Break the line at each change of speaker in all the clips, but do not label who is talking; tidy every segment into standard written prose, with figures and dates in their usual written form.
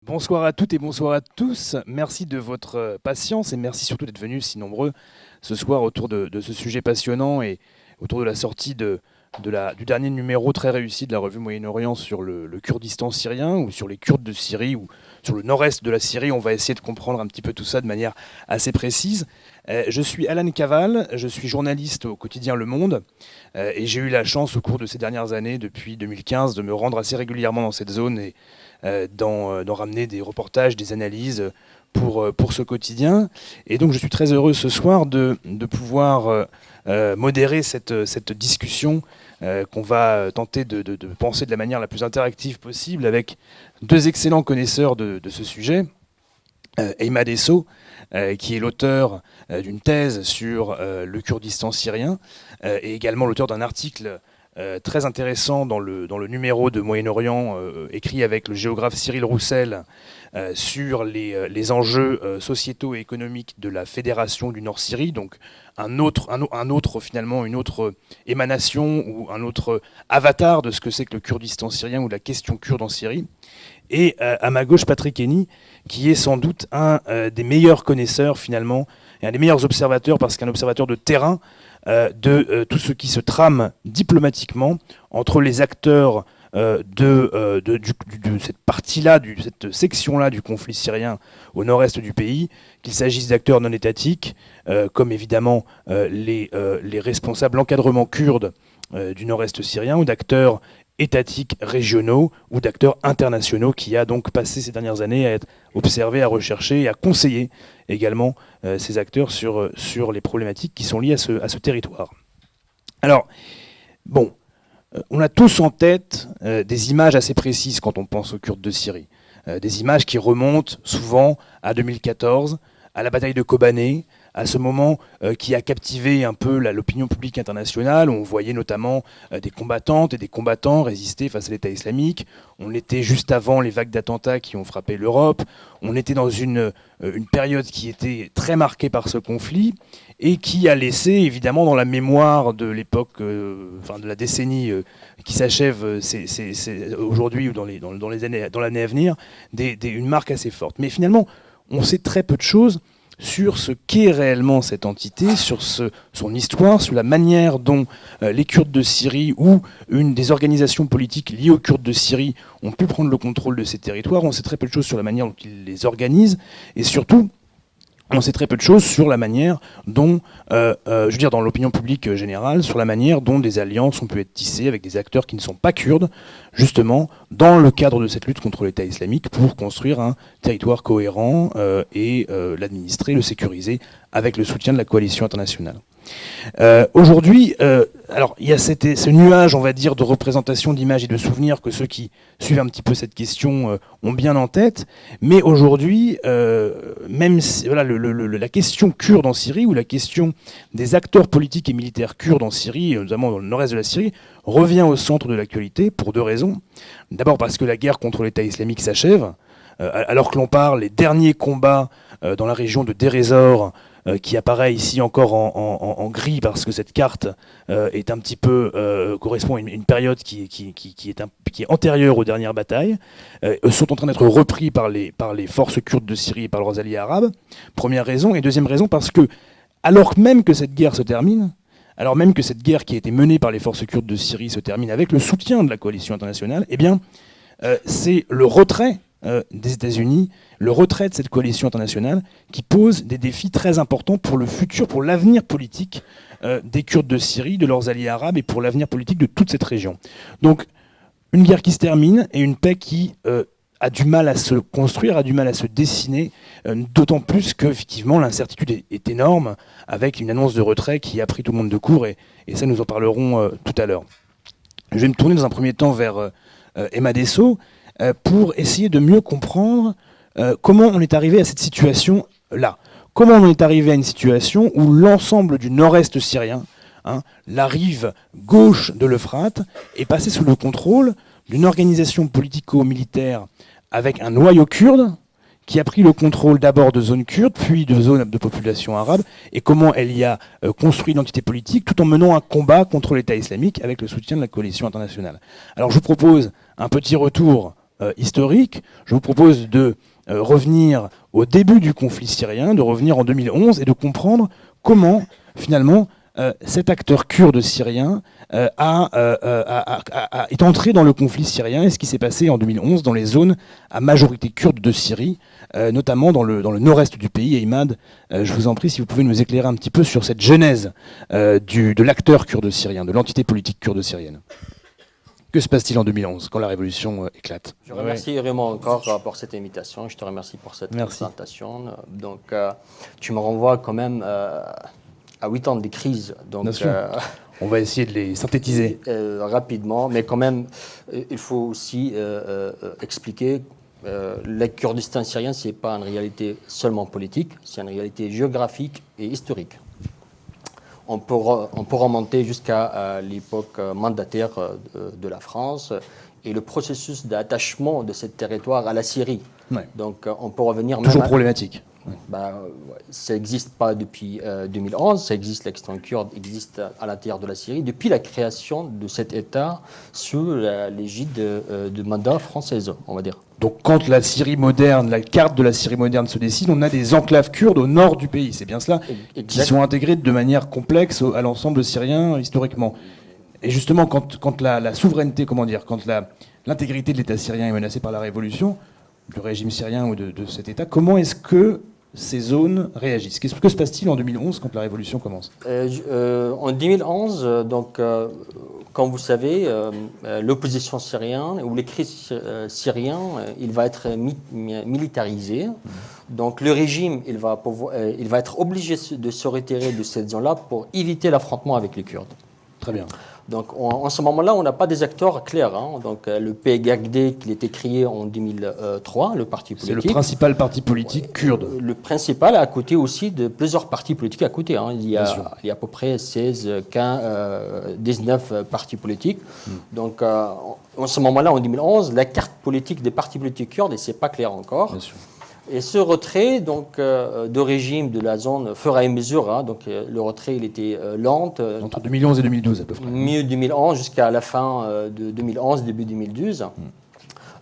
Bonsoir à toutes et bonsoir à tous. Merci de votre patience et merci surtout d'être venus si nombreux ce soir autour de ce sujet passionnant et autour de la sortie du dernier numéro très réussi de la revue Moyen-Orient sur le Kurdistan syrien ou sur les Kurdes de Syrie ou sur le nord-est de la Syrie. On va essayer de comprendre un petit peu tout ça de manière assez précise. Je suis Alan Caval, je suis journaliste au quotidien Le Monde et j'ai eu la chance au cours de ces dernières années, depuis 2015, de me rendre assez régulièrement dans cette zone et d'en ramener des reportages, des analyses pour ce quotidien. Et donc je suis très heureux ce soir de pouvoir modérer cette discussion qu'on va tenter de penser de la manière la plus interactive possible avec deux excellents connaisseurs de ce sujet. Emad Esso, qui est l'auteur d'une thèse sur le Kurdistan syrien et également l'auteur d'un article très intéressant dans le numéro de Moyen-Orient écrit avec le géographe Cyril Roussel sur les enjeux sociétaux et économiques de la Fédération du Nord-Syrie, donc finalement une autre émanation ou un autre avatar de ce que c'est que le Kurdistan syrien ou la question kurde en Syrie. Et à ma gauche, Patrick Henny, qui est sans doute un des meilleurs connaisseurs finalement, et un des meilleurs observateurs, parce qu'un observateur de terrain de tout ce qui se trame diplomatiquement entre les acteurs de cette partie-là, cette section-là du conflit syrien au nord-est du pays, qu'il s'agisse d'acteurs non étatiques, comme évidemment les responsables, l'encadrement kurde du nord-est syrien, ou d'acteurs étatiques régionaux ou d'acteurs internationaux qui a donc passé ces dernières années à être observé, à rechercher et à conseiller également ces acteurs sur les problématiques qui sont liées à ce territoire. Alors, bon, on a tous en tête des images assez précises quand on pense aux Kurdes de Syrie. Des images qui remontent souvent à 2014, à la bataille de Kobané, à ce moment qui a captivé un peu l'opinion publique internationale, où on voyait notamment des combattantes et des combattants résister face à l'État islamique. On était juste avant les vagues d'attentats qui ont frappé l'Europe. On était dans une période qui était très marquée par ce conflit et qui a laissé évidemment dans la mémoire de l'époque, de la décennie qui s'achève aujourd'hui ou dans l'année à venir, une marque assez forte. Mais finalement, on sait très peu de choses sur ce qu'est réellement cette entité, sur son histoire, sur la manière dont les Kurdes de Syrie ou une des organisations politiques liées aux Kurdes de Syrie ont pu prendre le contrôle de ces territoires. On sait très peu de choses sur la manière dont ils les organisent et surtout, on sait très peu de choses sur la manière dont, dans l'opinion publique générale, sur la manière dont des alliances ont pu être tissées avec des acteurs qui ne sont pas kurdes, justement, dans le cadre de cette lutte contre l'État islamique pour construire un territoire cohérent et l'administrer, le sécuriser avec le soutien de la coalition internationale. Aujourd'hui, alors il y a ce nuage, on va dire, de représentation d'images et de souvenirs que ceux qui suivent un petit peu cette question ont bien en tête. Mais aujourd'hui, même si, la question kurde en Syrie ou la question des acteurs politiques et militaires kurdes en Syrie, notamment dans le nord-est de la Syrie, revient au centre de l'actualité pour deux raisons. D'abord parce que la guerre contre l'État islamique s'achève, alors que l'on parle des derniers combats dans la région de Deir ez-Zor, qui apparaît ici encore en gris parce que cette carte est un petit peu correspond à une période qui est antérieure aux dernières batailles, sont en train d'être repris par les forces kurdes de Syrie et par leurs alliés arabes. Première raison. Et deuxième raison parce que, alors même que cette guerre se termine, alors même que cette guerre qui a été menée par les forces kurdes de Syrie se termine avec le soutien de la coalition internationale, eh bien, c'est le retrait des États-Unis, le retrait de cette coalition internationale qui pose des défis très importants pour le futur, pour l'avenir politique des Kurdes de Syrie, de leurs alliés arabes et pour l'avenir politique de toute cette région. Donc une guerre qui se termine et une paix qui a du mal à se construire, a du mal à se dessiner, d'autant plus qu'effectivement l'incertitude est énorme avec une annonce de retrait qui a pris tout le monde de court et ça nous en parlerons tout à l'heure. Je vais me tourner dans un premier temps vers Emad Esso pour essayer de mieux comprendre comment on est arrivé à cette situation-là. Comment on est arrivé à une situation où l'ensemble du nord-est syrien, la rive gauche de l'Euphrate, est passé sous le contrôle d'une organisation politico-militaire avec un noyau kurde qui a pris le contrôle d'abord de zones kurdes, puis de zones de population arabe, et comment elle y a construit une entité politique tout en menant un combat contre l'État islamique avec le soutien de la coalition internationale. Alors je vous propose un petit retour historique. Je vous propose de revenir au début du conflit syrien, de revenir en 2011 et de comprendre comment, finalement, cet acteur kurde syrien est entré dans le conflit syrien et ce qui s'est passé en 2011 dans les zones à majorité kurde de Syrie, notamment dans le nord-est du pays. Et Imad, je vous en prie, si vous pouvez nous éclairer un petit peu sur cette genèse de l'acteur kurde syrien, de l'entité politique kurde syrienne. Que se passe-t-il en 2011 quand la révolution éclate?
Je remercie Raymond encore pour cette invitation. Je te remercie pour cette présentation. Donc, tu me renvoies quand même à 8 ans de crise. Donc,
on va essayer de les synthétiser.
Rapidement, mais quand même, il faut aussi expliquer le Kurdistan syrien, ce n'est pas une réalité seulement politique, c'est une réalité géographique et historique. On peut remonter jusqu'à l'époque mandataire de la France et le processus d'attachement de ce territoire à la Syrie.
Ouais.
Donc, on peut revenir...
Toujours problématique.
Ça n'existe pas depuis 2011, ça existe, l'extrême kurde existe à l'intérieur de la Syrie depuis la création de cet État sous l'égide de mandat française, on va dire.
Donc quand la Syrie moderne, la carte de la Syrie moderne se dessine, on a des enclaves kurdes au nord du pays, c'est bien cela, qui sont intégrées de manière complexe à l'ensemble syrien historiquement. Et justement, quand la souveraineté, quand l'intégrité de l'État syrien est menacée par la révolution, du régime syrien ou de cet État, comment est-ce que ces zones réagissent? Que se passe-t-il en 2011 quand la révolution commence?
En 2011, donc, comme vous savez, l'opposition syrienne ou les crises syriens, il va être militarisé. Donc le régime, il va être obligé de se retirer de cette zone-là pour éviter l'affrontement avec les Kurdes.
Très bien.
Donc en ce moment-là, on n'a pas des acteurs clairs. Donc le PKK, qui a été créé en 2003, le parti politique.
C'est le principal parti politique kurde.
Le principal, à côté aussi de plusieurs partis politiques à côté. Il y a à peu près 16, 15, 19 partis politiques. Donc en ce moment-là, en 2011, la carte politique des partis politiques kurdes, et c'est pas clair encore.
Bien sûr.
Et ce retrait de régime de la zone fera à mesure, donc le retrait il était lent.
Entre 2011 et 2012 à peu près.
Milieu 2011 jusqu'à la fin de 2011, début 2012.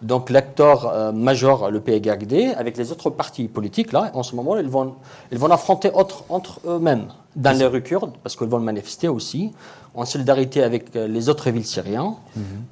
Donc l'acteur majeur, le PKK, avec les autres partis politiques, là, en ce moment, ils vont affronter entre eux-mêmes dans les rues kurdes, parce qu'ils vont manifester aussi, en solidarité avec les autres villes syriennes.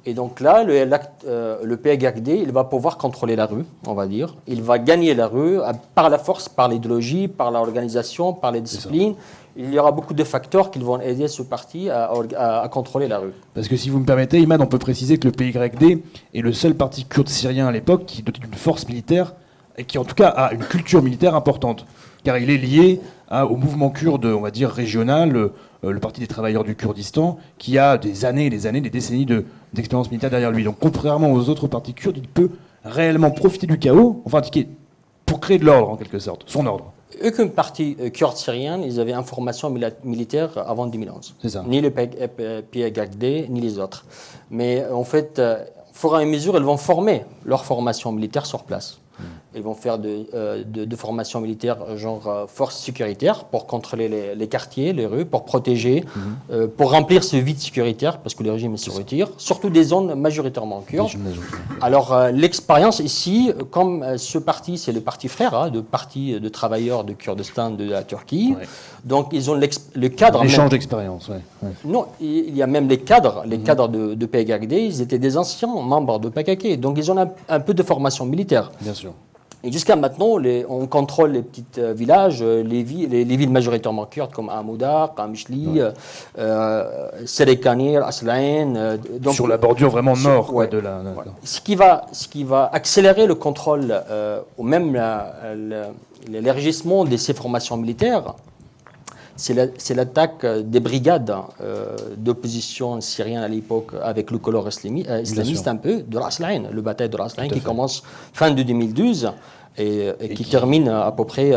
Et donc là, le PKK, il va pouvoir contrôler la rue, on va dire. Il va gagner la rue par la force, par l'idéologie, par l'organisation, par les disciplines. Il y aura beaucoup de facteurs qui vont aider ce parti à contrôler la rue.
Parce que si vous me permettez, Imad, on peut préciser que le PYD est le seul parti kurde syrien à l'époque qui est doté d'une force militaire et qui en tout cas a une culture militaire importante. Car il est lié au mouvement kurde, on va dire, régional, le Parti des travailleurs du Kurdistan, qui a des années, des décennies d'expérience militaire derrière lui. Donc contrairement aux autres partis kurdes, il peut réellement profiter du chaos, enfin pour créer de l'ordre en quelque sorte, son ordre.
Aucun parti kurde syrien, ils avaient une formation militaire avant 2011.
C'est ça.
Ni le PKK, ni les autres. Mais en fait, au fur et à mesure, ils vont former leur formation militaire sur place. Ils vont faire de formation militaire genre force sécuritaire pour contrôler les quartiers, les rues, pour protéger, pour remplir ce vide sécuritaire parce que le régime se retire, surtout des zones majoritairement kurdes. Alors l'expérience ici, comme ce parti, c'est le parti frère, le parti de travailleurs de Kurdistan de la Turquie, donc ils ont le cadre...
L'échange d'expérience,
Non, il y a même les cadres de PKK, ils étaient des anciens membres de PKK, donc ils ont un peu de formation militaire.
Bien sûr.
Et jusqu'à maintenant, on contrôle les petits villages, les villes majoritairement kurdes comme Amoudar, Qamishli, Serekanir, Aslain.
Sur la bordure vraiment nord de la...
Ce qui va accélérer le contrôle, ou même l'élargissement de ces formations militaires, c'est l'attaque des brigades d'opposition syrienne à l'époque avec le color islamiste un peu, de Raslain, le bataille de Raslain qui commence fin de 2012 et qui termine à peu près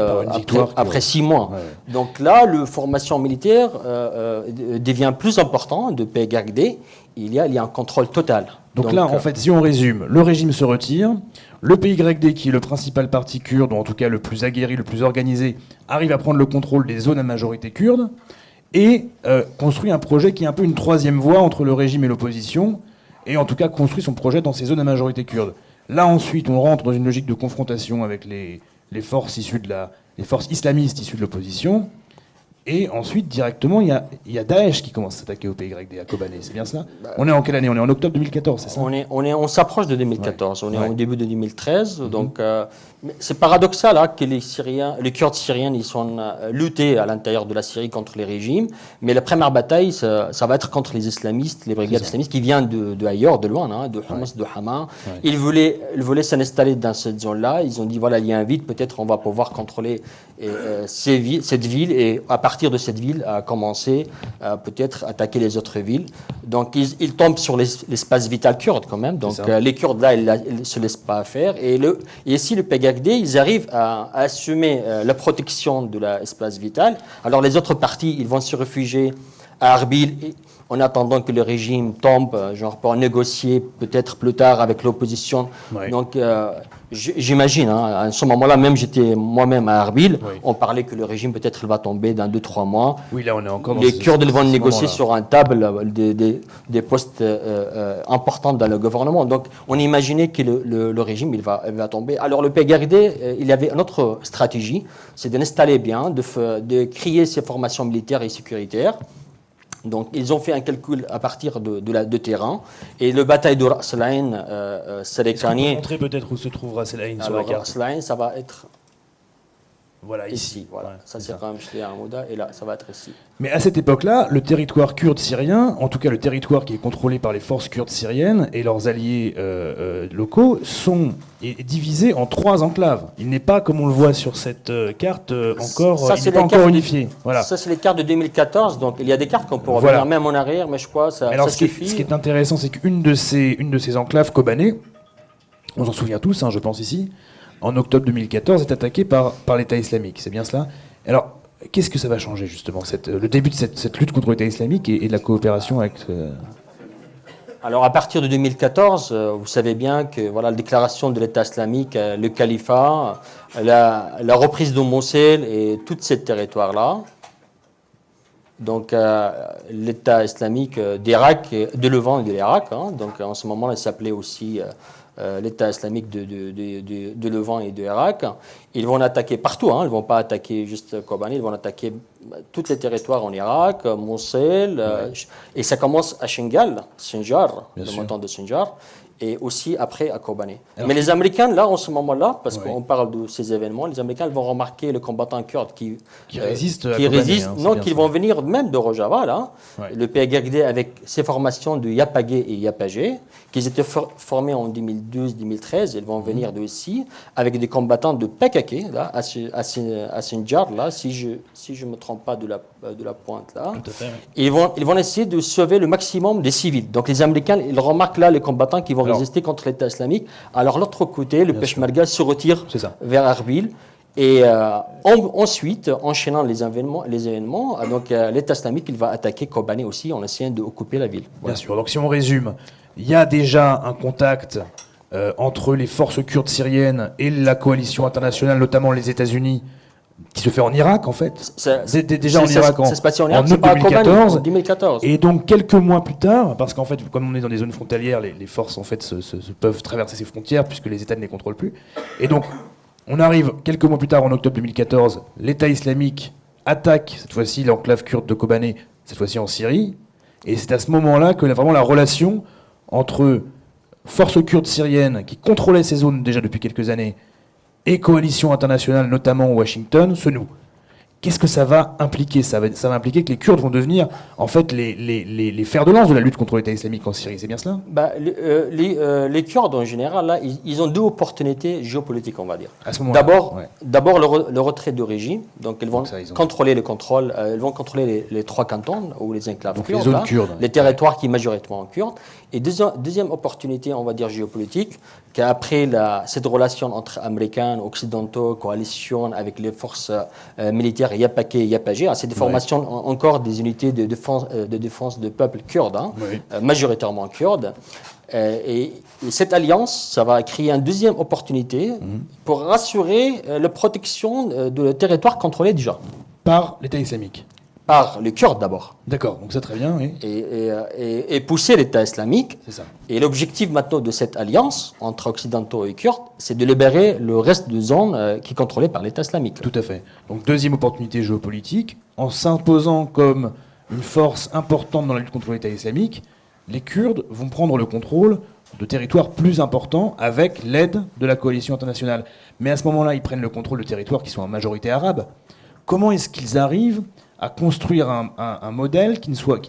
après 6 mois. Ouais. Donc là, la formation militaire devient plus importante de PKK. Il y a un contrôle total.
Donc là, en fait, si on résume, le régime se retire, le PYD, qui est le principal parti kurde, ou en tout cas le plus aguerri, le plus organisé, arrive à prendre le contrôle des zones à majorité kurde, et construit un projet qui est un peu une troisième voie entre le régime et l'opposition, et en tout cas construit son projet dans ces zones à majorité kurde. Là, ensuite, on rentre dans une logique de confrontation avec les forces les forces islamistes issues de l'opposition. Et ensuite, directement, il y a Daesh qui commence à s'attaquer au PYD, à Kobané. C'est bien cela? On est en quelle année? On est en octobre 2014, c'est ça?
On s'approche de 2014.
Ouais.
On est au début de 2013. Donc, c'est paradoxal que les Kurdes syriens, ils sont luttés à l'intérieur de la Syrie contre les régimes. Mais la première bataille, ça va être contre les islamistes, les brigades islamistes qui viennent de ailleurs, de loin, de Homs, de Hama. Ouais. Ils voulaient s'installer dans cette zone-là. Ils ont dit, voilà, il y a un vide, peut-être on va pouvoir contrôler cette ville. Et à partir de cette ville, à commencer peut-être attaquer les autres villes. Donc, ils tombent sur l'espace vital kurde quand même. Donc, les Kurdes, là, ils ne se laissent pas faire. Et ici, le PYD, ils arrivent à assumer la protection de l'espace vital. Alors, les autres partis, ils vont se réfugier à Arbil en attendant que le régime tombe, genre pour négocier peut-être plus tard avec l'opposition. Ouais. Donc, j'imagine, à ce moment-là, même j'étais moi-même à Arbil, on parlait que le régime peut-être va tomber dans 2-3 mois.
Oui, là on est encore dans
les Kurdes vont négocier sur une table des postes importants dans le gouvernement. Donc, on imaginait que le régime il va tomber. Alors, le PYD, il y avait une autre stratégie, c'est de l'installer bien, de créer ses formations militaires et sécuritaires. Donc, ils ont fait un calcul à partir de terrain. Et le bataille de Ras Al Ain,
Sérékani. Est-ce qu'on peut montrer peut-être où se trouve Ras Al Ain sur la carte?
Ras Al Ain, ça va être
voilà, ici.
Voilà. Ouais, ça, c'est quand même jeté à Mouda. Et là, ça va être ici.
Mais à cette époque-là, le territoire kurde syrien, en tout cas le territoire qui est contrôlé par les forces kurdes syriennes et leurs alliés locaux, est divisé en 3 enclaves. Il n'est pas, comme on le voit sur cette carte, encore unifié. Voilà.
Ça, c'est les cartes de 2014. Donc, il y a des cartes qu'on peut revenir même en arrière, mais je crois que ça suffit.
Ce qui est intéressant, c'est qu'une de ces enclaves, Kobané, on s'en souvient tous, je pense ici, en octobre 2014, est attaquée par l'État islamique. C'est bien cela? Alors, qu'est-ce que ça va changer, justement, le début de cette lutte contre l'État islamique et de la coopération avec...
Alors, à partir de 2014, vous savez bien que voilà, la déclaration de l'État islamique, le califat, la reprise de Mossoul et tout ce territoire-là. Donc, l'État islamique d'Irak, de Levant et de l'Irak, donc en ce moment, il s'appelait aussi... l'État islamique de Levant et de Irak. Ils vont attaquer partout, ils ne vont pas attaquer juste Kobané, ils vont attaquer tous les territoires en Irak, Mossoul, et ça commence à Sinjar, le montant de Sinjar, et aussi après à Kobané. Mais les Américains, là, en ce moment-là, parce qu'on parle de ces événements, les Américains vont remarquer le combattant kurde qui
résiste à
Kobané, qui vont venir même de Rojava, là, le PYD avec ses formations de Yapagé et Yapagé, qui étaient formés en 2012-2013, ils vont venir de ici, avec des combattants de PKK, là, à Sinjar, là, si je ne me trompe pas de la pointe, là.
Tout à fait,
ils vont essayer de sauver le maximum des civils. Donc les Américains, ils remarquent là les combattants qui vont résister contre l'État islamique. Alors l'autre côté, le Peshmerga se retire vers Arbil. Et ensuite, enchaînant les événements, donc l'État islamique, il va attaquer Kobané aussi en essayant d'occuper la ville.
Voilà. Bien sûr. Donc si on résume, il y a déjà un contact entre les forces kurdes syriennes et la coalition internationale, notamment les États-Unis, qui se fait en Irak, en fait. Déjà en Irak, en août 2014. Et donc, quelques mois plus tard, parce qu'en fait, comme on est dans des zones frontalières, les forces, en fait, peuvent traverser ces frontières, puisque les États ne les contrôlent plus. Et donc, on arrive quelques mois plus tard, en octobre 2014, l'État islamique attaque, cette fois-ci, l'enclave kurde de Kobané, cette fois-ci en Syrie. Et c'est à ce moment-là que vraiment la relation entre forces kurdes syriennes, qui contrôlaient ces zones déjà depuis quelques années, et coalition internationale, notamment Washington, se noue. Qu'est-ce que ça va impliquer? Ça va impliquer que les Kurdes vont devenir, en fait, les fers de lance de la lutte contre l'État islamique en Syrie. C'est bien cela?
Les Kurdes, en général, là, ils ont 2 opportunités géopolitiques, on va dire.
À ce moment-là,
d'abord, le retrait de régime. Donc, ils vont contrôler ils vont contrôler les 3 cantons ou les enclaves kurdes,
les zones kurdes,
les territoires qui majoritairement kurdes. Et deuxième opportunité, on va dire géopolitique, qu'après cette relation entre Américains, Occidentaux, coalition avec les forces militaires Yapagé et Yapagé, c'est des formations encore des unités de défense de peuple kurde, majoritairement kurdes. Et cette alliance, ça va créer une deuxième opportunité pour rassurer la protection de territoires contrôlés déjà.
Par l'État islamique.
par les Kurdes d'abord.
D'accord, donc ça très bien, oui.
Et pousser l'État islamique.
C'est ça.
Et l'objectif maintenant de cette alliance entre occidentaux et Kurdes, c'est de libérer le reste de zones qui est contrôlée par l'État islamique.
Tout à fait. Donc deuxième opportunité géopolitique, en s'imposant comme une force importante dans la lutte contre l'État islamique, les Kurdes vont prendre le contrôle de territoires plus importants avec l'aide de la coalition internationale. Mais à ce moment-là, ils prennent le contrôle de territoires qui sont en majorité arabes. Comment est-ce qu'ils arrivent à construire un modèle qui ne soit...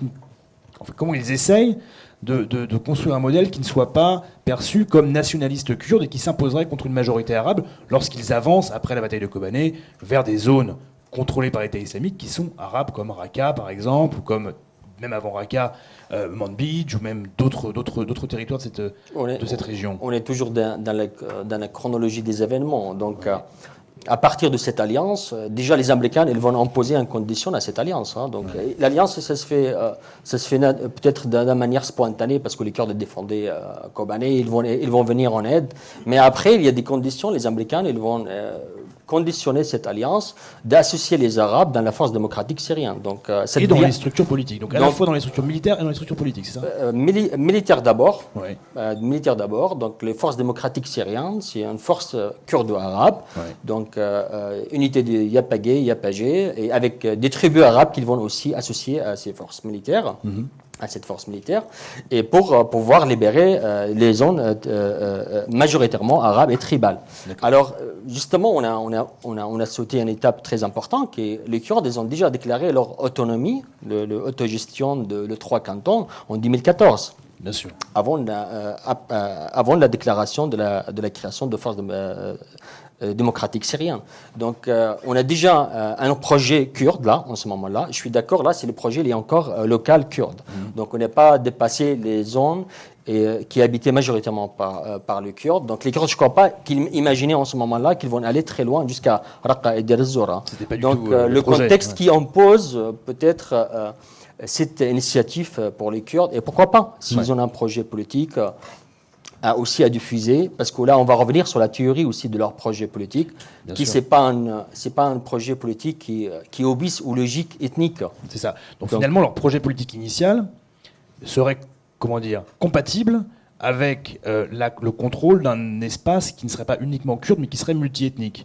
Enfin, comment ils essayent de construire un modèle qui ne soit pas perçu comme nationaliste kurde et qui s'imposerait contre une majorité arabe lorsqu'ils avancent, après la bataille de Kobané, vers des zones contrôlées par l'État islamique qui sont arabes, comme Raqqa par exemple, ou comme, même avant Raqqa, Manbij, ou même d'autres territoires de cette région.
On est toujours dans la chronologie des événements. Donc, à partir de cette alliance, déjà les Américains ils vont imposer une condition à cette alliance. Donc l'alliance, ça se fait peut-être d'une manière spontanée parce que les Kurdes défendaient Kobané, ils vont venir en aide. Mais après, il y a des conditions. Les Américains ils vont conditionner cette alliance d'associer les Arabes dans la force démocratique syrienne. Donc,
et dans les structures politiques. Donc à la fois dans les structures militaires et dans les structures politiques, c'est ça
militaire d'abord.
Ouais.
Militaire d'abord. Donc les forces démocratiques syriennes, c'est une force kurdo-arabe. Ouais. Donc unité de Yapagé, et avec des tribus arabes qu'ils vont aussi associer à ces forces militaires. Mm-hmm. À cette force militaire, et pour pouvoir libérer les zones majoritairement arabes et tribales. Alors, justement, on a sauté une étape très importante, que les Kurdes, ils ont déjà déclaré leur autonomie, l'autogestion de 3 cantons en 2014.
Bien sûr.
Avant la déclaration de la création de forces démocratique syrien. Donc, on a déjà un projet kurde, là, en ce moment-là. Je suis d'accord, là, c'est le projet, il est encore local kurde. Donc, on n'est pas dépassé les zones qui habitaient majoritairement par les Kurdes. Donc, les Kurdes, je ne crois pas qu'ils imaginaient en ce moment-là qu'ils vont aller très loin jusqu'à Raqqa et Deir ez-Zor. Donc, le contexte qui impose peut-être cette initiative pour les Kurdes, et pourquoi pas, s'ils ont un projet politique aussi à diffuser, parce que là, on va revenir sur la théorie aussi de leur projet politique, qui c'est pas un projet politique qui obéisse aux logiques ethniques.
C'est ça. Donc finalement, leur projet politique initial serait, comment dire, compatible avec le contrôle d'un espace qui ne serait pas uniquement kurde, mais qui serait multiethnique.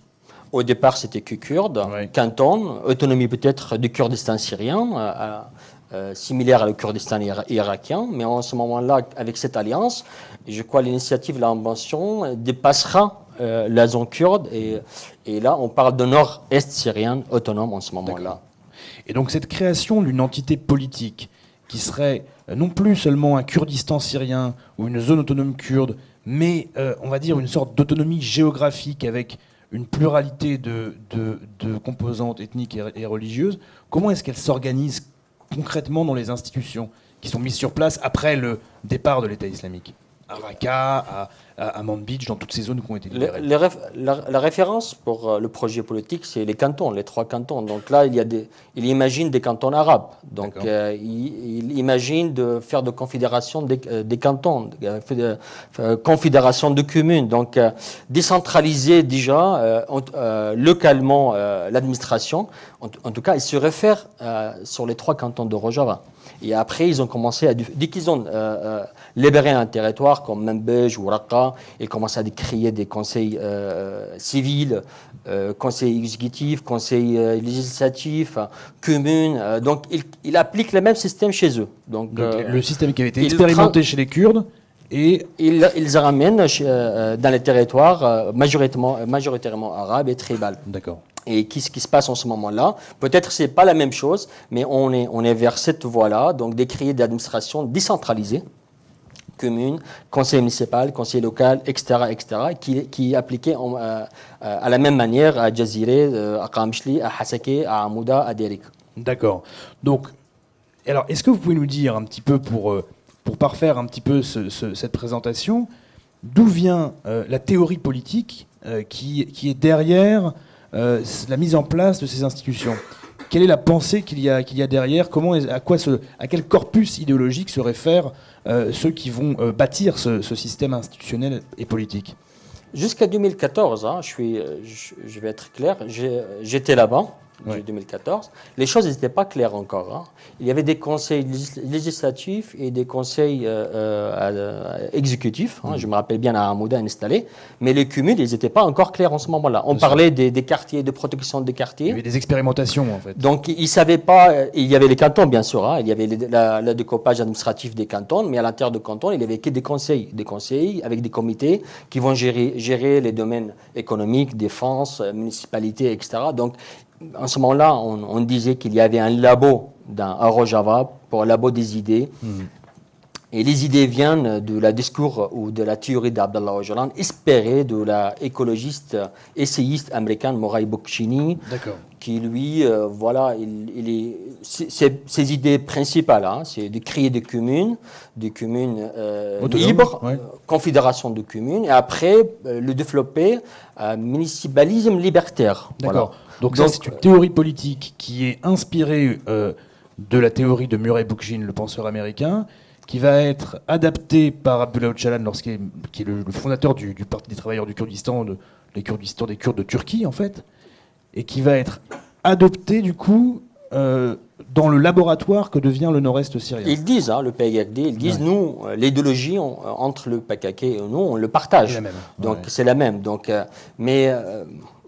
Au départ, c'était que kurde, canton, autonomie peut-être du Kurdistan syrien, similaire au Kurdistan irakien, mais en ce moment-là, avec cette alliance, je crois que l'initiative de l'invention dépassera la zone kurde, et là, on parle de nord-est syrien autonome en ce moment-là.
Et donc cette création d'une entité politique qui serait non plus seulement un Kurdistan syrien ou une zone autonome kurde, mais on va dire une sorte d'autonomie géographique avec une pluralité de composantes ethniques et religieuses, comment est-ce qu'elle s'organise concrètement dans les institutions qui sont mises sur place après le départ de l'État islamique ? À Raqqa, à Manbij, dans toutes ces zones qui ont été libérées.
La référence pour le projet politique, c'est les cantons, les 3 cantons. Donc là, il imagine des cantons arabes. Donc il imagine de faire de confédération des cantons, confédération de communes. Donc décentraliser déjà localement l'administration. En tout cas, il se réfère sur les 3 cantons de Rojava. Et après, ils ont commencé dès qu'ils ont libéré un territoire comme Manbij ou Raqqa, ils commencent à créer des conseils civils, conseils exécutifs, conseils législatifs, communes. Donc, ils appliquent le même système chez eux. Donc
le système qui avait été expérimenté chez les Kurdes. Et
ils ramènent dans les territoires majoritairement arabes et tribales.
D'accord.
Et qu'est-ce qui se passe en ce moment-là? Peut-être que ce n'est pas la même chose, mais on est vers cette voie-là, donc de créer des administrations décentralisées, communes, conseil municipal, conseil local, etc., qui est appliqué à la même manière à Jaziré, à Qamishli, à Hasake, à Amouda, à Derik.
D'accord. Donc, alors, est-ce que vous pouvez nous dire un petit peu, pour parfaire un petit peu cette présentation, d'où vient la théorie politique qui est derrière la mise en place de ces institutions? Quelle est la pensée qu'il y a derrière? À quel corpus idéologique se réfèrent ceux qui vont bâtir ce système institutionnel et politique?
Jusqu'à 2014, je vais être clair, j'étais là-bas.
Ouais.
2014, les choses n'étaient pas claires encore. Hein. Il y avait des conseils législatifs et des conseils exécutifs. Hein. Je me rappelle bien à Hamouda installé, mais les cumuls, ils n'étaient pas encore clairs en ce moment-là. On parlait des quartiers, de protection des quartiers.
Il y avait des expérimentations, en fait.
Donc, ils ne savaient pas. Il y avait les cantons, bien sûr. Hein. Il y avait le découpage administratif des cantons, mais à l'intérieur de cantons, il n'y avait que des conseils avec des comités qui vont gérer les domaines économiques, défense, municipalité, etc. Donc, en ce moment-là, on disait qu'il y avait un labo à Rojava pour un labo des idées. Et les idées viennent de la discours ou de la théorie d'Abdallah Öcalan, inspirée de la écologiste, essayiste américaine Moray Bookchini, qui lui, voilà, ses idées principales, hein, c'est de créer des communes libres, confédération de communes, et après le développer municipalisme libertaire.
D'accord.
Voilà.
Donc ça, c'est une théorie politique qui est inspirée de la théorie de Murray Bookchin, le penseur américain, qui va être adaptée par Abdullah Öcalan, qui est le fondateur du Parti des travailleurs du Kurdistan, des Kurdes de Turquie, en fait, et qui va être adoptée, du coup, dans le laboratoire que devient le nord-est syrien.
Ils disent, hein, le PKK, ils disent, nous, l'idéologie entre le PKK et nous, on le partage.
C'est la même.
Donc, c'est la même. Donc,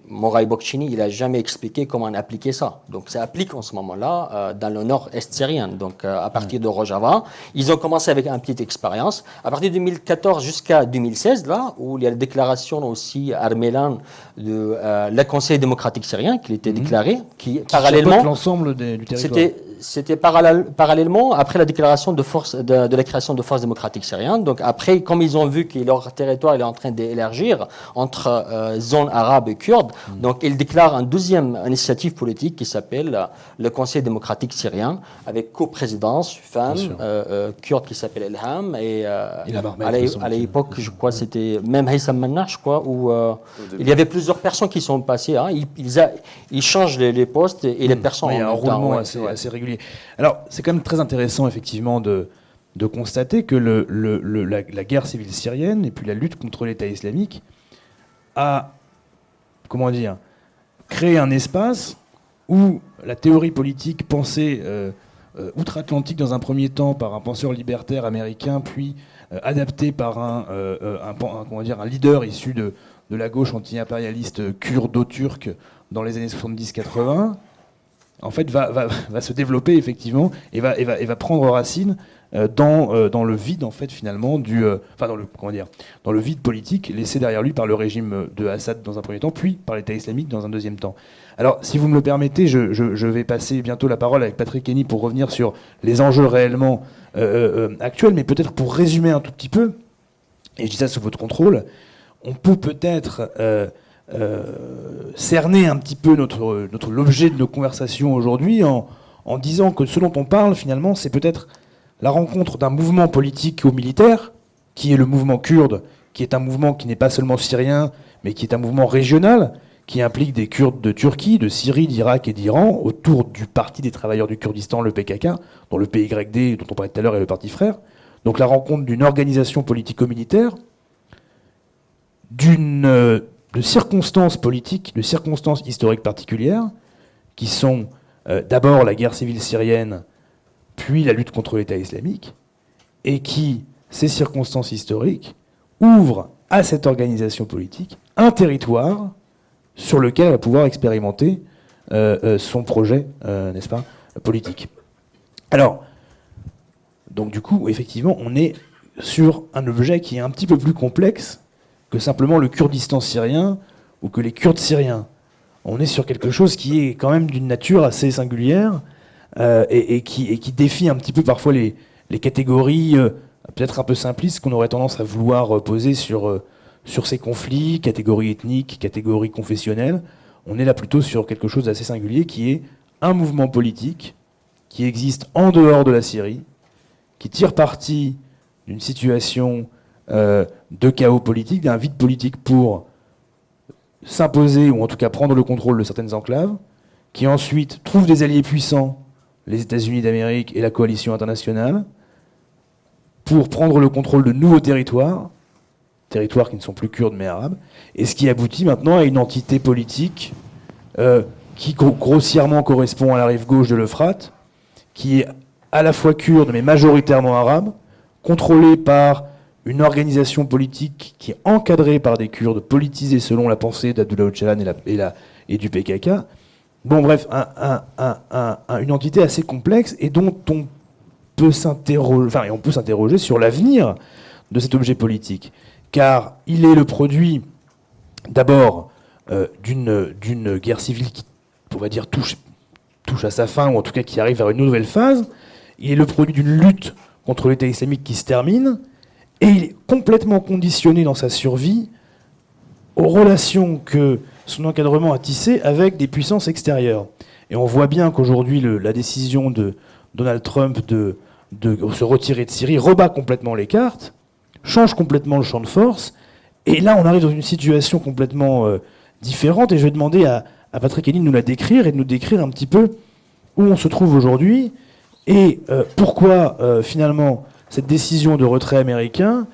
Moray Bookchini, il n'a jamais expliqué comment on appliquait ça. Donc, ça applique en ce moment-là dans le nord-est syrien. Donc, à partir de Rojava, ils ont commencé avec une petite expérience. À partir de 2014 jusqu'à 2016, là, où il y a la déclaration aussi Armélan de la Conseil démocratique syrien, qui était déclaré, qui parallèlement...
l'ensemble du territoire.
C'était parallèlement après la déclaration de la création de forces démocratiques syriennes. Donc après, comme ils ont vu que leur territoire est en train d'élargir entre zones arabes et kurdes, donc ils déclarent une deuxième initiative politique qui s'appelle le Conseil démocratique syrien, avec coprésidence, femme kurde qui s'appelle Elham, et à l'époque, je crois, c'était même Haïssam Mannar, je crois, où il y avait plusieurs personnes qui sont passées. Hein, ils changent les postes et les personnes
il y a un roulement assez régulier. Alors, c'est quand même très intéressant, effectivement, de constater que la guerre civile syrienne et puis la lutte contre l'État islamique a, créé un espace où la théorie politique pensée outre-Atlantique dans un premier temps par un penseur libertaire américain, puis adaptée par un leader issu de la gauche anti-impérialiste kurdo-turque dans les années 70-80, en fait, va se développer effectivement et va prendre racine dans le vide, en fait, finalement, dans le vide politique laissé derrière lui par le régime de Assad dans un premier temps, puis par l'État islamique dans un deuxième temps. Alors, si vous me le permettez, je vais passer bientôt la parole avec Patrick Henny pour revenir sur les enjeux réellement actuels, mais peut-être pour résumer un tout petit peu, et je dis ça sous votre contrôle, on peut peut-être cerner un petit peu l'objet de nos conversations aujourd'hui en disant que ce dont on parle finalement c'est peut-être la rencontre d'un mouvement politique ou militaire qui est le mouvement kurde, qui est un mouvement qui n'est pas seulement syrien mais qui est un mouvement régional qui implique des Kurdes de Turquie, de Syrie, d'Irak et d'Iran autour du Parti des travailleurs du Kurdistan, le PKK, dont le PYD dont on parlait tout à l'heure est le parti frère. Donc la rencontre d'une organisation politico-militaire, de circonstances politiques, de circonstances historiques particulières, qui sont d'abord la guerre civile syrienne, puis la lutte contre l'État islamique, et qui, ces circonstances historiques, ouvrent à cette organisation politique un territoire sur lequel elle va pouvoir expérimenter son projet, n'est-ce pas, politique. Alors, donc du coup, effectivement, on est sur un objet qui est un petit peu plus complexe que simplement le Kurdistan syrien ou que les Kurdes syriens. On est sur quelque chose qui est quand même d'une nature assez singulière et qui défie un petit peu parfois les catégories peut-être un peu simplistes qu'on aurait tendance à vouloir poser sur ces conflits, catégories ethniques, catégories confessionnelles. On est là plutôt sur quelque chose d'assez singulier qui est un mouvement politique qui existe en dehors de la Syrie, qui tire parti d'une situation de chaos politique, d'un vide politique pour s'imposer, ou en tout cas prendre le contrôle de certaines enclaves, qui ensuite trouve des alliés puissants, les États-Unis d'Amérique et la coalition internationale, pour prendre le contrôle de nouveaux territoires qui ne sont plus kurdes mais arabes, et ce qui aboutit maintenant à une entité politique qui grossièrement correspond à la rive gauche de l'Euphrate, qui est à la fois kurde mais majoritairement arabe, contrôlée par une organisation politique qui est encadrée par des Kurdes politisés selon la pensée d'Abdullah Öcalan et du PKK. Bon, bref, une entité assez complexe et dont on peut s'interroger sur l'avenir de cet objet politique. Car il est le produit, d'abord, d'une guerre civile qui, on va dire, touche à sa fin, ou en tout cas qui arrive vers une nouvelle phase. Il est le produit d'une lutte contre l'État islamique qui se termine. Et il est complètement conditionné dans sa survie aux relations que son encadrement a tissées avec des puissances extérieures. Et on voit bien qu'aujourd'hui, la décision de Donald Trump de se retirer de Syrie rebat complètement les cartes, change complètement le champ de force. Et là, on arrive dans une situation complètement différente. Et je vais demander à Patrick Henny de nous la décrire et de nous décrire un petit peu où on se trouve aujourd'hui et pourquoi, finalement, cette décision de retrait américain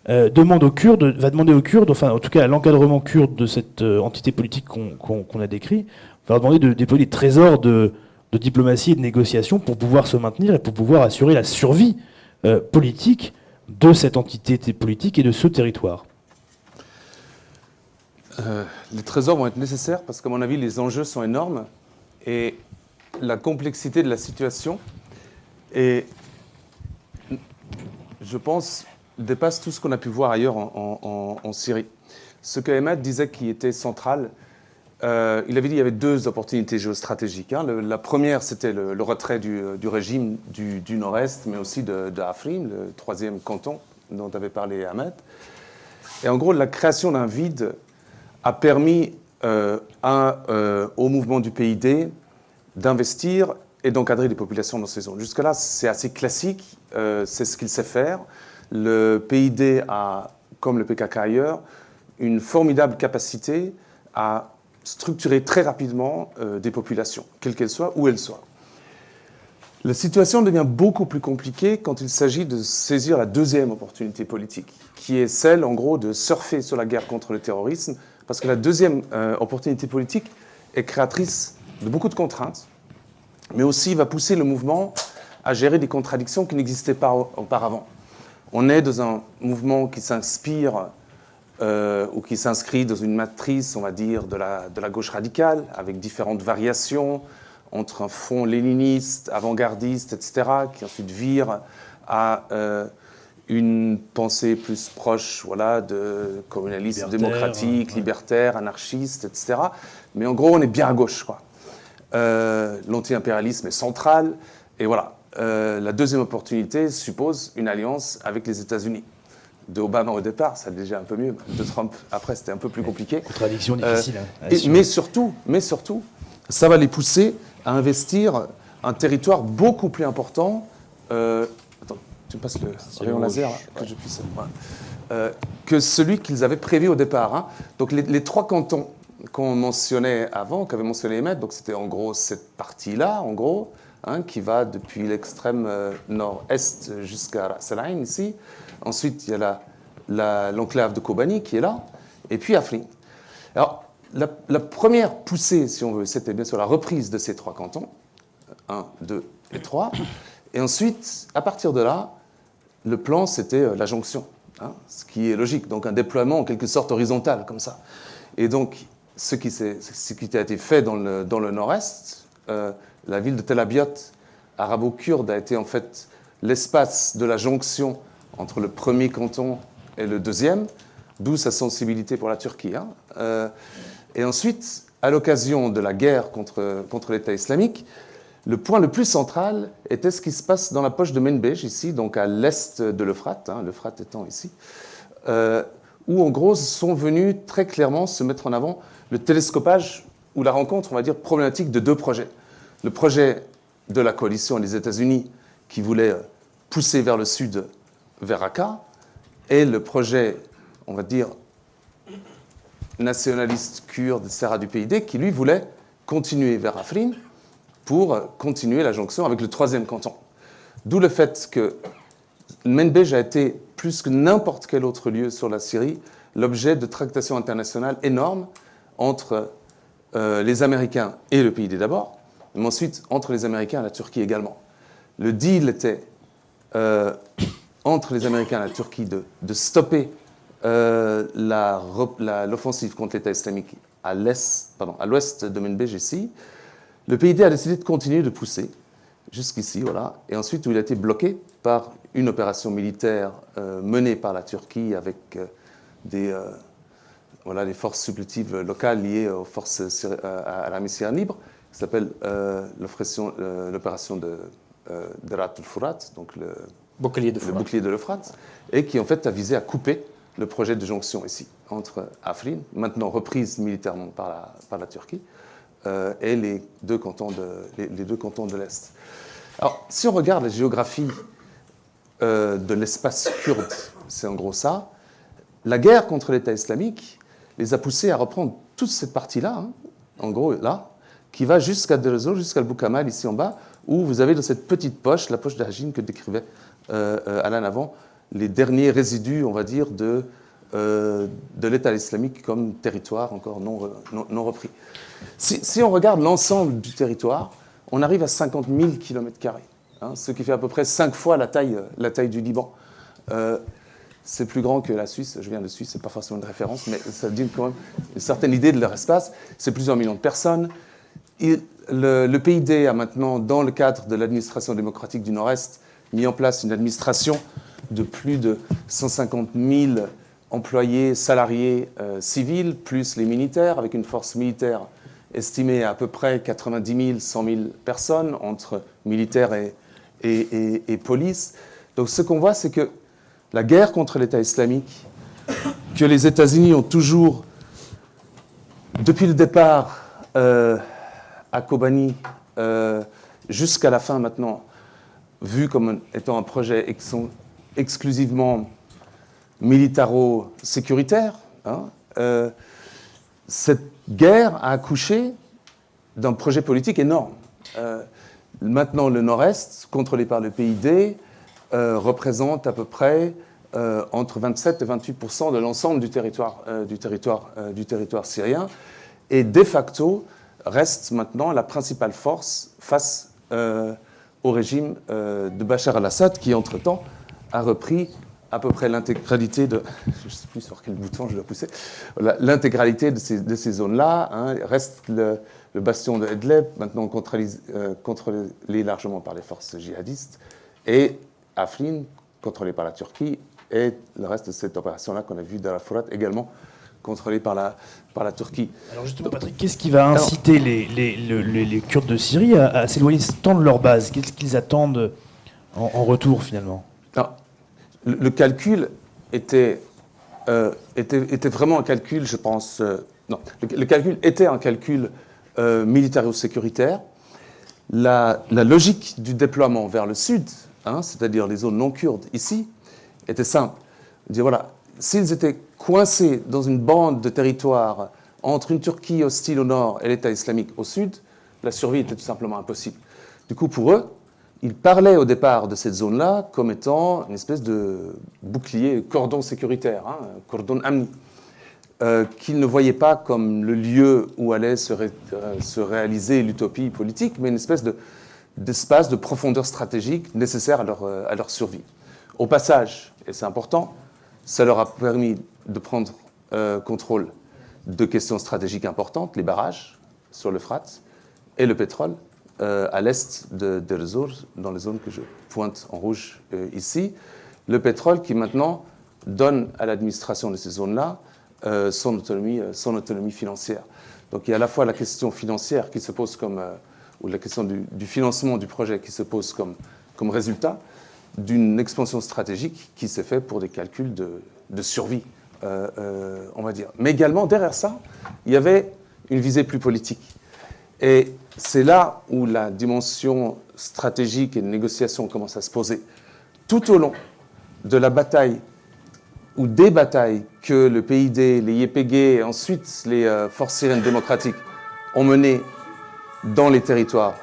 va demander aux Kurdes, enfin en tout cas à l'encadrement kurde de cette entité politique qu'on a décrit, va leur demander de déployer des trésors de diplomatie et de négociation pour pouvoir se maintenir et pour pouvoir assurer la survie politique de cette entité politique et de ce territoire.
Les trésors vont être nécessaires parce qu'à mon avis, les enjeux sont énormes et la complexité de la situation est, je pense, dépasse tout ce qu'on a pu voir ailleurs en Syrie. Ce que Ahmed disait qui était central, il avait dit qu'il y avait deux opportunités géostratégiques. La première, c'était le retrait du régime du Nord-Est, mais aussi de Afrin, le troisième canton dont avait parlé Ahmed. Et en gros, la création d'un vide a permis au mouvement du PID d'investir et d'encadrer les populations dans ces zones. Jusque-là, c'est assez classique, c'est ce qu'il sait faire. Le PID a, comme le PKK ailleurs, une formidable capacité à structurer très rapidement des populations, quelles qu'elles soient, où elles soient. La situation devient beaucoup plus compliquée quand il s'agit de saisir la deuxième opportunité politique, qui est celle, en gros, de surfer sur la guerre contre le terrorisme, parce que la deuxième opportunité politique est créatrice de beaucoup de contraintes, mais aussi va pousser le mouvement à gérer des contradictions qui n'existaient pas auparavant. On est dans un mouvement qui s'inspire ou qui s'inscrit dans une matrice, on va dire, de la gauche radicale, avec différentes variations entre un fond léniniste, avant-gardiste, etc., qui ensuite vire à une pensée plus proche, voilà, de communalisme démocratique, libertaire, anarchiste, etc. Mais en gros, on est bien à gauche, quoi. L'anti-impérialisme est central, et voilà. La deuxième opportunité suppose une alliance avec les États-Unis. De Obama au départ, ça allait déjà un peu mieux. De Trump, après, c'était un peu plus compliqué.
Contradiction difficile.
Mais surtout, ça va les pousser à investir un territoire beaucoup plus important. Attends, tu me passes le rayon laser, là, que je puisse. Voilà. Que celui qu'ils avaient prévu au départ. Hein. Donc les trois cantons qu'on mentionnait avant, qu'avait mentionné Ahmed, donc c'était en gros cette partie-là, en gros, hein, qui va depuis l'extrême nord-est jusqu'à Ras Al Ain ici. Ensuite, il y a l'enclave de Kobani qui est là, et puis Afrin. Alors, la première poussée, si on veut, c'était bien sûr la reprise de ces trois cantons, 1, 2 et 3. Et ensuite, à partir de là, le plan, c'était la jonction, hein, ce qui est logique, donc un déploiement en quelque sorte horizontal, comme ça. Et donc, ce qui a été fait dans le nord-est, la ville de Tel Abyad, arabo-kurde, a été en fait l'espace de la jonction entre le premier canton et le deuxième, d'où sa sensibilité pour la Turquie. Hein. Et ensuite, à l'occasion de la guerre contre l'État islamique, le point le plus central était ce qui se passe dans la poche de Menbej, ici, donc à l'est de l'Euphrate, hein, l'Euphrate étant ici, où en gros sont venus très clairement se mettre en avant le télescopage ou la rencontre, on va dire, problématique de deux projets. Le projet de la coalition des États-Unis qui voulait pousser vers le sud, vers Raqqa, et le projet, on va dire, nationaliste kurde, etc., du PID, qui lui voulait continuer vers Afrin pour continuer la jonction avec le troisième canton. D'où le fait que Menbej a été, plus que n'importe quel autre lieu sur la Syrie, l'objet de tractations internationales énormes entre les Américains et le PYD d'abord, mais ensuite entre les Américains et la Turquie également. Le deal était entre les Américains et la Turquie de stopper l'offensive contre l'État islamique à l'ouest de Menbej ici. Le PYD a décidé de continuer de pousser jusqu'ici, voilà, et ensuite où il a été bloqué par une opération militaire menée par la Turquie avec des forces suppletives locales liées aux forces à l'armée syrienne libre, qui s'appelle l'opération de Rat al-Furat, donc le bouclier de l'Euphrate, et qui en fait a visé à couper le projet de jonction ici, entre Afrin, maintenant reprise militairement par la Turquie, et les deux cantons de l'Est. Alors, si on regarde la géographie de l'espace kurde, c'est en gros ça, la guerre contre l'État islamique les a poussés à reprendre toute cette partie-là, hein, en gros là, qui va jusqu'à Deir ez-Zor, jusqu'à Boukamal, ici en bas, où vous avez dans cette petite poche, la poche d'Hajin que décrivait Alain avant, les derniers résidus, on va dire, de l'État islamique comme territoire encore non repris. Si on regarde l'ensemble du territoire, on arrive à 50 000 km², hein, ce qui fait à peu près 5 fois la taille du Liban. C'est plus grand que la Suisse, je viens de Suisse, c'est pas forcément une référence, mais ça donne quand même une certaine idée de leur espace. C'est plusieurs millions de personnes. Le PYD a maintenant, dans le cadre de l'administration démocratique du Nord-Est, mis en place une administration de plus de 150 000 employés, salariés civils, plus les militaires, avec une force militaire estimée à peu près 90 000, 100 000 personnes, entre militaires et police. Donc ce qu'on voit, c'est que la guerre contre l'État islamique, que les États-Unis ont toujours, depuis le départ à Kobani, jusqu'à la fin maintenant, vu comme étant un projet exclusivement militaro-sécuritaire, hein, cette guerre a accouché d'un projet politique énorme. Maintenant, le Nord-Est, contrôlé par le PYD, représente à peu près entre 27 et 28% de l'ensemble du territoire syrien, et de facto reste maintenant la principale force face au régime de Bachar al-Assad, qui entre-temps a repris à peu près l'intégralité de... Je ne sais plus sur quel bouton je dois pousser. L'intégralité de ces zones-là, hein, reste le bastion de Idlib, maintenant contrôlé largement par les forces djihadistes, et Afrin, contrôlé par la Turquie, et le reste de cette opération-là qu'on a vue dans la Fourat, également contrôlée par la Turquie.
Alors justement, Patrick, qu'est-ce qui va inciter les Kurdes de Syrie à s'éloigner tant de leur base? Qu'est-ce qu'ils attendent en retour, finalement?
Alors, le calcul était vraiment un calcul, je pense... non, le calcul était un calcul militaro-sécuritaire. La logique du déploiement vers le sud, hein, c'est-à-dire les zones non kurdes ici, était simple. Dire, voilà, s'ils étaient coincés dans une bande de territoire entre une Turquie hostile au nord et l'État islamique au sud, la survie était tout simplement impossible. Du coup, pour eux, ils parlaient au départ de cette zone-là comme étant une espèce de bouclier, cordon sécuritaire, hein, cordon amni, qu'ils ne voyaient pas comme le lieu où allait se réaliser l'utopie politique, mais une espèce d'espace de profondeur stratégique nécessaire à leur survie. Au passage, et c'est important, ça leur a permis de prendre contrôle de questions stratégiques importantes, les barrages sur l'Euphrate et le pétrole à l'est de Deir ez-Zor, dans les zones que je pointe en rouge ici. Le pétrole qui maintenant donne à l'administration de ces zones-là son autonomie financière. Donc il y a à la fois la question financière qui se pose ou la question du financement du projet qui se pose comme résultat d'une expansion stratégique qui s'est faite pour des calculs de survie, on va dire. Mais également, derrière ça, il y avait une visée plus politique. Et c'est là où la dimension stratégique et de négociation commence à se poser. Tout au long de la bataille, ou des batailles que le PYD, les YPG et ensuite les forces syriennes démocratiques ont menées dans les territoires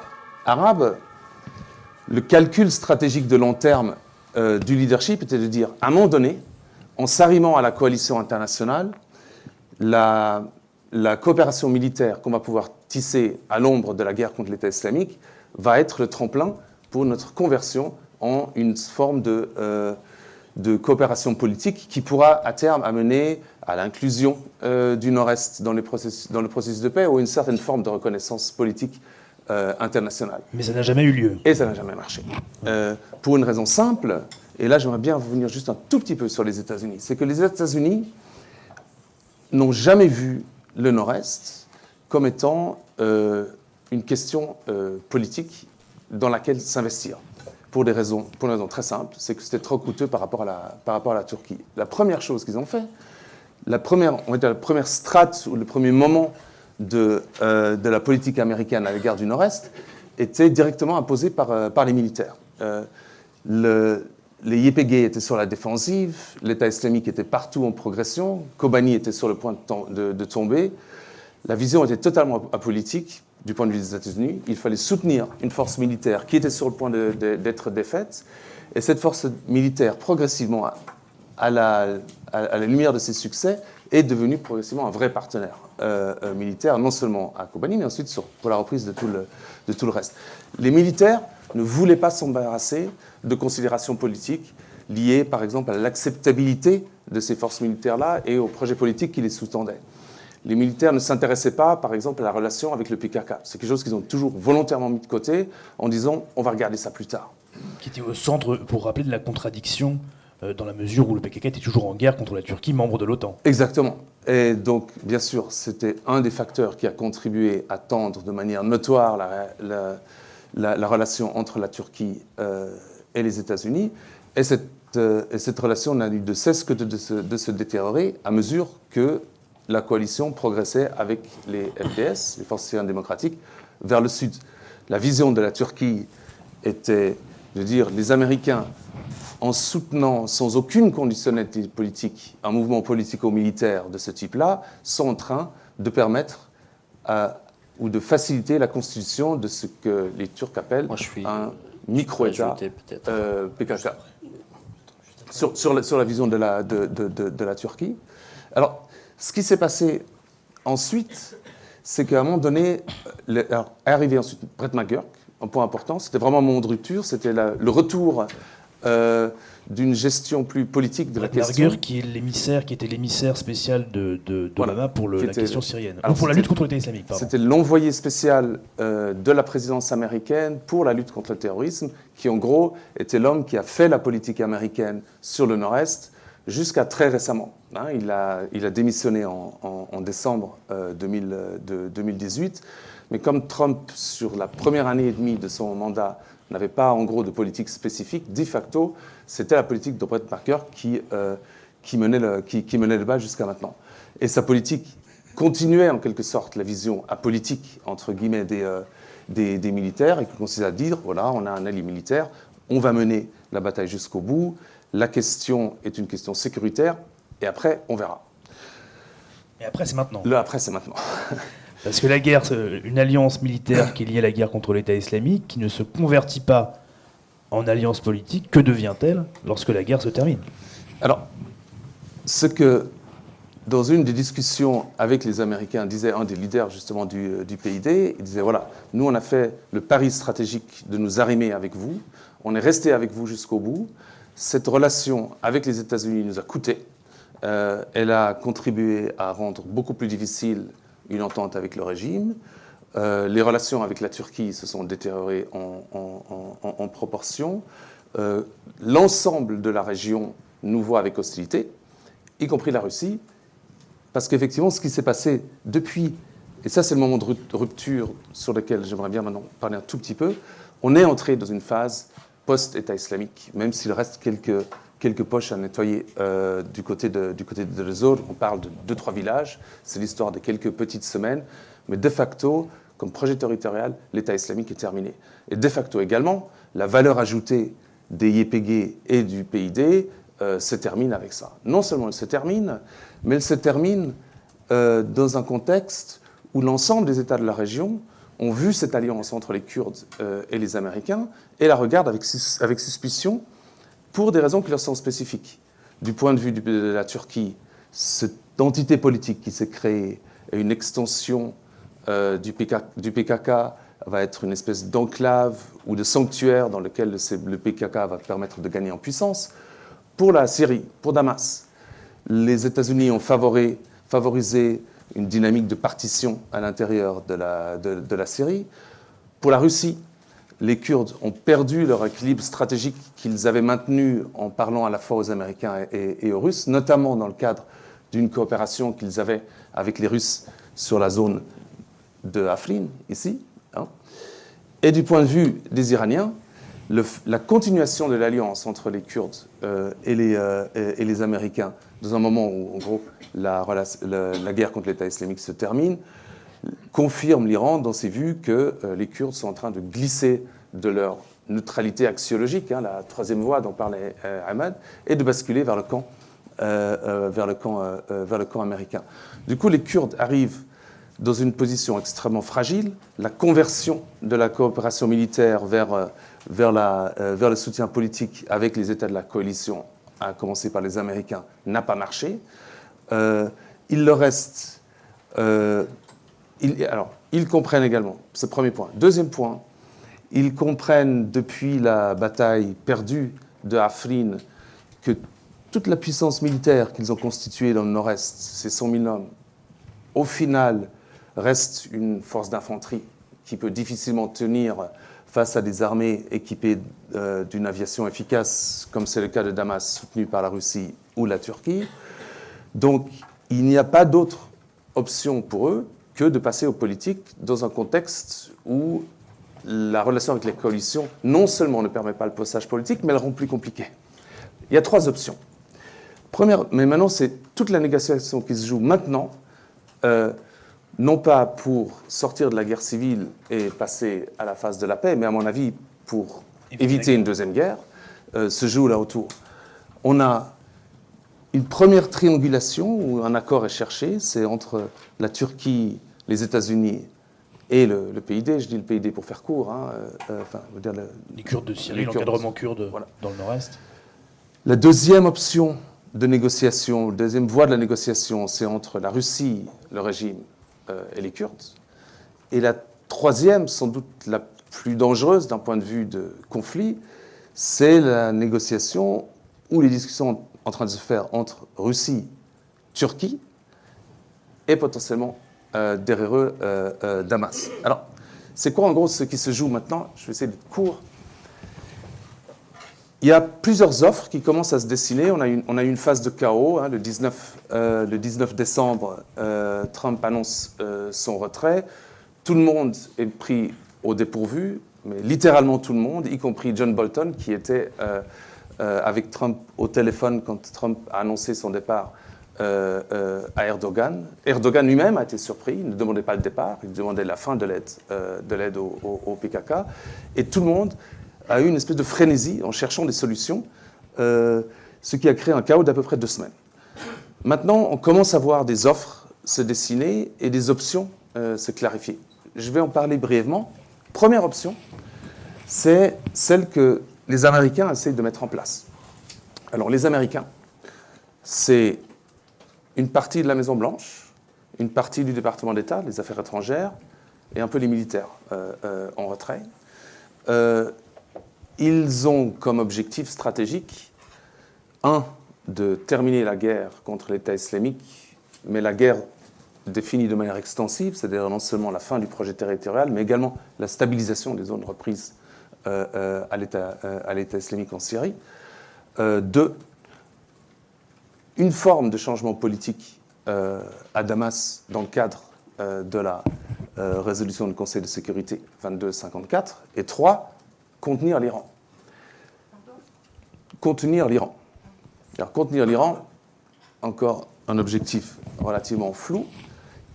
arabes, le calcul stratégique de long terme du leadership était de dire, à un moment donné, en s'arrimant à la coalition internationale, la coopération militaire qu'on va pouvoir tisser à l'ombre de la guerre contre l'État islamique va être le tremplin pour notre conversion en une forme de coopération politique qui pourra à terme amener à l'inclusion du Nord-Est dans le processus de paix ou une certaine forme de reconnaissance politique internationale.
Mais ça n'a jamais eu lieu.
Et ça n'a jamais marché. Pour une raison simple, et là j'aimerais bien revenir juste un tout petit peu sur les États-Unis, c'est que les États-Unis n'ont jamais vu le Nord-Est comme étant une question politique dans laquelle s'investir. Pour une raison très simple, c'est que c'était trop coûteux par rapport à la Turquie. La première chose qu'ils ont fait, la première strate ou le premier moment de la politique américaine à l'égard du Nord-Est était directement imposé par les militaires. Les YPG étaient sur la défensive, l'État islamique était partout en progression, Kobani était sur le point de tomber. La vision était totalement apolitique du point de vue des États-Unis. Il fallait soutenir une force militaire qui était sur le point d'être défaite. Et cette force militaire, progressivement, à la lumière de ses succès, est devenue progressivement un vrai partenaire militaire, non seulement à Kobani, mais ensuite pour la reprise de tout le reste. Les militaires ne voulaient pas s'embarrasser de considérations politiques liées, par exemple, à l'acceptabilité de ces forces militaires-là et aux projets politiques qui les sous-tendaient. Les militaires ne s'intéressaient pas, par exemple, à la relation avec le PKK. C'est quelque chose qu'ils ont toujours volontairement mis de côté en disant « on va regarder ça plus tard ».
Qui était au centre, pour rappeler, de la contradiction dans la mesure où le PKK était toujours en guerre contre la Turquie, membre de l'OTAN.
Exactement. Et donc, bien sûr, c'était un des facteurs qui a contribué à tendre de manière notoire la relation entre la Turquie et les États-Unis. Et cette relation n'a eu de cesse que de se détériorer à mesure que la coalition progressait avec les FDS, les Forces syriennes démocratiques, vers le sud. La vision de la Turquie était de dire les Américains, en soutenant sans aucune conditionnalité politique un mouvement politico-militaire de ce type-là, sont en train de permettre ou de faciliter la constitution de ce que les Turcs appellent un micro-État PKK. Sur la vision de la Turquie. Alors, ce qui s'est passé ensuite, c'est qu'à un moment donné, est arrivé ensuite Brett McGurk, un point important, c'était vraiment un moment de rupture, c'était le retour d'une gestion plus politique de la question.
McGurk, qui était l'émissaire spécial d'Obama
Voilà,
pour la question syrienne,
alors
pour la lutte contre l'État islamique. Pardon.
C'était l'envoyé spécial de la présidence américaine pour la lutte contre le terrorisme, qui en gros était l'homme qui a fait la politique américaine sur le Nord-Est jusqu'à très récemment. Il a démissionné en décembre 2018, mais comme Trump, sur la première année et demie de son mandat, n'avait pas en gros de politique spécifique, de facto, c'était la politique de Brett McGurk qui menait le bal jusqu'à maintenant. Et sa politique continuait en quelque sorte la vision apolitique, entre guillemets, des militaires, et qui consistait à dire, voilà, on a un allié militaire, on va mener la bataille jusqu'au bout, la question est une question sécuritaire, et après, on verra.
Et après, c'est maintenant.
Après, c'est maintenant.
Parce que la guerre, c'est une alliance militaire qui est liée à la guerre contre l'État islamique, qui ne se convertit pas en alliance politique, que devient-elle lorsque la guerre se termine?
Alors, ce que, dans une des discussions avec les Américains, disait un des leaders justement du PID, il disait, voilà, nous on a fait le pari stratégique de nous arrimer avec vous, on est resté avec vous jusqu'au bout, cette relation avec les États-Unis nous a coûté, elle a contribué à rendre beaucoup plus difficile une entente avec le régime. Les relations avec la Turquie se sont détériorées en proportion. L'ensemble de la région nous voit avec hostilité, y compris la Russie, parce qu'effectivement, ce qui s'est passé depuis, et ça c'est le moment de rupture sur lequel j'aimerais bien maintenant parler un tout petit peu, on est entré dans une phase post-État islamique, même s'il reste quelques poches à nettoyer du côté de l'Ezzor. On parle de 2-3 villages, c'est l'histoire de quelques petites semaines, mais de facto, comme projet territorial, l'État islamique est terminé. Et de facto également, la valeur ajoutée des YPG et du PID se termine avec ça. Non seulement elle se termine, mais elle se termine dans un contexte où l'ensemble des États de la région ont vu cette alliance entre les Kurdes et les Américains et la regardent avec suspicion pour des raisons qui leur sont spécifiques. Du point de vue de la Turquie, cette entité politique qui s'est créée et une extension du PKK va être une espèce d'enclave ou de sanctuaire dans lequel le PKK va permettre de gagner en puissance. Pour la Syrie, pour Damas, les États-Unis ont favorisé une dynamique de partition à l'intérieur de la Syrie. Pour la Russie, les Kurdes ont perdu leur équilibre stratégique qu'ils avaient maintenu en parlant à la fois aux Américains et aux Russes, notamment dans le cadre d'une coopération qu'ils avaient avec les Russes sur la zone de Afrin, ici. Et du point de vue des Iraniens, la continuation de l'alliance entre les Kurdes et les Américains, dans un moment où, en gros, la guerre contre l'État islamique se termine, confirme l'Iran dans ses vues que les Kurdes sont en train de glisser de leur neutralité axiologique, la troisième voie dont parlait Ahmad, et de basculer vers le camp américain. Du coup, les Kurdes arrivent dans une position extrêmement fragile. La conversion de la coopération militaire vers le soutien politique avec les États de la coalition, à commencer par les Américains, n'a pas marché. Il leur reste... ils comprennent également, ce premier point. Deuxième point, ils comprennent depuis la bataille perdue de Afrin que toute la puissance militaire qu'ils ont constituée dans le nord-est, ces 100 000 hommes, au final, reste une force d'infanterie qui peut difficilement tenir face à des armées équipées d'une aviation efficace, comme c'est le cas de Damas, soutenu par la Russie ou la Turquie. Donc, il n'y a pas d'autre option pour eux que de passer aux politiques dans un contexte où la relation avec les coalitions non seulement ne permet pas le passage politique, mais elle rend plus compliquée. Il y a trois options. Première, mais maintenant, c'est toute la négociation qui se joue maintenant, non pas pour sortir de la guerre civile et passer à la phase de la paix, mais à mon avis, pour éviter une deuxième guerre, se joue là autour. On a une première triangulation où un accord est cherché, c'est entre la Turquie, les États-Unis et le PID. Je dis le PID pour faire court.
Les Kurdes de Syrie, l'encadrement kurde dans le nord-est.
La deuxième option de négociation, la deuxième voie de la négociation, c'est entre la Russie, le régime, et les Kurdes. Et la troisième, sans doute la plus dangereuse d'un point de vue de conflit, c'est la négociation ou les discussions en train de se faire entre Russie, Turquie et potentiellement derrière eux Damas. Alors, c'est quoi en gros ce qui se joue maintenant? Je vais essayer d'être court. Il y a plusieurs offres qui commencent à se dessiner. On a eu une phase de chaos. Le 19 décembre, Trump annonce son retrait. Tout le monde est pris au dépourvu, mais littéralement tout le monde, y compris John Bolton, qui était avec Trump au téléphone quand Trump a annoncé son départ à Erdogan. Erdogan lui-même a été surpris. Il ne demandait pas le départ, il demandait la fin de l'aide au PKK. Et tout le monde a eu une espèce de frénésie en cherchant des solutions, ce qui a créé un chaos d'à peu près 2 semaines. Maintenant, on commence à voir des offres se dessiner et des options se clarifier. Je vais en parler brièvement. Première option, c'est celle que les Américains essayent de mettre en place. Alors, les Américains, c'est une partie de la Maison-Blanche, une partie du département d'État, les affaires étrangères, et un peu les militaires en retrait. Ils ont comme objectif stratégique, de terminer la guerre contre l'État islamique, mais la guerre définie de manière extensive, c'est-à-dire non seulement la fin du projet territorial, mais également la stabilisation des zones reprises à l'État islamique en Syrie. 2, une forme de changement politique à Damas dans le cadre de la résolution du Conseil de sécurité 2254. Et 3, contenir l'Iran. Contenir l'Iran. Alors, contenir l'Iran, encore un objectif relativement flou,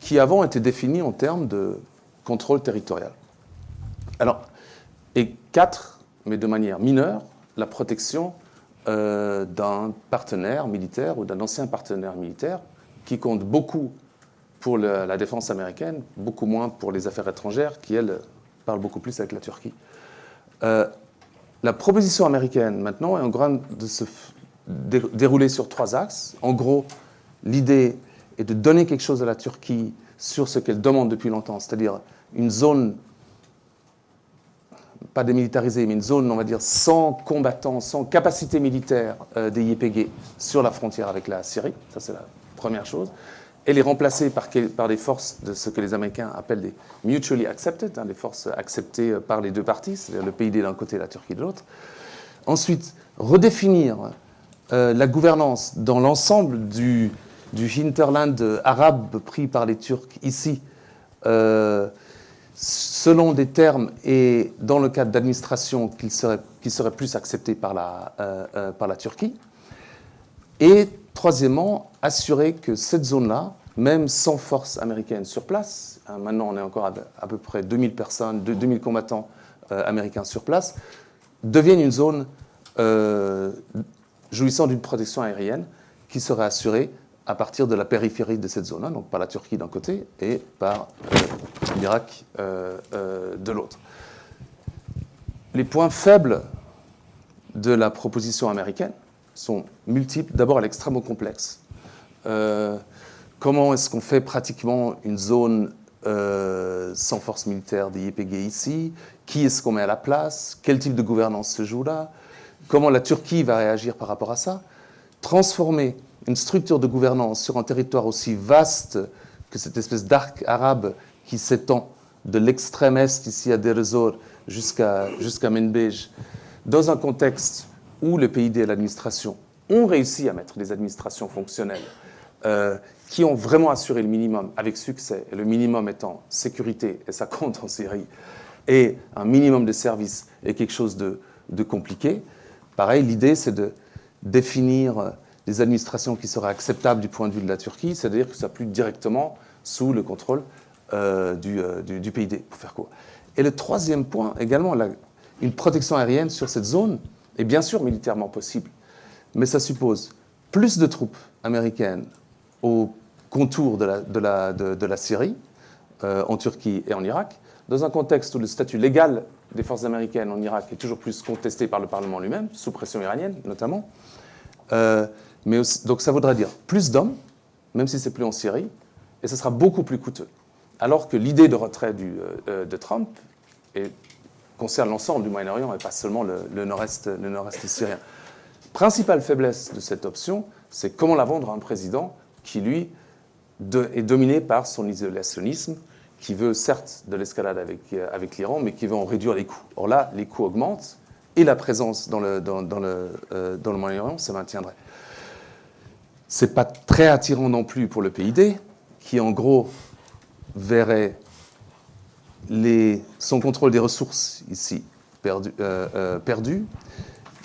qui avant était défini en termes de contrôle territorial. Alors, et 4, mais de manière mineure, la protection d'un partenaire militaire ou d'un ancien partenaire militaire qui compte beaucoup pour la défense américaine, beaucoup moins pour les affaires étrangères, qui, elle, parle beaucoup plus avec la Turquie. La proposition américaine, maintenant, est en train de se dérouler sur 3 axes. En gros, l'idée est de donner quelque chose à la Turquie sur ce qu'elle demande depuis longtemps, c'est-à-dire une zone, pas démilitarisée, mais une zone, on va dire, sans combattants, sans capacité militaire des YPG sur la frontière avec la Syrie. Ça, c'est la première chose. Elle est remplacée par des forces de ce que les Américains appellent des mutually accepted, des forces acceptées par les deux parties, c'est-à-dire le PYD d'un côté et la Turquie de l'autre. Ensuite, redéfinir la gouvernance dans l'ensemble du hinterland arabe pris par les Turcs ici, selon des termes et dans le cadre d'administration qui seraient plus acceptés par la Turquie. Et troisièmement, assurer que cette zone-là, même sans force américaine sur place, maintenant on est encore à peu près 2000 personnes, 2000 combattants américains sur place, devienne une zone jouissant d'une protection aérienne qui serait assurée à partir de la périphérie de cette zone-là, donc par la Turquie d'un côté et par l'Irak de l'autre. Les points faibles de la proposition américaine sont multiples. D'abord, elle est extrêmement complexe. Comment est-ce qu'on fait pratiquement une zone sans force militaire des YPG ici? Qui est-ce qu'on met à la place? Quel type de gouvernance se joue là? Comment la Turquie va réagir par rapport à ça? Transformer une structure de gouvernance sur un territoire aussi vaste que cette espèce d'arc arabe qui s'étend de l'extrême est, ici à Deir ez-Zor, jusqu'à Menbej, dans un contexte où le PYD et l'administration ont réussi à mettre des administrations fonctionnelles qui ont vraiment assuré le minimum avec succès, et le minimum étant sécurité, et ça compte en Syrie, et un minimum de services est quelque chose de compliqué. Pareil, l'idée, c'est de définir des administrations qui seraient acceptables du point de vue de la Turquie, c'est-à-dire que ça plus directement sous le contrôle du PYD, pour faire court. Et le troisième point, également, une protection aérienne sur cette zone est bien sûr militairement possible, mais ça suppose plus de troupes américaines au contour de la Syrie, en Turquie et en Irak, dans un contexte où le statut légal des forces américaines en Irak est toujours plus contesté par le Parlement lui-même, sous pression iranienne notamment. Mais aussi, donc ça voudrait dire plus d'hommes, même si c'est plus en Syrie, et ça sera beaucoup plus coûteux. Alors que l'idée de retrait de Trump concerne l'ensemble du Moyen-Orient et pas seulement le nord-est syrien. Principale faiblesse de cette option, c'est comment la vendre à un président qui, lui, est dominé par son isolationnisme, qui veut certes de l'escalade avec l'Iran, mais qui veut en réduire les coûts. Or là, les coûts augmentent et la présence dans le Moyen-Orient se maintiendrait. Ce n'est pas très attirant non plus pour le PYD, qui en gros verrait son contrôle des ressources ici perdu,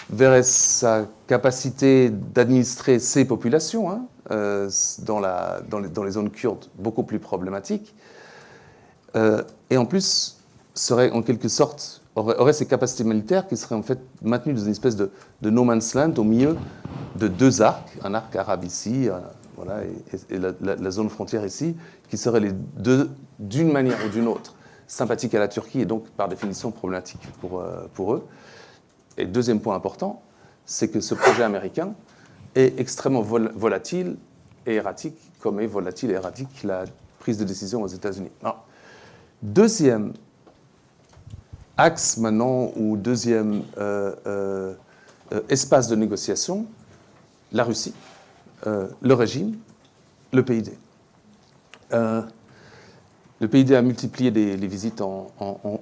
verrait sa capacité d'administrer ses populations dans les zones kurdes beaucoup plus problématiques, et en plus serait en quelque sorte aurait ses capacités militaires qui seraient en fait maintenues dans une espèce de no man's land au milieu de deux arcs, un arc arabe ici, voilà, et la zone frontière ici, qui seraient les deux, d'une manière ou d'une autre, sympathiques à la Turquie et donc par définition problématiques pour eux. Et deuxième point important, c'est que ce projet américain est extrêmement volatile et erratique, comme est volatile et erratique la prise de décision aux États-Unis. Alors, deuxième axe maintenant, ou deuxième espace de négociation, la Russie, le régime, le PYD. Le PYD a multiplié les visites en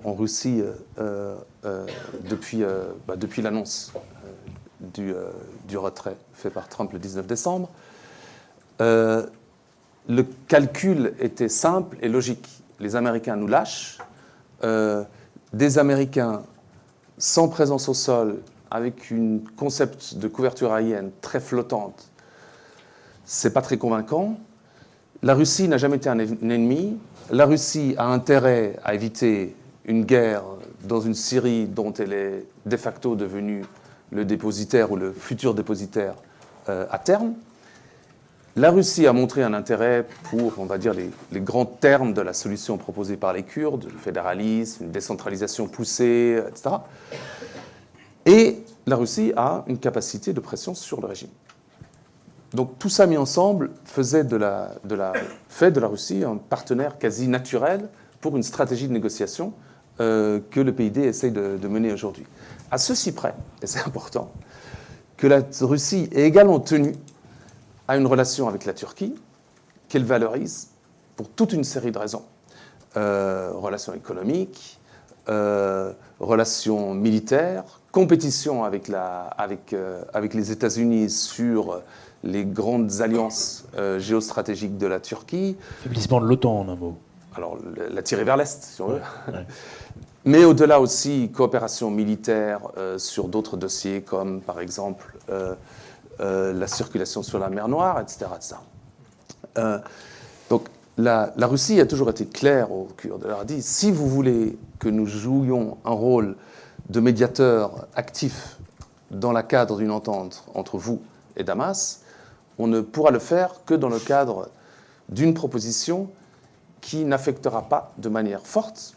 Russie depuis l'annonce du retrait fait par Trump le 19 décembre. Le calcul était simple et logique. Les Américains nous lâchent. Des Américains sans présence au sol, avec un concept de couverture aérienne très flottante, c'est pas très convaincant. La Russie n'a jamais été un ennemi. La Russie a intérêt à éviter une guerre dans une Syrie dont elle est de facto devenue le dépositaire ou le futur dépositaire à terme. La Russie a montré un intérêt pour, on va dire, les grands termes de la solution proposée par les Kurdes, le fédéralisme, une décentralisation poussée, etc. Et la Russie a une capacité de pression sur le régime. Donc tout ça mis ensemble fait de la Russie un partenaire quasi naturel pour une stratégie de négociation que le PID essaye de mener aujourd'hui. À ceci près, et c'est important, que la Russie est également tenue à une relation avec la Turquie qu'elle valorise pour toute une série de raisons. Relations économiques, relations militaires, compétition avec les États-Unis sur les grandes alliances géostratégiques de la Turquie.
Faiblissement de l'OTAN, en un mot.
Alors, la tirer vers l'Est, si on veut.
Ouais.
Mais au-delà aussi, coopération militaire sur d'autres dossiers, comme par exemple la circulation sur la mer Noire, etc. Donc, la Russie a toujours été claire au Kurdes. Elle leur a dit, si vous voulez que nous jouions un rôle de médiateur actif dans le cadre d'une entente entre vous et Damas, on ne pourra le faire que dans le cadre d'une proposition qui n'affectera pas de manière forte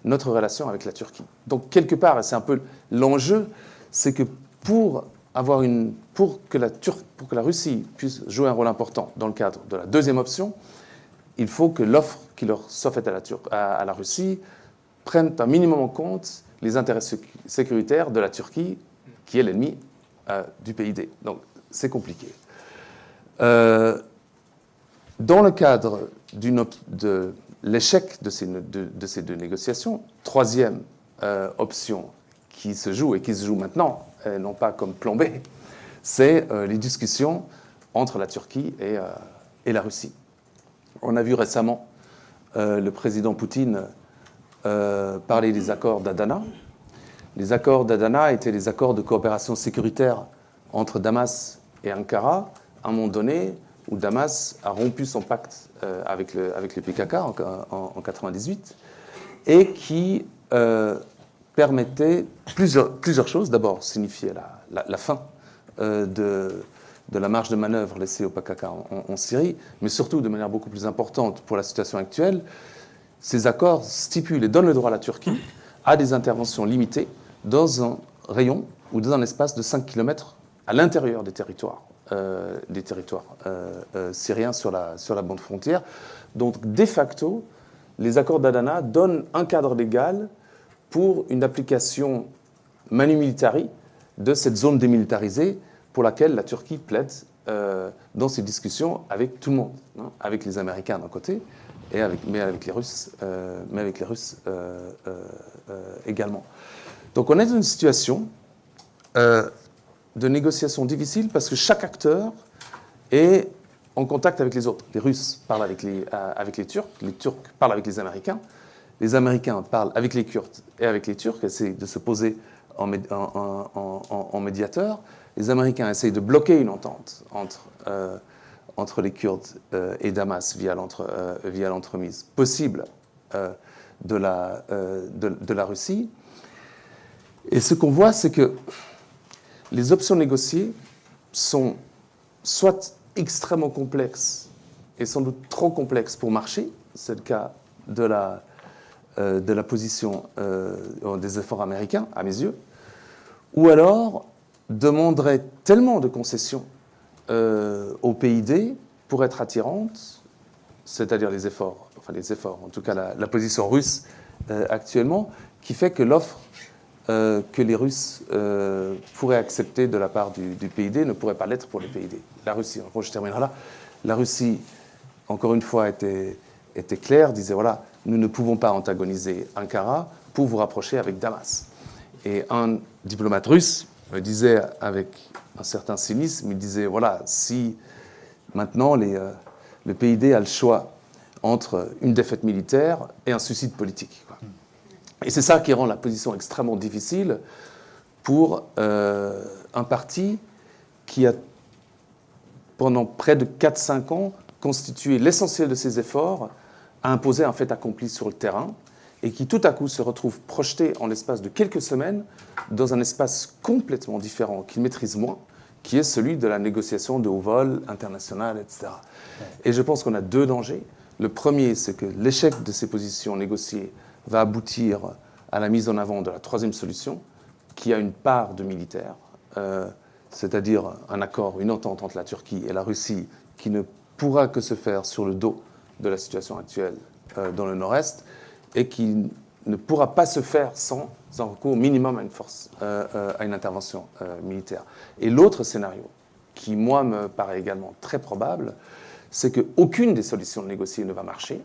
notre relation avec la Turquie. Donc, quelque part, et c'est un peu l'enjeu, c'est que pour que la Russie puisse jouer un rôle important dans le cadre de la deuxième option, il faut que l'offre qui leur soit faite à la Russie prenne un minimum en compte les intérêts sécuritaires de la Turquie, qui est l'ennemi du PID. Donc, c'est compliqué. Dans le cadre de l'échec de ces deux négociations, troisième option qui se joue maintenant, non pas comme plan B, c'est les discussions entre la Turquie et la Russie. On a vu récemment le président Poutine parler des accords d'Adana. Les accords d'Adana étaient des accords de coopération sécuritaire entre Damas et Ankara, à un moment donné où Damas a rompu son pacte avec le PKK en 1998, et qui permettait plusieurs choses. D'abord, signifier la fin de la marge de manœuvre laissée au PKK en Syrie, mais surtout, de manière beaucoup plus importante pour la situation actuelle, ces accords stipulent et donnent le droit à la Turquie à des interventions limitées dans un rayon ou dans un espace de 5 km à l'intérieur des territoires syriens sur la bande frontière. Donc, de facto, les accords d'Adana donnent un cadre légal pour une application manu militari de cette zone démilitarisée pour laquelle la Turquie plaide dans ses discussions avec tout le monde, hein, avec les Américains d'un côté, mais avec les Russes également. Donc on est dans une situation de négociation difficile parce que chaque acteur est en contact avec les autres. Les Russes parlent avec les Turcs parlent avec les Américains parlent avec les Kurdes et avec les Turcs, essaient de se poser en médiateur. Les Américains essayent de bloquer une entente entre les Kurdes et Damas via l'entremise possible de la Russie. Et ce qu'on voit, c'est que les options négociées sont soit extrêmement complexes et sans doute trop complexes pour marcher, c'est le cas de la position des efforts américains, à mes yeux, ou alors demanderaient tellement de concessions au PID pour être attirantes, c'est-à-dire les efforts, en tout cas la position russe actuellement, qui fait que l'offre que les Russes pourraient accepter de la part du PID ne pourrait pas l'être pour le PID. La Russie, en gros, je terminerai là, la Russie, encore une fois, était claire, disait, voilà, nous ne pouvons pas antagoniser Ankara pour vous rapprocher avec Damas. Et un diplomate russe me disait avec un certain cynisme, il disait, voilà, si maintenant le PID a le choix entre une défaite militaire et un suicide politique, quoi. Et c'est ça qui rend la position extrêmement difficile pour un parti qui a, pendant près de 4-5 ans, constitué l'essentiel de ses efforts à imposer un fait accompli sur le terrain et qui tout à coup se retrouve projeté en l'espace de quelques semaines dans un espace complètement différent, qu'il maîtrise moins, qui est celui de la négociation de haut vol internationale, etc. Et je pense qu'on a deux dangers. Le premier, c'est que l'échec de ces positions négociées va aboutir à la mise en avant de la troisième solution, qui a une part de militaire, c'est-à-dire un accord, une entente entre la Turquie et la Russie, qui ne pourra que se faire sur le dos de la situation actuelle dans le nord-est, et qui ne pourra pas se faire sans un recours minimum à une force, à une intervention militaire. Et l'autre scénario, qui moi me paraît également très probable, c'est qu'aucune des solutions négociées ne va marcher,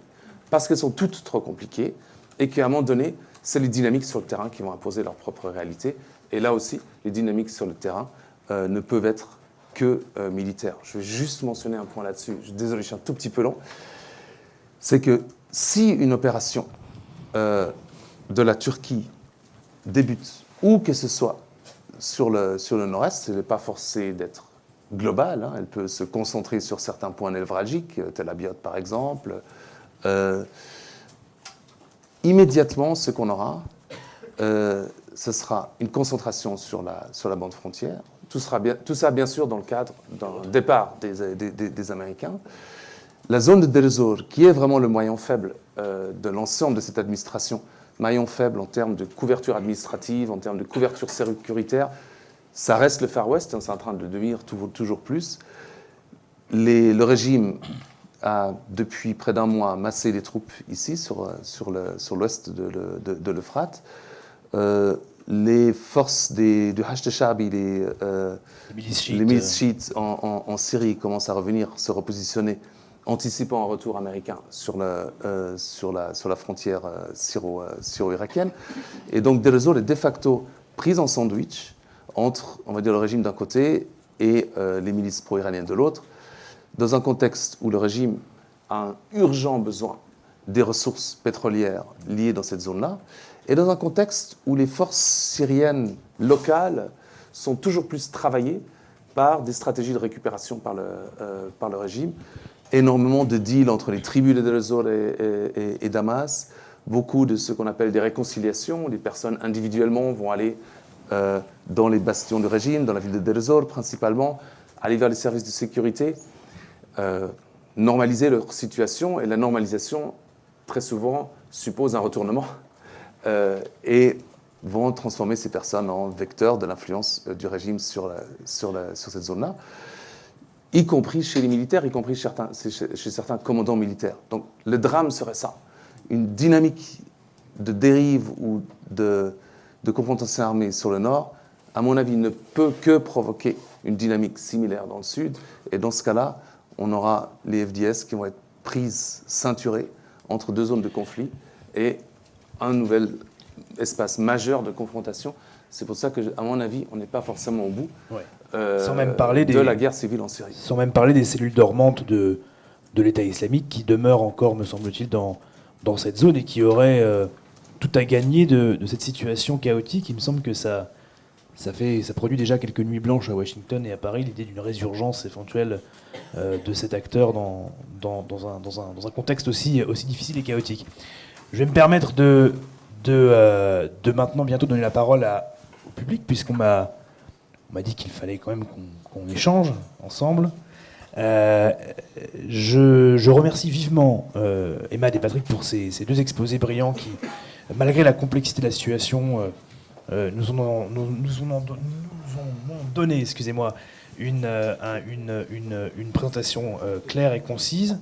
parce qu'elles sont toutes trop compliquées, et qu'à un moment donné, c'est les dynamiques sur le terrain qui vont imposer leur propre réalité. Et là aussi, les dynamiques sur le terrain ne peuvent être que militaires. Je vais juste mentionner un point là-dessus. Désolé, je suis un tout petit peu long. C'est que si une opération de la Turquie débute, où que ce soit sur le nord-est, elle n'est pas forcée d'être globale, hein. Elle peut se concentrer sur certains points névralgiques, Tel Abyad par exemple. Immédiatement, ce qu'on aura, ce sera une concentration sur la bande frontière. Tout ça, bien sûr, dans le cadre d'un départ des Américains. La zone de Deir ez-Zor, qui est vraiment le maillon faible de l'ensemble de cette administration, maillon faible en termes de couverture administrative, en termes de couverture sécuritaire, ça reste le Far West, hein, c'est en train de devenir toujours plus. Le régime a, depuis près d'un mois, massé des troupes ici, sur l'ouest de l'Euphrate. Les forces du Hashd al-Sha'bi, les milices chiites en Syrie commencent à revenir, se repositionner, anticipant un retour américain sur la frontière syro-irakienne. Et donc Deir ez-Zor est de facto prise en sandwich entre, on va dire, le régime d'un côté et les milices pro-iraniennes de l'autre, dans un contexte où le régime a un urgent besoin des ressources pétrolières liées dans cette zone-là, et dans un contexte où les forces syriennes locales sont toujours plus travaillées par des stratégies de récupération par le régime, énormément de deals entre les tribus de Deir ez-Zor et Damas, beaucoup de ce qu'on appelle des réconciliations, les personnes individuellement vont aller dans les bastions du régime, dans la ville de Deir ez-Zor principalement, aller vers les services de sécurité, normaliser leur situation, et la normalisation, très souvent, suppose un retournement et vont transformer ces personnes en vecteurs de l'influence du régime sur cette zone-là, y compris chez les militaires, y compris chez certains commandants militaires. Donc le drame serait ça, une dynamique de dérive ou de confrontation armée sur le nord, à mon avis, ne peut que provoquer une dynamique similaire dans le sud, et dans ce cas-là, on aura les FDS qui vont être prises, ceinturées, entre deux zones de conflit, et un nouvel espace majeur de confrontation. C'est pour ça que, à mon avis, on n'est pas forcément au bout
sans même parler
de la guerre civile en Syrie.
Sans même parler des cellules dormantes de l'État islamique qui demeurent encore, me semble-t-il, dans cette zone et qui auraient tout à gagner de cette situation chaotique. Il me semble que ça produit déjà quelques nuits blanches à Washington et à Paris, l'idée d'une résurgence éventuelle de cet acteur dans un contexte aussi difficile et chaotique. Je vais me permettre de maintenant bientôt donner la parole au public, puisqu'on m'a dit qu'il fallait quand même qu'on échange ensemble. Je remercie vivement Emad et Patrick pour ces deux exposés brillants qui, malgré la complexité de la situation, nous ont donné, excusez-moi, une présentation claire et concise.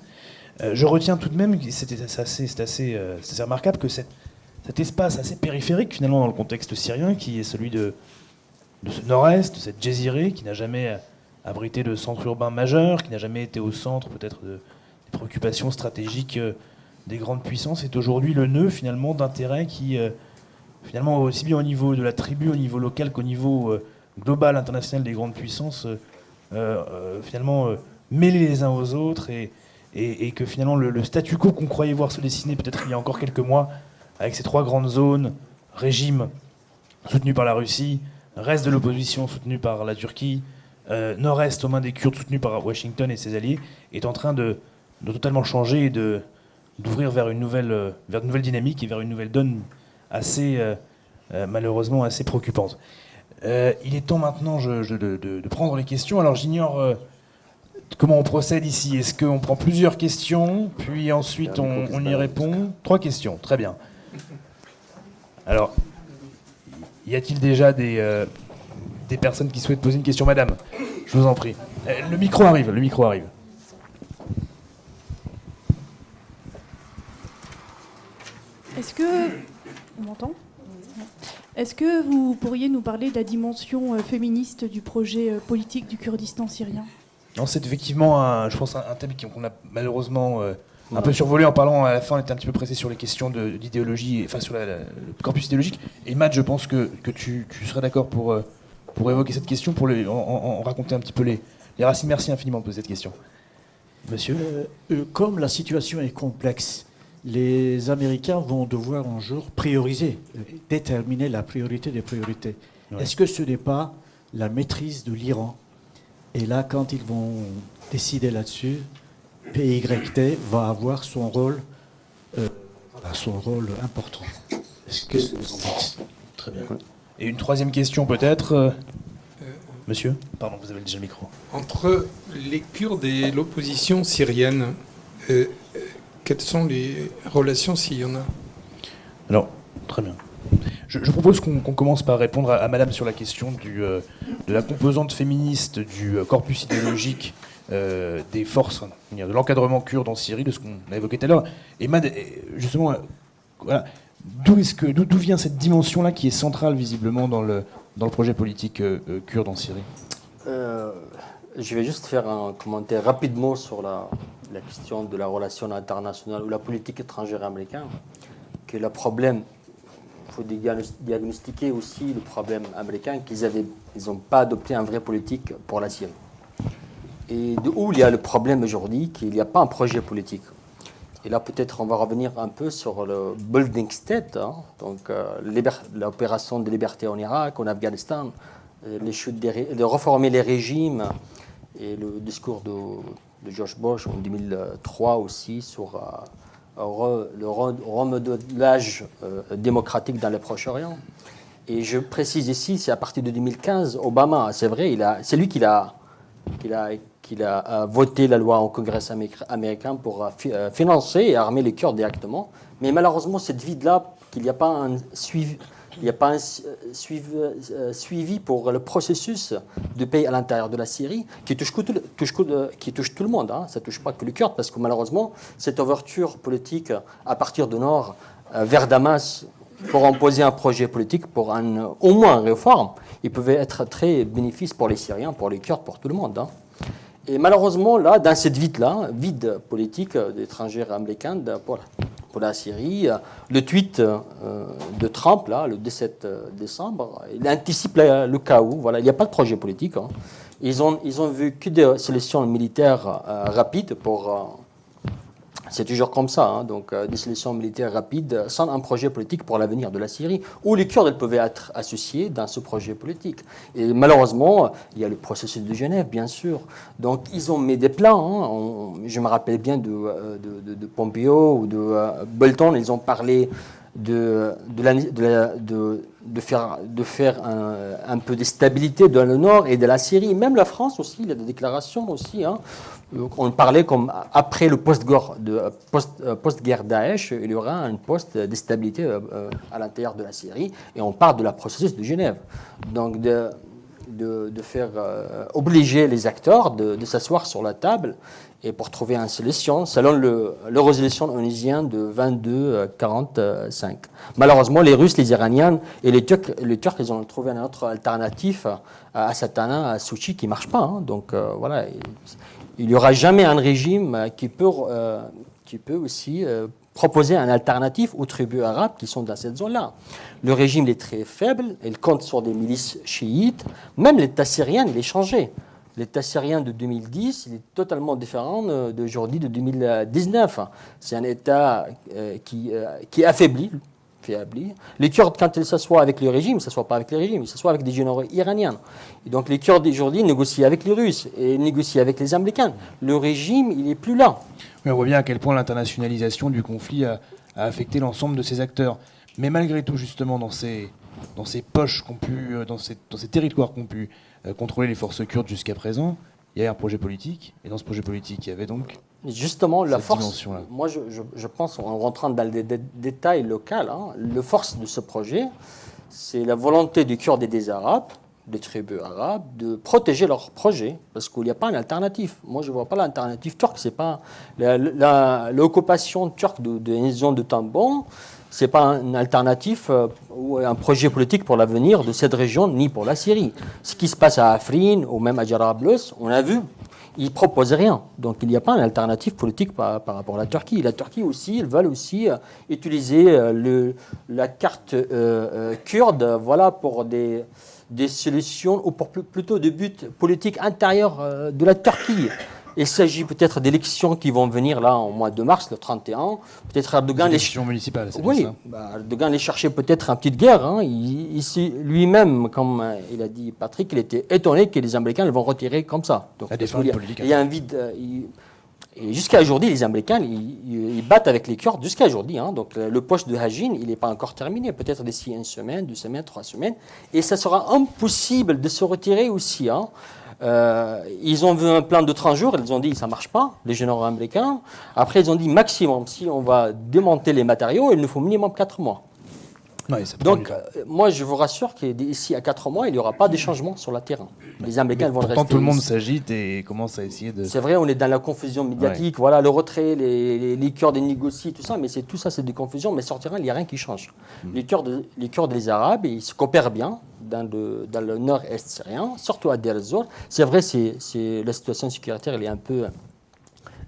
Je retiens tout de même que c'est assez remarquable que cet espace assez périphérique finalement dans le contexte syrien, qui est celui de ce nord-est, de cette Jésirée, qui n'a jamais abrité de centre urbain majeur, qui n'a jamais été au centre peut-être des préoccupations stratégiques des grandes puissances, est aujourd'hui le nœud finalement d'intérêts qui, finalement, aussi bien au niveau de la tribu, au niveau local qu'au niveau global, international des grandes puissances, finalement mêlés les uns aux autres, et que finalement le statu quo qu'on croyait voir se dessiner peut-être il y a encore quelques mois, avec ces trois grandes zones, régime soutenu par la Russie, reste de l'opposition soutenu par la Turquie, nord-est aux mains des Kurdes soutenu par Washington et ses alliés, est en train de totalement changer et d'ouvrir vers une nouvelle dynamique et vers une nouvelle donne assez, malheureusement, assez préoccupante. Il est temps maintenant de prendre les questions. Alors j'ignore comment on procède ici. Est-ce qu'on prend plusieurs questions, puis ensuite on y répond? 3 questions, très bien. Alors, y a-t-il déjà des des personnes qui souhaitent poser une question. Madame, je vous en prie. Le micro arrive.
Est-ce que... On m'entend ? Est-ce que vous pourriez nous parler de la dimension féministe du projet politique du Kurdistan syrien ?
Non, c'est effectivement, je pense, un thème qu'on a malheureusement un peu survolé en parlant à la fin. On était un petit peu pressé sur les questions d'idéologie, enfin sur le corpus idéologique. Et Matt, je pense que tu serais d'accord pour évoquer cette question, pour en raconter un petit peu les racines. Merci infiniment de poser cette question. Monsieur ?
Comme la situation est complexe, les Américains vont devoir un jour prioriser, déterminer la priorité des priorités. Ouais. Est-ce que ce n'est pas la maîtrise de l'Iran ? Et là, quand ils vont décider là-dessus, PYT va avoir son rôle important. Est-ce que vous en dites ? Très bien.
Et une troisième question peut-être, monsieur ? Pardon, vous avez déjà le micro.
Entre les Kurdes et l'opposition syrienne, quelles sont les relations s'il y en a ?
Alors, très bien. Je propose qu'on commence par répondre à madame sur la question de la composante féministe du corpus idéologique des forces, de l'encadrement kurde en Syrie, de ce qu'on a évoqué tout à l'heure. Et Mad, justement, voilà, d'où vient cette dimension-là qui est centrale visiblement dans le projet politique kurde en Syrie ?
Je vais juste faire un commentaire rapidement sur la question de la relation internationale ou la politique étrangère américaine, que le problème, il faut diagnostiquer aussi le problème américain qu'ils n'ont pas adopté une vraie politique pour la Syrie. Et de où il y a le problème aujourd'hui, qu'il n'y a pas un projet politique. Et là, peut-être, on va revenir un peu sur le building state, hein, donc l'opération de liberté en Irak, en Afghanistan, de reformer les régimes, et le discours de George Bush en 2003 aussi sur le remodelage démocratique dans le Proche-Orient. Et je précise ici, c'est à partir de 2015, Obama, c'est vrai, c'est lui qui a voté la loi au Congrès américain pour financer et armer les Kurdes directement. Mais malheureusement, cette vide-là, qu'il n'y a pas un suivi. Il n'y a pas un suivi pour le processus de paix à l'intérieur de la Syrie qui touche tout le monde. Hein. Ça ne touche pas que les Kurdes, parce que malheureusement, cette ouverture politique à partir du nord vers Damas pour imposer un projet politique pour au moins une réforme, il pouvait être très bénéfique pour les Syriens, pour les Kurdes, pour tout le monde. Hein. Et malheureusement, là, dans cette vide politique d'étrangers américains pour la Syrie, le tweet de Trump, là, le 17 décembre, il anticipe le chaos. Voilà, il n'y a pas de projet politique. Hein. Ils ont vu que des solutions militaires rapides pour... c'est toujours comme ça, hein, donc des solutions militaires rapides sans un projet politique pour l'avenir de la Syrie, où les Kurdes pouvaient être associés dans ce projet politique. Et malheureusement, il y a le processus de Genève, bien sûr. Donc ils ont mis des plans. Hein, je me rappelle bien de Pompeo ou de Bolton, ils ont parlé de faire un peu de stabilité dans le nord et de la Syrie. Même la France aussi, il y a des déclarations aussi. Hein. On parlait comme après le post-guerre Daesh, il y aura un poste de stabilité à l'intérieur de la Syrie, et on parle de la processus de Genève. Donc de faire obliger les acteurs de s'asseoir sur la table et pour trouver une solution selon le résolution onusienne de 2245. Malheureusement, les Russes, les Iraniens et les Turcs, ils ont trouvé un autre alternatif à Satana, à Souchi, qui ne marche pas. Hein. Donc voilà, il n'y aura jamais un régime qui peut aussi proposer un alternatif aux tribus arabes qui sont dans cette zone-là. Le régime est très faible, il compte sur des milices chiites. Même l'État syrien, il est changé. L'État syrien de 2010, il est totalement différent d'aujourd'hui, de 2019. C'est un État qui est affaibli. Les Kurdes, quand ils s'assoient avec le régime, ils ne s'assoient pas avec le régime, ils s'assoient avec des généraux iraniens. Et donc les Kurdes aujourd'hui négocient avec les Russes et négocient avec les Américains. Le régime, il n'est plus là.
Mais on voit bien à quel point l'internationalisation du conflit a affecté l'ensemble de ces acteurs. Mais malgré tout, justement, dans ces poches dans ces territoires qu'ont pu contrôler les forces kurdes jusqu'à présent, il y a un projet politique. Et dans ce projet politique, il y avait donc
justement la force. Moi, je pense, en rentrant dans les détails locaux, hein, la force de ce projet, c'est la volonté des Kurdes et des Arabes des tribus arabes de protéger leur projet, parce qu'il n'y a pas d'alternative. Moi, je ne vois pas l'alternative turque. C'est pas l'occupation turque de la zone de Tambon, ce n'est pas une alternative ou un projet politique pour l'avenir de cette région, ni pour la Syrie. Ce qui se passe à Afrin ou même à Jarablus, on a vu, ils ne proposent rien. Donc il n'y a pas une alternative politique par rapport à la Turquie. La Turquie aussi, ils veulent aussi utiliser la carte kurde voilà, pour des solutions, ou pour plutôt des buts politiques intérieurs de la Turquie. Il s'agit peut-être d'élections qui vont venir là en mois de mars, le 31. Peut-être Erdogan...
Élections municipales, c'est
oui,
ça.
Erdogan allait chercher peut-être une petite guerre. Hein. Lui-même, comme il a dit Patrick, il était étonné que les Américains le vont retirer comme ça. Donc, il y a un vide... Et jusqu'à aujourd'hui, les Américains, ils battent avec les Kurdes jusqu'à aujourd'hui. Hein. Donc le poste de Hajin, il n'est pas encore terminé. Peut-être d'ici 1 semaine, 2 semaines, 3 semaines. Et ça sera impossible de se retirer aussi. Hein. Ils ont vu un plan de 30 jours, ils ont dit ça ne marche pas, les généraux américains. Après, ils ont dit maximum, si on va démonter les matériaux, il nous faut minimum 4 mois.
Ouais,
donc, moi, je vous rassure qu'ici à 4 mois, il n'y aura pas de changement sur le terrain. Les Américains vont rester.
Pourtant, tout le monde s'agite et commence à essayer de...
C'est vrai, on est dans la confusion médiatique. Ouais. Voilà, le retrait, les Kurdes négocient, tout ça, mais tout ça, c'est des confusions. Mais sur le terrain, il n'y a rien qui change. Les Kurdes et les Arabes, ils se coopèrent bien dans le nord-est syrien, surtout à Deir ez-Zor. C'est vrai, la situation sécuritaire, elle est un peu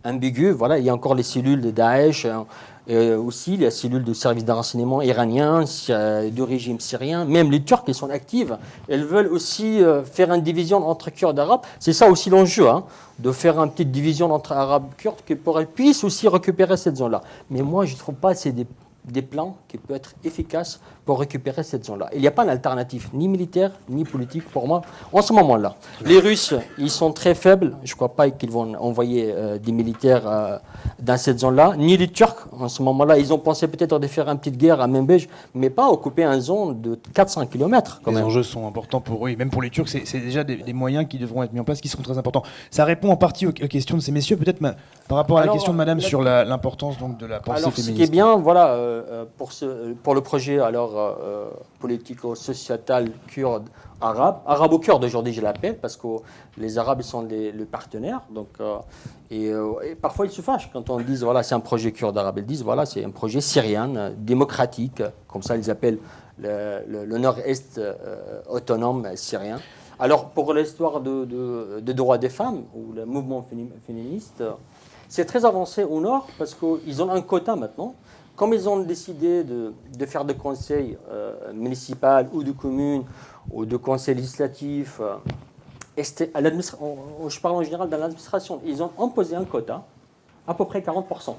ambiguë. Voilà, il y a encore les cellules de Daesh. Aussi les cellules de services de renseignement iraniens, du régime syrien, même les Turcs qui sont actives, elles veulent aussi faire une division entre Kurdes et Arabes. C'est ça aussi l'enjeu, hein, de faire une petite division entre Arabes et Kurdes pour qu'elles puissent aussi récupérer cette zone-là. Mais moi, je ne trouve pas que c'est des plans qui peuvent être efficaces pour récupérer cette zone-là. Il n'y a pas d'alternative, ni militaire, ni politique pour moi, en ce moment-là. Les Russes, ils sont très faibles. Je ne crois pas qu'ils vont envoyer des militaires dans cette zone-là. Ni les Turcs, en ce moment-là. Ils ont pensé peut-être de faire une petite guerre à Membej, mais pas occuper une zone de 400 km.
Les enjeux sont importants pour eux, et même pour les Turcs, c'est déjà des moyens qui devront être mis en place, qui seront très importants. Ça répond en partie aux questions de ces messieurs. Peut-être par rapport à la question de madame sur l'importance donc, de la pensée féministe.
Ce qui est bien, voilà, pour le projet politico-sociétal kurde arabe, arabo-kurde aujourd'hui je l'appelle, parce que les Arabes sont les partenaires, donc, et parfois ils se fâchent quand on dit voilà c'est un projet kurde arabe, ils disent voilà c'est un projet syrien, démocratique, comme ça ils appellent le nord-est autonome syrien. Alors pour l'histoire de droits des femmes, ou le mouvement féministe, c'est très avancé au nord, parce qu'ils ont un quota maintenant. Comme ils ont décidé de faire des conseils municipaux ou de communes ou de conseils législatifs, je parle en général dans l'administration, ils ont imposé un quota, à peu près 40%.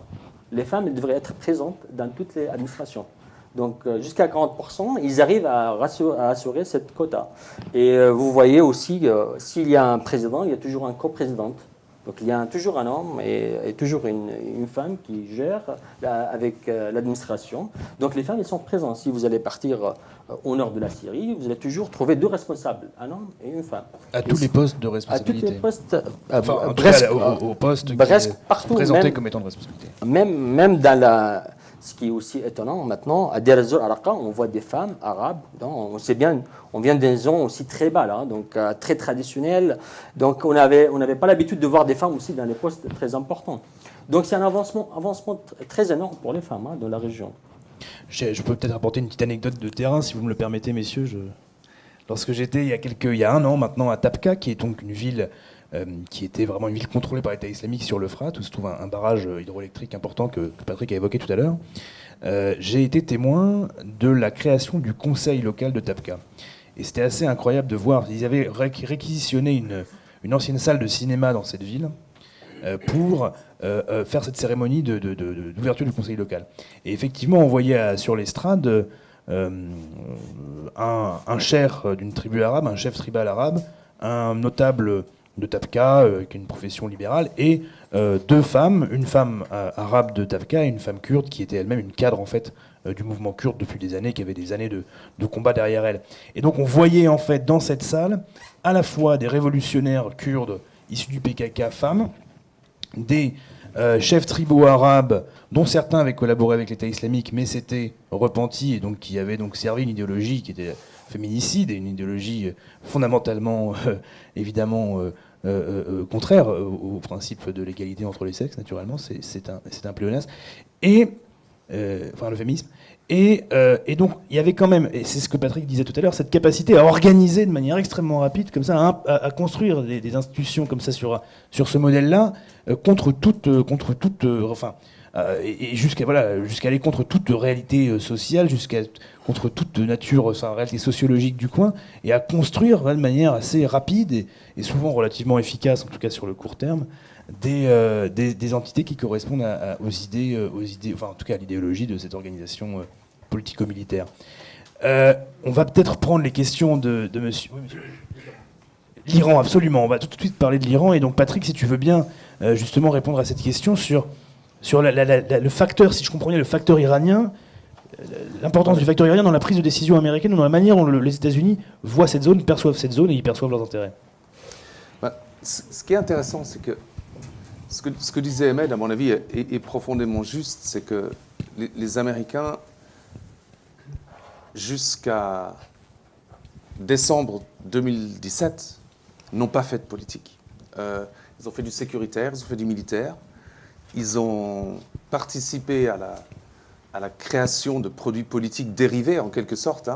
Les femmes elles devraient être présentes dans toutes les administrations. Donc jusqu'à 40%, ils arrivent à assurer cette quota. Et vous voyez aussi, s'il y a un président, il y a toujours un coprésidente. Donc il y a toujours un homme et toujours une femme qui gère avec l'administration. Donc les femmes, elles sont présentes. Si vous allez partir au nord de la Syrie, vous allez toujours trouver 2 responsables, un homme et une femme.
À tous les postes de responsabilité.
À tous les postes,
presque, au poste
presque partout,
présenté comme étant de responsabilité.
Même dans ce qui est aussi étonnant maintenant, à Deir ez-Zor, Araqa, on voit des femmes arabes. On sait bien, on vient d'une zone aussi très bas, là, donc très traditionnelle. Donc on n'avait pas l'habitude de voir des femmes aussi dans les postes très importants. Donc c'est un avancement très énorme pour les femmes dans la région.
Je peux peut-être apporter une petite anecdote de terrain, si vous me le permettez, messieurs. Lorsque j'étais il y a 1 an maintenant à Tapka, qui est donc une ville qui était vraiment une ville contrôlée par l'État islamique sur l'Euphrate, où se trouve un barrage hydroélectrique important que Patrick a évoqué tout à l'heure, j'ai été témoin de la création du conseil local de Tapka. Et c'était assez incroyable de voir, ils avaient réquisitionné une ancienne salle de cinéma dans cette ville pour faire cette cérémonie d'ouverture du conseil local. Et effectivement, on voyait sur l'estrade un cheikh d'une tribu arabe, un chef tribal arabe, un notable de Tapka, qui est une profession libérale, et 2 femmes, une femme arabe de Tapka et une femme kurde qui était elle-même une cadre en fait du mouvement kurde depuis des années, qui avait des années de combat derrière elle. Et donc on voyait en fait dans cette salle à la fois des révolutionnaires kurdes issus du PKK femmes, des chefs tribaux arabes, dont certains avaient collaboré avec l'État islamique, mais s'étaient repentis et donc qui avaient donc servi une idéologie qui était féminicide et une idéologie fondamentalement, évidemment, contraire au principe de l'égalité entre les sexes, naturellement, c'est un pléonasme, et enfin le féminisme. Et donc il y avait quand même, et c'est ce que Patrick disait tout à l'heure, cette capacité à organiser de manière extrêmement rapide, comme ça, à construire des institutions comme ça sur ce modèle-là, contre toute, enfin, et jusqu'à aller contre toute réalité sociale, contre toute nature, enfin, réalité sociologique du coin, et à construire de manière assez rapide et souvent relativement efficace, en tout cas sur le court terme, des entités qui correspondent aux idées, enfin en tout cas à l'idéologie de cette organisation politico-militaire. On va peut-être prendre les questions de monsieur. Oui, monsieur. L'Iran, absolument. On va tout de suite parler de l'Iran. Et donc Patrick, si tu veux bien justement répondre à cette question sur le facteur, si je comprends bien, le facteur iranien, l'importance du facteur iranien dans la prise de décision américaine ou dans la manière dont les États-Unis voient cette zone, perçoivent cette zone et y perçoivent leurs intérêts.
Ce qui est intéressant, c'est que ce que disait Ahmed, à mon avis, est profondément juste, c'est que les Américains, jusqu'à décembre 2017, n'ont pas fait de politique. Ils ont fait du sécuritaire, ils ont fait du militaire, ils ont participé à la création de produits politiques dérivés, en quelque sorte,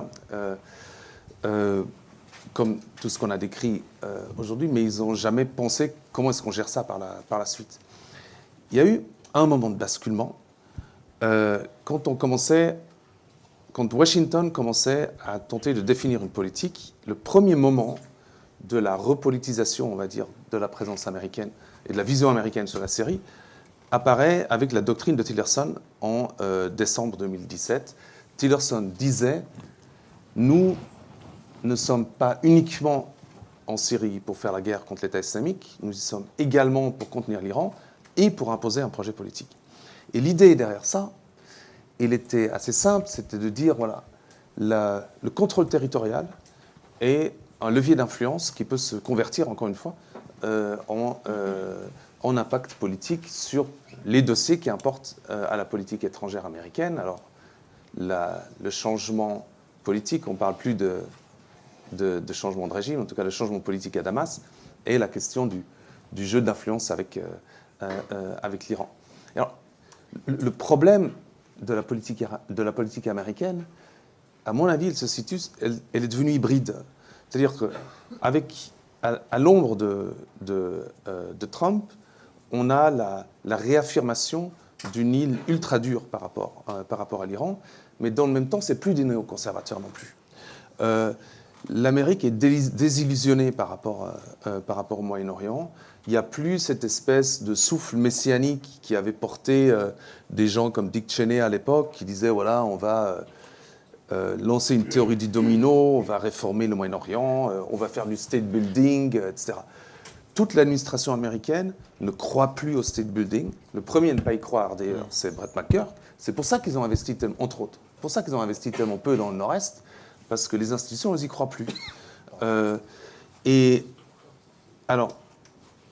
comme tout ce qu'on a décrit aujourd'hui, mais ils n'ont jamais pensé comment est-ce qu'on gère ça par la suite. Il y a eu un moment de basculement quand Washington commençait à tenter de définir une politique. Le premier moment de la repolitisation, on va dire, de la présence américaine et de la vision américaine sur la Syrie apparaît avec la doctrine de Tillerson en décembre 2017. Tillerson disait « Nous ne sommes pas uniquement en Syrie pour faire la guerre contre l'État islamique, nous y sommes également pour contenir l'Iran et pour imposer un projet politique. » Et l'idée derrière ça, elle était assez simple, c'était de dire, voilà, le contrôle territorial est un levier d'influence qui peut se convertir, encore une fois, en impact politique sur les dossiers qui importent à la politique étrangère américaine. Alors, le changement politique, on ne parle plus de changement de régime, en tout cas le changement politique à Damas, et la question du jeu d'influence avec l'Iran. Alors, le problème de la politique américaine, à mon avis, elle est devenue hybride. C'est-à-dire qu'à l'ombre de Trump, on a la réaffirmation d'une île ultra dure par rapport à l'Iran, mais dans le même temps, c'est plus des néoconservateurs non plus. L'Amérique est désillusionnée par rapport au Moyen-Orient. Il n'y a plus cette espèce de souffle messianique qui avait porté des gens comme Dick Cheney à l'époque, qui disaient, voilà, on va lancer une théorie du domino, on va réformer le Moyen-Orient, on va faire du state building, etc. Toute l'administration américaine ne croit plus au state building. Le premier à ne pas y croire, d'ailleurs, c'est Brett McGurk. C'est pour ça qu'ils ont investi, entre autres, pour ça qu'ils ont investi tellement peu dans le Nord-Est, parce que les institutions, elles n'y croient plus. Et alors,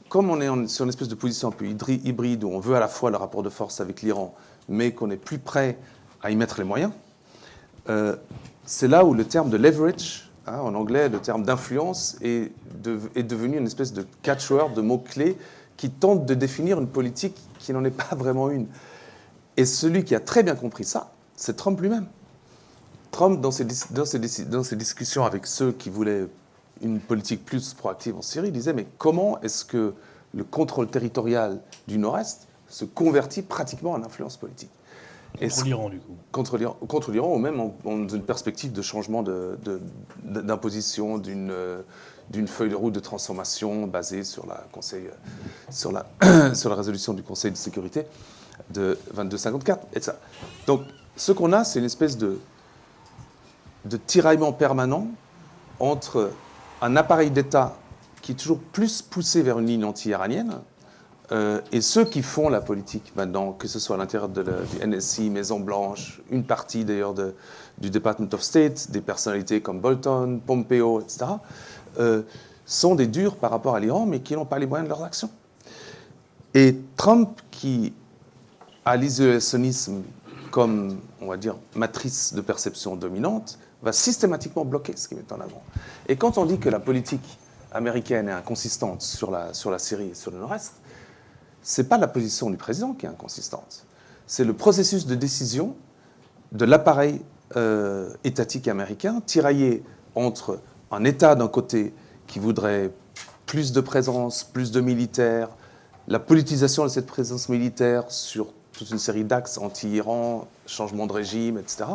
comme on est sur une espèce de position un peu hybride, où on veut à la fois le rapport de force avec l'Iran, mais qu'on est plus prêt à y mettre les moyens, c'est là où le terme de leverage, en anglais, le terme d'influence, est devenu une espèce de catchword, de mots-clés, qui tente de définir une politique qui n'en est pas vraiment une. Et celui qui a très bien compris ça, c'est Trump lui-même. Trump, dans ses discussions avec ceux qui voulaient une politique plus proactive en Syrie, disait, mais comment est-ce que le contrôle territorial du Nord-Est se convertit pratiquement en influence politique?
Contre l'Iran, du coup.
Contre l'Iran, ou même dans une perspective de changement d'imposition d'une feuille de route de transformation basée sur la résolution du Conseil de sécurité de 2254. Et ça. Donc, ce qu'on a, c'est une espèce de tiraillement permanent entre un appareil d'État qui est toujours plus poussé vers une ligne anti-iranienne, et ceux qui font la politique maintenant, que ce soit à l'intérieur du NSC, Maison-Blanche, une partie d'ailleurs du Department of State, des personnalités comme Bolton, Pompeo, etc., sont des durs par rapport à l'Iran, mais qui n'ont pas les moyens de leurs actions. Et Trump, qui a l'isolationnisme comme, on va dire, matrice de perception dominante, va systématiquement bloquer ce qu'il met en avant. Et quand on dit que la politique américaine est inconsistante sur la Syrie et sur le Nord-Est, ce n'est pas la position du président qui est inconsistante. C'est le processus de décision de l'appareil étatique américain, tiraillé entre un État d'un côté qui voudrait plus de présence, plus de militaires, la politisation de cette présence militaire sur toute une série d'axes anti-Iran, changement de régime, etc.,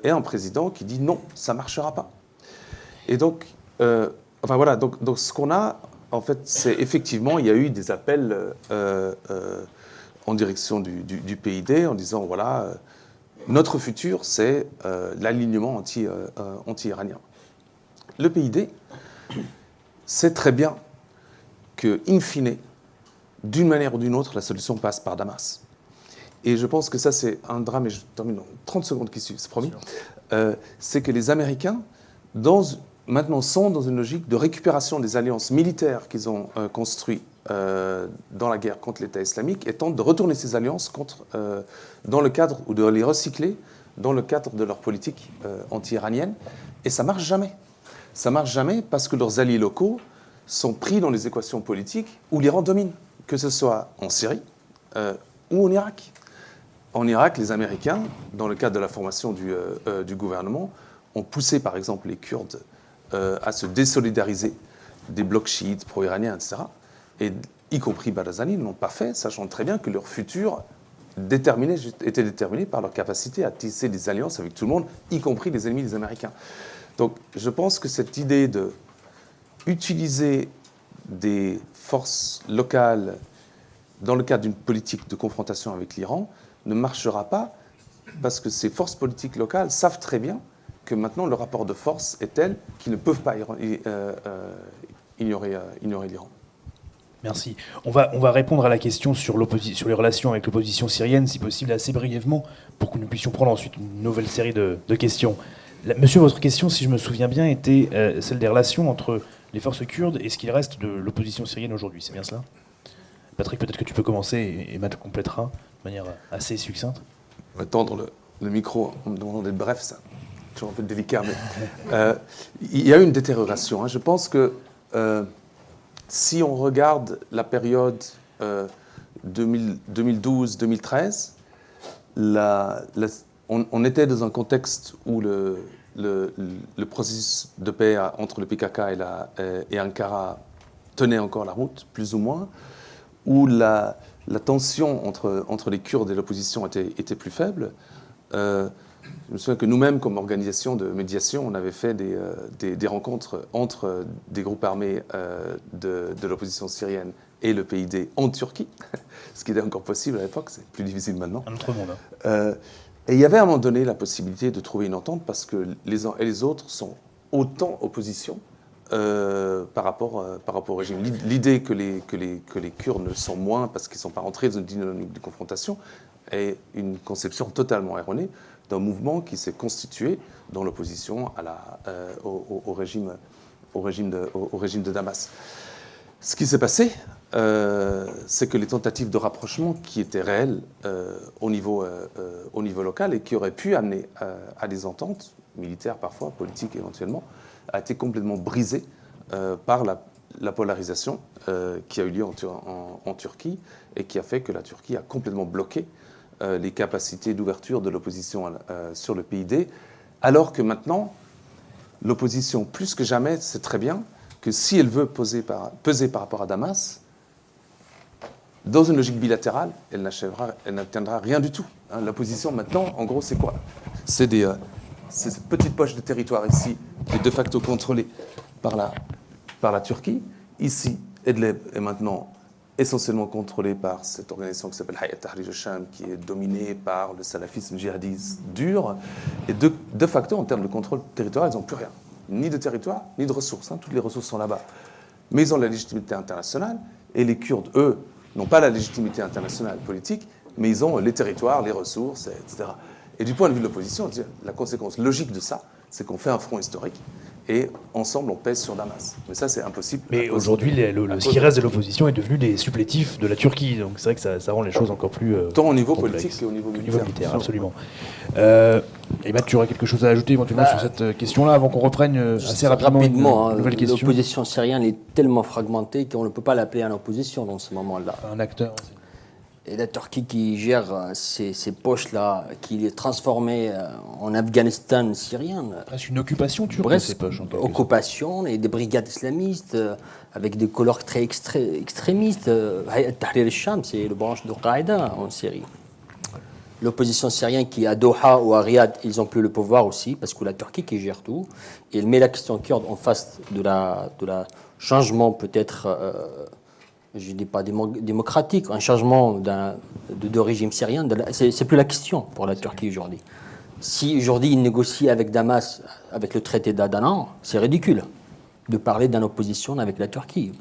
et un président qui dit non, ça ne marchera pas. Et donc, donc ce qu'on a, en fait, c'est effectivement, il y a eu des appels en direction du PID en disant, voilà, notre futur, c'est l'alignement anti-iranien. Le PID sait très bien que, in fine, d'une manière ou d'une autre, la solution passe par Damas. Et je pense que ça, c'est un drame, et je termine en 30 secondes qui suivent, c'est promis. C'est que les Américains, maintenant, sont dans une logique de récupération des alliances militaires qu'ils ont construites dans la guerre contre l'État islamique et tentent de retourner ces alliances dans le cadre, ou de les recycler dans le cadre de leur politique anti-iranienne. Et ça ne marche jamais. Ça ne marche jamais parce que leurs alliés locaux sont pris dans les équations politiques où l'Iran domine, que ce soit en Syrie ou en Irak. En Irak, les Américains, dans le cadre de la formation du gouvernement, ont poussé par exemple les Kurdes à se désolidariser des blocs chiites pro-iraniens, etc. Et y compris Barzani, ne l'ont pas fait, sachant très bien que leur futur était déterminé par leur capacité à tisser des alliances avec tout le monde, y compris les ennemis des Américains. Donc je pense que cette idée d'utiliser des forces locales dans le cadre d'une politique de confrontation avec l'Iran ne marchera pas parce que ces forces politiques locales savent très bien que maintenant le rapport de force est tel qu'ils ne peuvent pas ignorer l'Iran.
Merci. On va répondre à la question sur les relations avec l'opposition syrienne, si possible assez brièvement, pour que nous puissions prendre ensuite une nouvelle série de questions. Monsieur, votre question, si je me souviens bien, était celle des relations entre les forces kurdes et ce qu'il reste de l'opposition syrienne aujourd'hui. C'est bien cela ? Patrick, peut-être que tu peux commencer et Matt complétera de manière assez succincte.
On va tendre le micro en me demandant d'être bref, ça. Toujours un peu délicat, mais il y a eu une détérioration. Hein. Je pense que si on regarde la période 2012-2013, on était dans un contexte où le processus de paix entre le PKK et Ankara tenait encore la route, plus ou moins, où la tension entre les Kurdes et l'opposition était plus faible. Je me souviens que nous-mêmes, comme organisation de médiation, on avait fait des rencontres entre des groupes armés de l'opposition syrienne et le PID en Turquie, ce qui était encore possible à l'époque, c'est plus difficile maintenant. Un autre monde. Et il y avait à un moment donné la possibilité de trouver une entente parce que les uns et les autres sont autant opposition par rapport au régime. L'idée que les Kurdes ne le sont moins parce qu'ils ne sont pas rentrés dans une dynamique de confrontation est une conception totalement erronée d'un mouvement qui s'est constitué dans l'opposition au régime de Damas. Ce qui s'est passé, c'est que les tentatives de rapprochement qui étaient réelles au niveau local et qui auraient pu amener à des ententes, militaires parfois, politiques éventuellement, a été complètement brisées par la polarisation qui a eu lieu en Turquie et qui a fait que la Turquie a complètement bloqué les capacités d'ouverture de l'opposition sur le PID, alors que maintenant, l'opposition, plus que jamais, sait très bien que si elle veut peser par rapport à Damas, dans une logique bilatérale, elle n'atteindra rien du tout. Hein, l'opposition, maintenant, en gros, c'est quoi ? C'est cette petite poche de territoire ici, qui est de facto contrôlée par la Turquie. Ici, Idlib est maintenant essentiellement contrôlée par cette organisation qui s'appelle Hayat Tahrir al-Sham, qui est dominée par le salafisme djihadiste dur. Et de facto, en termes de contrôle territorial, ils n'ont plus rien. Ni de territoire, ni de ressources. Hein. Toutes les ressources sont là-bas. Mais ils ont la légitimité internationale. Et les Kurdes, eux, n'ont pas la légitimité internationale politique, mais ils ont les territoires, les ressources, etc. Et du point de vue de l'opposition, la conséquence logique de ça, c'est qu'on fait un front historique et ensemble on pèse sur Damas. Mais ça c'est impossible.
Mais aujourd'hui, ce qui reste de l'opposition est devenu des supplétifs de la Turquie, donc c'est vrai que ça rend les choses encore plus
tant au niveau
complexes.
politique qu'au niveau militaire.
Absolument. Et Matt, tu aurais quelque chose à ajouter éventuellement sur cette question-là avant qu'on reprenne assez rapidement une nouvelle question.
L'opposition syrienne est tellement fragmentée qu'on ne peut pas l'appeler une opposition dans ce moment-là.
Un acteur.
Et la Turquie qui gère ces poches-là, qui les transformait en Afghanistan syrien.
Presque une occupation turque,
Presque
ces poches.
occupation, et des brigades islamistes avec des couleurs très extrémistes. Hayat Tahrir al-Sham, c'est le branche de Qaïda en Syrie. L'opposition syrienne qui est à Doha ou à Riyad, ils n'ont plus le pouvoir aussi, parce que la Turquie qui gère tout. Et elle met la question kurde en face de la changement peut-être... je ne dis pas démocratique, un changement de régime syrien, c'est plus la question pour la Turquie aujourd'hui. Si aujourd'hui ils négocient avec Damas, avec le traité d'Adana, c'est ridicule de parler d'une opposition avec la Turquie.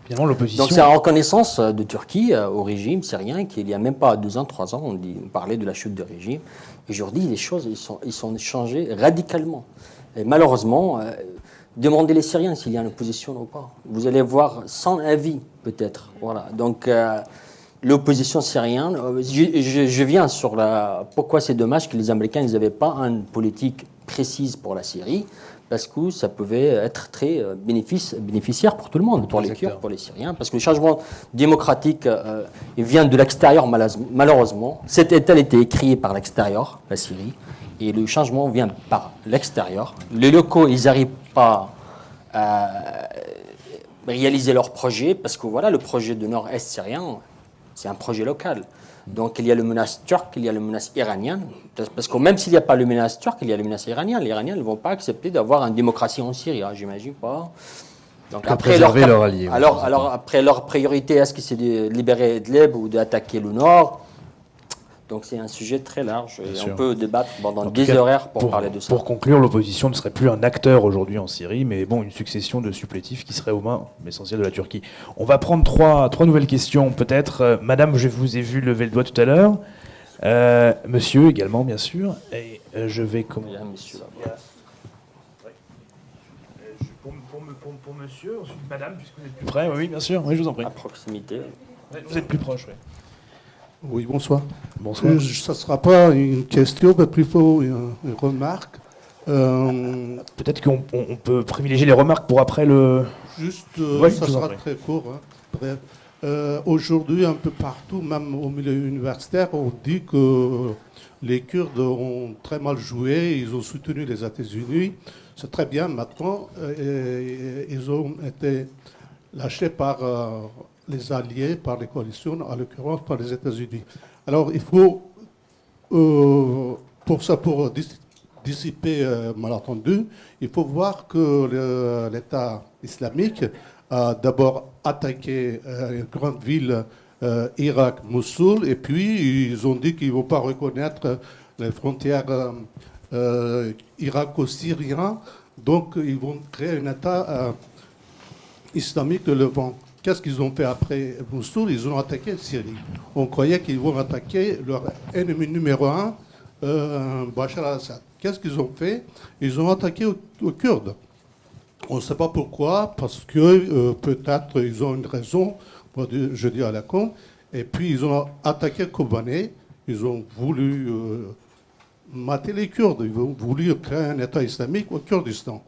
Finalement, l'opposition...
Donc c'est en reconnaissance de Turquie au régime syrien qu'il n'y a même pas 2 ans, 3 ans, on parlait de la chute du régime. Aujourd'hui, les choses ils sont changées radicalement. Et malheureusement... demandez les Syriens s'il y a une opposition ou pas. Vous allez voir sans avis, peut-être. Voilà. Donc, l'opposition syrienne, je viens sur pourquoi c'est dommage que les Américains n'avaient pas une politique précise pour la Syrie, parce que ça pouvait être très bénéficiaire pour tout le monde, pour les Kurdes, pour les Syriens, parce que le changement démocratique, il vient de l'extérieur, malheureusement. Cet État a été créé par l'extérieur, la Syrie. Et le changement vient par l'extérieur. Les locaux, ils n'arrivent pas à réaliser leur projet parce que voilà, le projet de nord-est syrien, c'est un projet local. Donc il y a le menace turque, il y a le menace iranienne. Parce que même s'il n'y a pas le menace turque, il y a le menace iranienne. Les Iraniens ne vont pas accepter d'avoir une démocratie en Syrie, hein, j'imagine pas. Donc après
leur allié.
Alors après leur priorité, est-ce que c'est de libérer Idlib ou d'attaquer le nord? Donc c'est un sujet très large et on peut débattre pendant des horaires pour parler de ça.
Pour conclure, l'opposition ne serait plus un acteur aujourd'hui en Syrie, mais bon, une succession de supplétifs qui seraient aux mains essentielles de la Turquie. On va prendre trois nouvelles questions peut-être. Madame, je vous ai vu lever le doigt tout à l'heure. Monsieur également, bien sûr. Et je vais commencer.
Monsieur,
pour monsieur, ensuite madame, puisque vous êtes plus près. Oui, bien sûr. Oui, je vous en prie.
à proximité.
Vous êtes plus proche, oui.
Oui, bonsoir.
Bonsoir.
Ça ne sera pas une question, mais plutôt une remarque.
Peut-être qu'on peut privilégier les remarques pour après le...
Juste,
Oui,
ça sera très court. Hein. Bref. Aujourd'hui, un peu partout, même au milieu universitaire, on dit que les Kurdes ont très mal joué, ils ont soutenu les États-Unis. C'est très bien maintenant. Ils ont été lâchés par... les alliés, par les coalitions, en l'occurrence par les États-Unis. Alors il faut, pour dissiper malentendu, il faut voir que l'État islamique a d'abord attaqué une grande ville, Irak, Mossoul, et puis ils ont dit qu'ils ne vont pas reconnaître les frontières irako-syriennes, donc ils vont créer un État islamique de Levant. Qu'est-ce qu'ils ont fait après Mossoul? Ils ont attaqué la Syrie. On croyait qu'ils vont attaquer leur ennemi numéro 1, Bachar al-Assad. Qu'est-ce qu'ils ont fait? Ils ont attaqué aux Kurdes. On ne sait pas pourquoi, parce que peut-être ils ont une raison, je dis à la con. Et puis ils ont attaqué Kobané. Ils ont voulu mater les Kurdes. Ils ont voulu créer un État islamique au Kurdistan.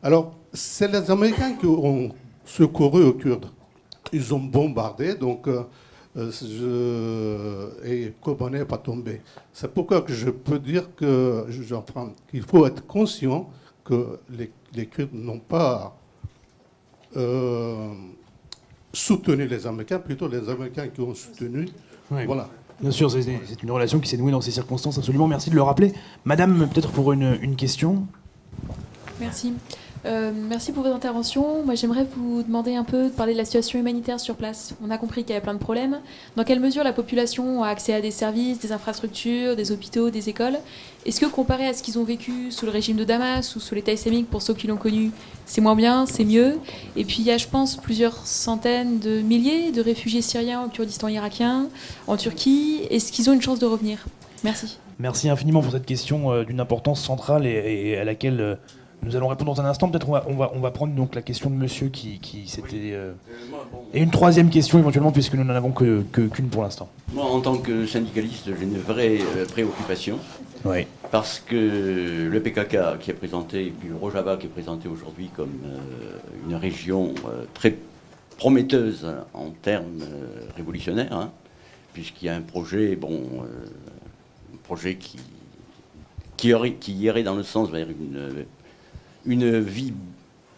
Alors, c'est les Américains qui ont secouru aux Kurdes. Ils ont bombardé, donc, et Kobané n'est pas tombé. C'est pourquoi que je peux dire qu'il faut être conscient que les Kurdes n'ont pas soutenu les Américains, plutôt les Américains qui ont soutenu.
Oui.
Voilà.
Bien sûr, c'est une relation qui s'est nouée dans ces circonstances, absolument. Merci de le rappeler. Madame, peut-être pour une question.
Merci. Merci pour votre intervention. Moi, j'aimerais vous demander un peu de parler de la situation humanitaire sur place. On a compris qu'il y avait plein de problèmes. Dans quelle mesure la population a accès à des services, des infrastructures, des hôpitaux, des écoles? Est-ce que comparé à ce qu'ils ont vécu sous le régime de Damas ou sous l'État islamique, pour ceux qui l'ont connu, c'est moins bien, c'est mieux? Et puis il y a, je pense, plusieurs centaines de milliers de réfugiés syriens au Kurdistan irakien, en Turquie. Est-ce qu'ils ont une chance de revenir? Merci.
Merci infiniment pour cette question d'une importance centrale et à laquelle... Nous allons répondre dans un instant. Peut-être on va prendre donc la question de monsieur qui s'était... Et une troisième question éventuellement, puisque nous n'en avons qu'une pour l'instant.
Moi, en tant que syndicaliste, j'ai une vraie préoccupation.
Oui.
Parce que le PKK qui est présenté, et puis le Rojava qui est présenté aujourd'hui comme une région très prometteuse en termes révolutionnaires, hein, puisqu'il y a un projet, qui irait dans le sens vers une vie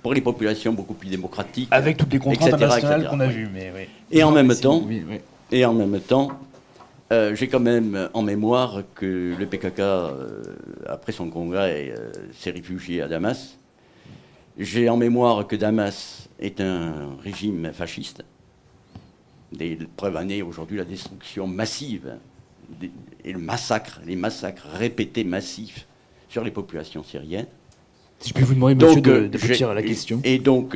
pour les populations beaucoup plus démocratique.
Avec toutes les contraintes
etc.,
internationales qu'on a vues. Mais, oui.
Et en même temps, j'ai quand même en mémoire que le PKK, après son congrès, s'est réfugié à Damas. J'ai en mémoire que Damas est un régime fasciste. Des preuves en est aujourd'hui la destruction massive et les massacres répétés massifs sur les populations syriennes.
Si je peux vous demander, monsieur, d'aboutir à la question.
Et donc,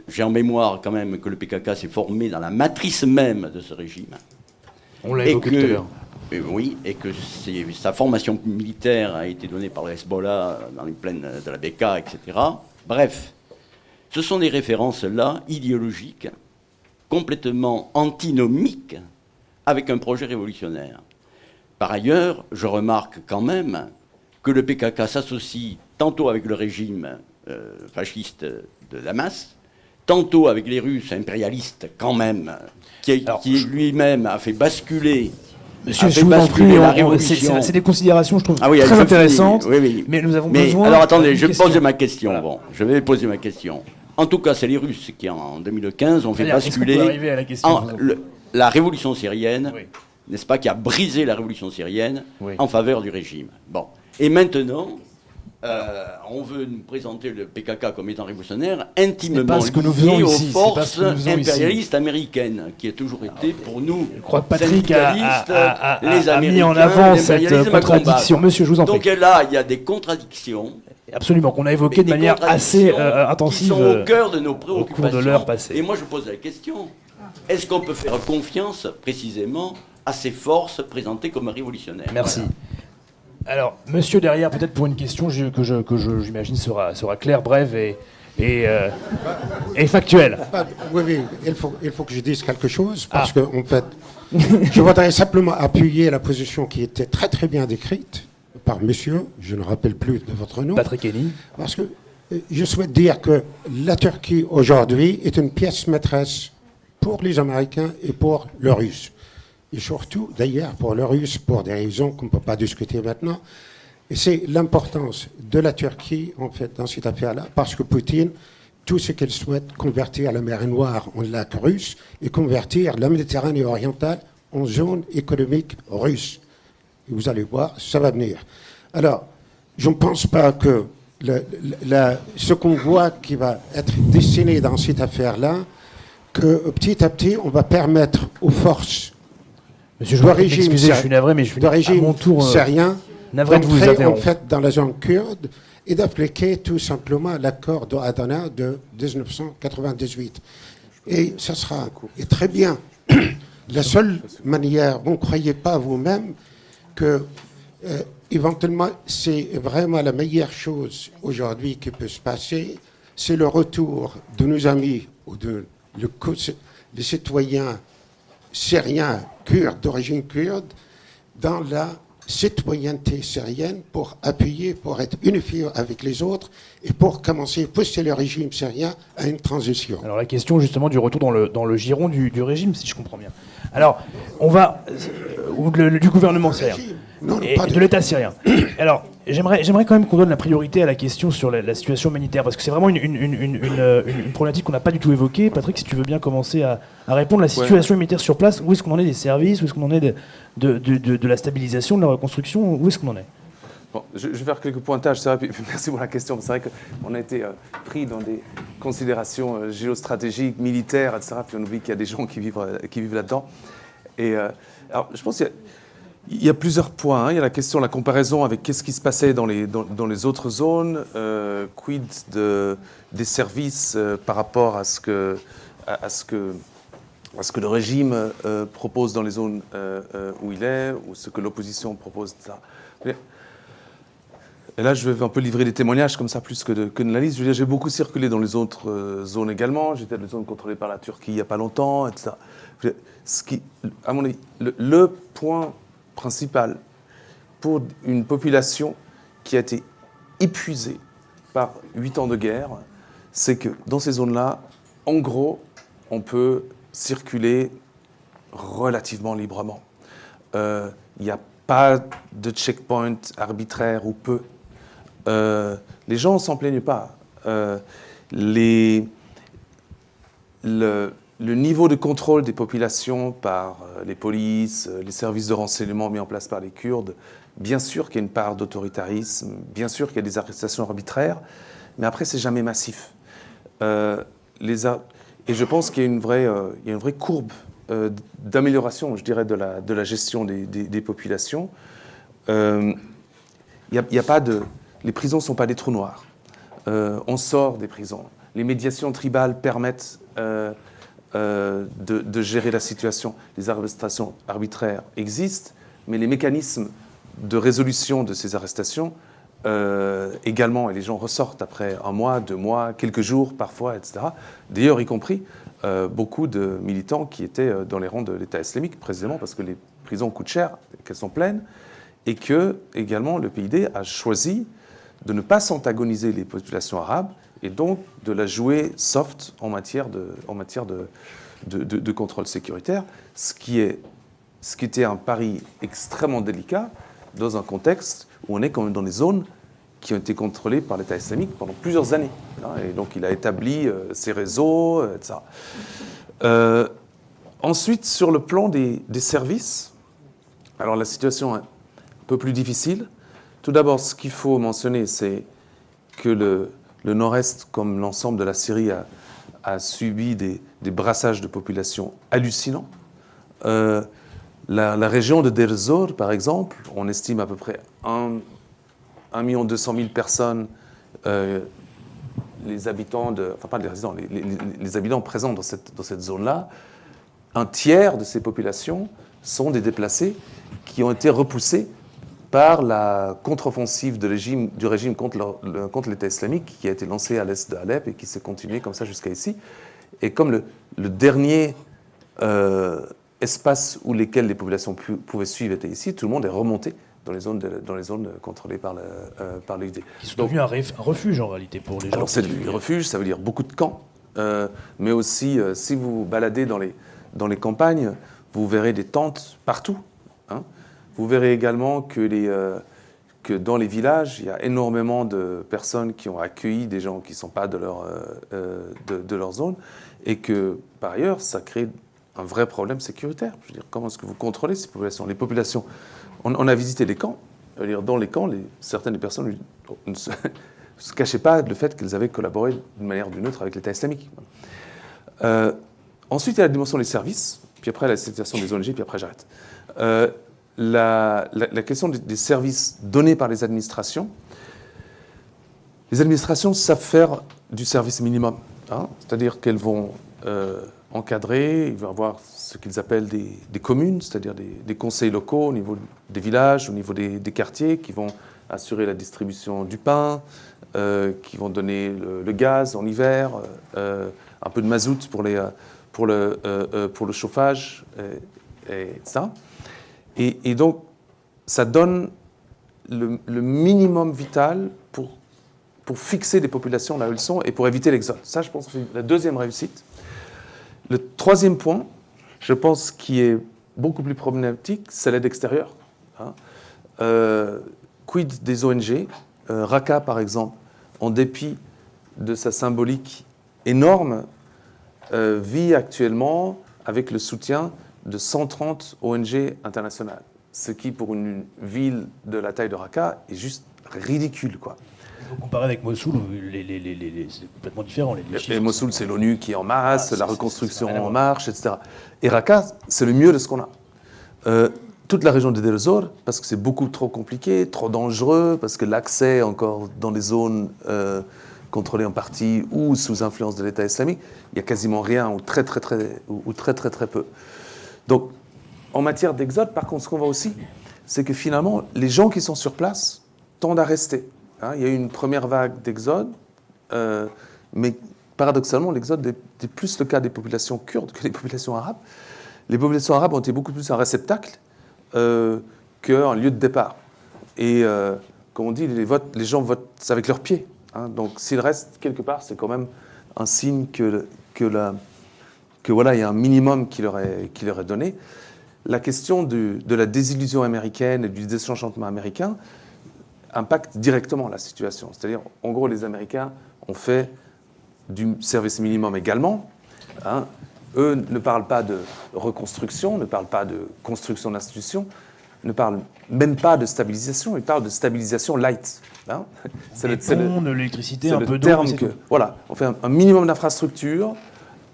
j'ai en mémoire quand même que le PKK s'est formé dans la matrice même de ce régime.
On l'a évoqué tout à l'heure.
Oui, et que sa formation militaire a été donnée par le Hezbollah dans les plaines de la Bekaa, etc. Bref, ce sont des références-là, idéologiques, complètement antinomiques, avec un projet révolutionnaire. Par ailleurs, je remarque quand même que le PKK s'associe tantôt avec le régime fasciste de Damas, tantôt avec les Russes impérialistes quand même, qui lui-même a fait basculer...
Monsieur, je vous en prie, c'est des considérations, je trouve, très intéressantes, mais nous avons besoin...
Alors attendez, je vais poser ma question. Voilà. Bon, je vais poser ma question. En tout cas, c'est les Russes qui, en 2015, ont fait basculer la révolution syrienne, n'est-ce pas, qui a brisé la révolution syrienne en faveur du régime. Bon. Et maintenant, on veut nous présenter le PKK comme étant révolutionnaire, intimement lié aux forces impérialistes américaines, qui a toujours été pour nous,
je crois que Patrick a mis en avant cette contradiction. Monsieur, je vous en prie.
Donc là, il y a des contradictions.
Absolument, qu'on a évoquées de manière assez intensive
qui sont au cœur de nos préoccupations.
Au cours de l'heure passée.
Et moi, je pose la question, est-ce qu'on peut faire confiance précisément à ces forces présentées comme révolutionnaires?
Merci. Voilà. Alors, monsieur derrière, peut-être pour une question que j'imagine sera claire, brève et factuelle.
Oui, il faut que je dise quelque chose, parce que, en fait, je voudrais simplement appuyer la position qui était très très bien décrite par monsieur, je ne rappelle plus de votre nom.
Patrick Henny.
Parce que je souhaite dire que la Turquie aujourd'hui est une pièce maîtresse pour les Américains et pour les Russes. Et surtout, d'ailleurs, pour les Russes, pour des raisons qu'on ne peut pas discuter maintenant. Et c'est l'importance de la Turquie, en fait, dans cette affaire-là, parce que Poutine, tout ce qu'il souhaite, convertir la mer Noire en lac russe et convertir la Méditerranée orientale en zone économique russe. Et vous allez voir, ça va venir. Alors, je ne pense pas que ce qu'on voit qui va être dessiné dans cette affaire-là, que petit à petit, on va permettre aux forces
Monsieur, excusez, je suis navré, mais je suis à mon tour
syrien
navré de vous
interrompre. En fait, dans la zone kurde et d'appliquer tout simplement l'accord d'Adana de 1998. Et ça sera très bien. La seule manière, vous ne croyez pas vous-même que éventuellement c'est vraiment la meilleure chose aujourd'hui qui peut se passer, c'est le retour de nos amis ou des citoyens syriens kurdes, d'origine kurde, dans la citoyenneté syrienne pour appuyer, pour être unifiés avec les autres et pour commencer à pousser le régime syrien à une transition.
Alors la question justement du retour dans le giron du régime, si je comprends bien. Alors, on va... ou du gouvernement syrien.
Non,
et de l'État syrien. Alors, j'aimerais quand même qu'on donne la priorité à la question sur la situation humanitaire, parce que c'est vraiment une problématique qu'on n'a pas du tout évoquée. Patrick, si tu veux bien commencer à répondre, la situation humanitaire sur place, où est-ce qu'on en est des services, où est-ce qu'on en est de la stabilisation, de la reconstruction, où est-ce qu'on en est?
Bon, je vais faire quelques pointages. C'est vrai, merci pour la question. C'est vrai qu'on a été pris dans des considérations géostratégiques, militaires, etc. Puis on oublie qu'il y a des gens qui vivent là-dedans. Et alors, je pense qu'il y a plusieurs points. Il y a la question, la comparaison avec qu'est-ce qui se passait dans les autres zones, quid des services par rapport à ce que le régime propose dans les zones où il est, ou ce que l'opposition propose. Et là, je vais un peu livrer des témoignages comme ça, plus que de l'analyse. Je veux dire, j'ai beaucoup circulé dans les autres zones également. J'étais dans les zones contrôlées par la Turquie il n'y a pas longtemps, etc. Ce qui, à mon avis, le point principal pour une population qui a été épuisée par 8 ans de guerre, c'est que dans ces zones-là, en gros, on peut circuler relativement librement. Il n'y a pas de checkpoint arbitraire ou peu. Les gens ne s'en plaignent pas. Le niveau de contrôle des populations par les polices, les services de renseignement mis en place par les Kurdes, bien sûr qu'il y a une part d'autoritarisme, bien sûr qu'il y a des arrestations arbitraires, mais après, c'est jamais massif. Et je pense qu'il y a une vraie courbe d'amélioration, je dirais, de la gestion des populations. Il y a pas de... Les prisons ne sont pas des trous noirs. On sort des prisons. Les médiations tribales permettent de gérer la situation. Les arrestations arbitraires existent, mais les mécanismes de résolution de ces arrestations également, et les gens ressortent après 1 mois, 2 mois, quelques jours parfois, etc. D'ailleurs, y compris beaucoup de militants qui étaient dans les rangs de l'État islamique, précisément parce que les prisons coûtent cher, qu'elles sont pleines, et que également le PID a choisi de ne pas s'antagoniser les populations arabes et donc de la jouer soft en matière de contrôle sécuritaire, ce qui était un pari extrêmement délicat dans un contexte où on est quand même dans des zones qui ont été contrôlées par l'État islamique pendant plusieurs années. Et donc il a établi ses réseaux, etc. Ensuite, sur le plan des services, alors la situation est un peu plus difficile. Tout d'abord, ce qu'il faut mentionner, c'est que le nord-est, comme l'ensemble de la Syrie, a subi des brassages de population hallucinants. La région de Deir ez-Zor, par exemple, on estime à peu près 1 200 000 personnes, les habitants, enfin pas les résidents, les habitants présents dans cette zone-là. Un tiers de ces populations sont des déplacés qui ont été repoussés par la contre-offensive du régime contre l'État islamique qui a été lancée à l'est d'Alep et qui s'est continuée comme ça jusqu'à ici. Et comme le dernier espace où lesquels les populations pouvaient suivre était ici, tout le monde est remonté dans les zones contrôlées par l'ID.
C'est devenu un refuge en réalité pour les gens.
Alors c'est devenu un refuge, ça veut dire beaucoup de camps, mais aussi si vous vous baladez dans les campagnes, vous verrez des tentes partout. Hein. Vous verrez également que dans les villages, il y a énormément de personnes qui ont accueilli des gens qui ne sont pas de leur zone, et que, par ailleurs, ça crée un vrai problème sécuritaire. Je veux dire, comment est-ce que vous contrôlez ces populations ? Les populations, on a visité les camps. Je veux dire, dans les camps, certaines des personnes ne se cachaient pas le fait qu'elles avaient collaboré d'une manière ou d'une autre avec l'État islamique. Ensuite, il y a la dimension des services, puis après la situation des ONG, puis après j'arrête. La question des services donnés par les administrations savent faire du service minimum. Hein, c'est-à-dire qu'elles vont encadrer, il va y avoir ce qu'ils appellent des communes, c'est-à-dire des conseils locaux au niveau des villages, au niveau des quartiers, qui vont assurer la distribution du pain, qui vont donner le gaz en hiver, un peu de mazout pour le chauffage, et ça. Et donc, ça donne le minimum vital pour fixer les populations là où elles sont et pour éviter l'exode. Ça, je pense que c'est la deuxième réussite. Le troisième point, je pense, qui est beaucoup plus problématique, c'est l'aide extérieure. Hein. Quid des ONG ? Raqqa, par exemple, en dépit de sa symbolique énorme, vit actuellement avec le soutien de 130 ONG internationales. Ce qui, pour une ville de la taille de Raqqa, est juste ridicule, quoi.
Comparé avec Mossoul, c'est complètement différent.
Et Mossoul, c'est l'ONU qui est en masse, la reconstruction en marche, etc. Et Raqqa, c'est le mieux de ce qu'on a. Toute la région de Deir ez-Zor, parce que c'est beaucoup trop compliqué, trop dangereux, parce que l'accès encore dans les zones contrôlées en partie ou sous influence de l'État islamique, il n'y a quasiment rien ou très peu. Donc, en matière d'exode, par contre, ce qu'on voit aussi, c'est que finalement, les gens qui sont sur place tendent à rester. Il y a eu une première vague d'exode, mais paradoxalement, l'exode était plus le cas des populations kurdes que des populations arabes. Les populations arabes ont été beaucoup plus un réceptacle qu'un lieu de départ. Et comme on dit, les gens votent avec leurs pieds. Donc s'ils restent quelque part, c'est quand même un signe que voilà, il y a un minimum qui leur est donné. La question de la désillusion américaine et du désenchantement américain impacte directement la situation. C'est-à-dire, en gros, les Américains ont fait du service minimum également. Eux ne parlent pas de reconstruction, ne parlent pas de construction d'institutions, ne parlent même pas de stabilisation, ils parlent de stabilisation light.
C'est l'électricité, un peu d'eau.
Terme voilà, on fait un minimum d'infrastructures,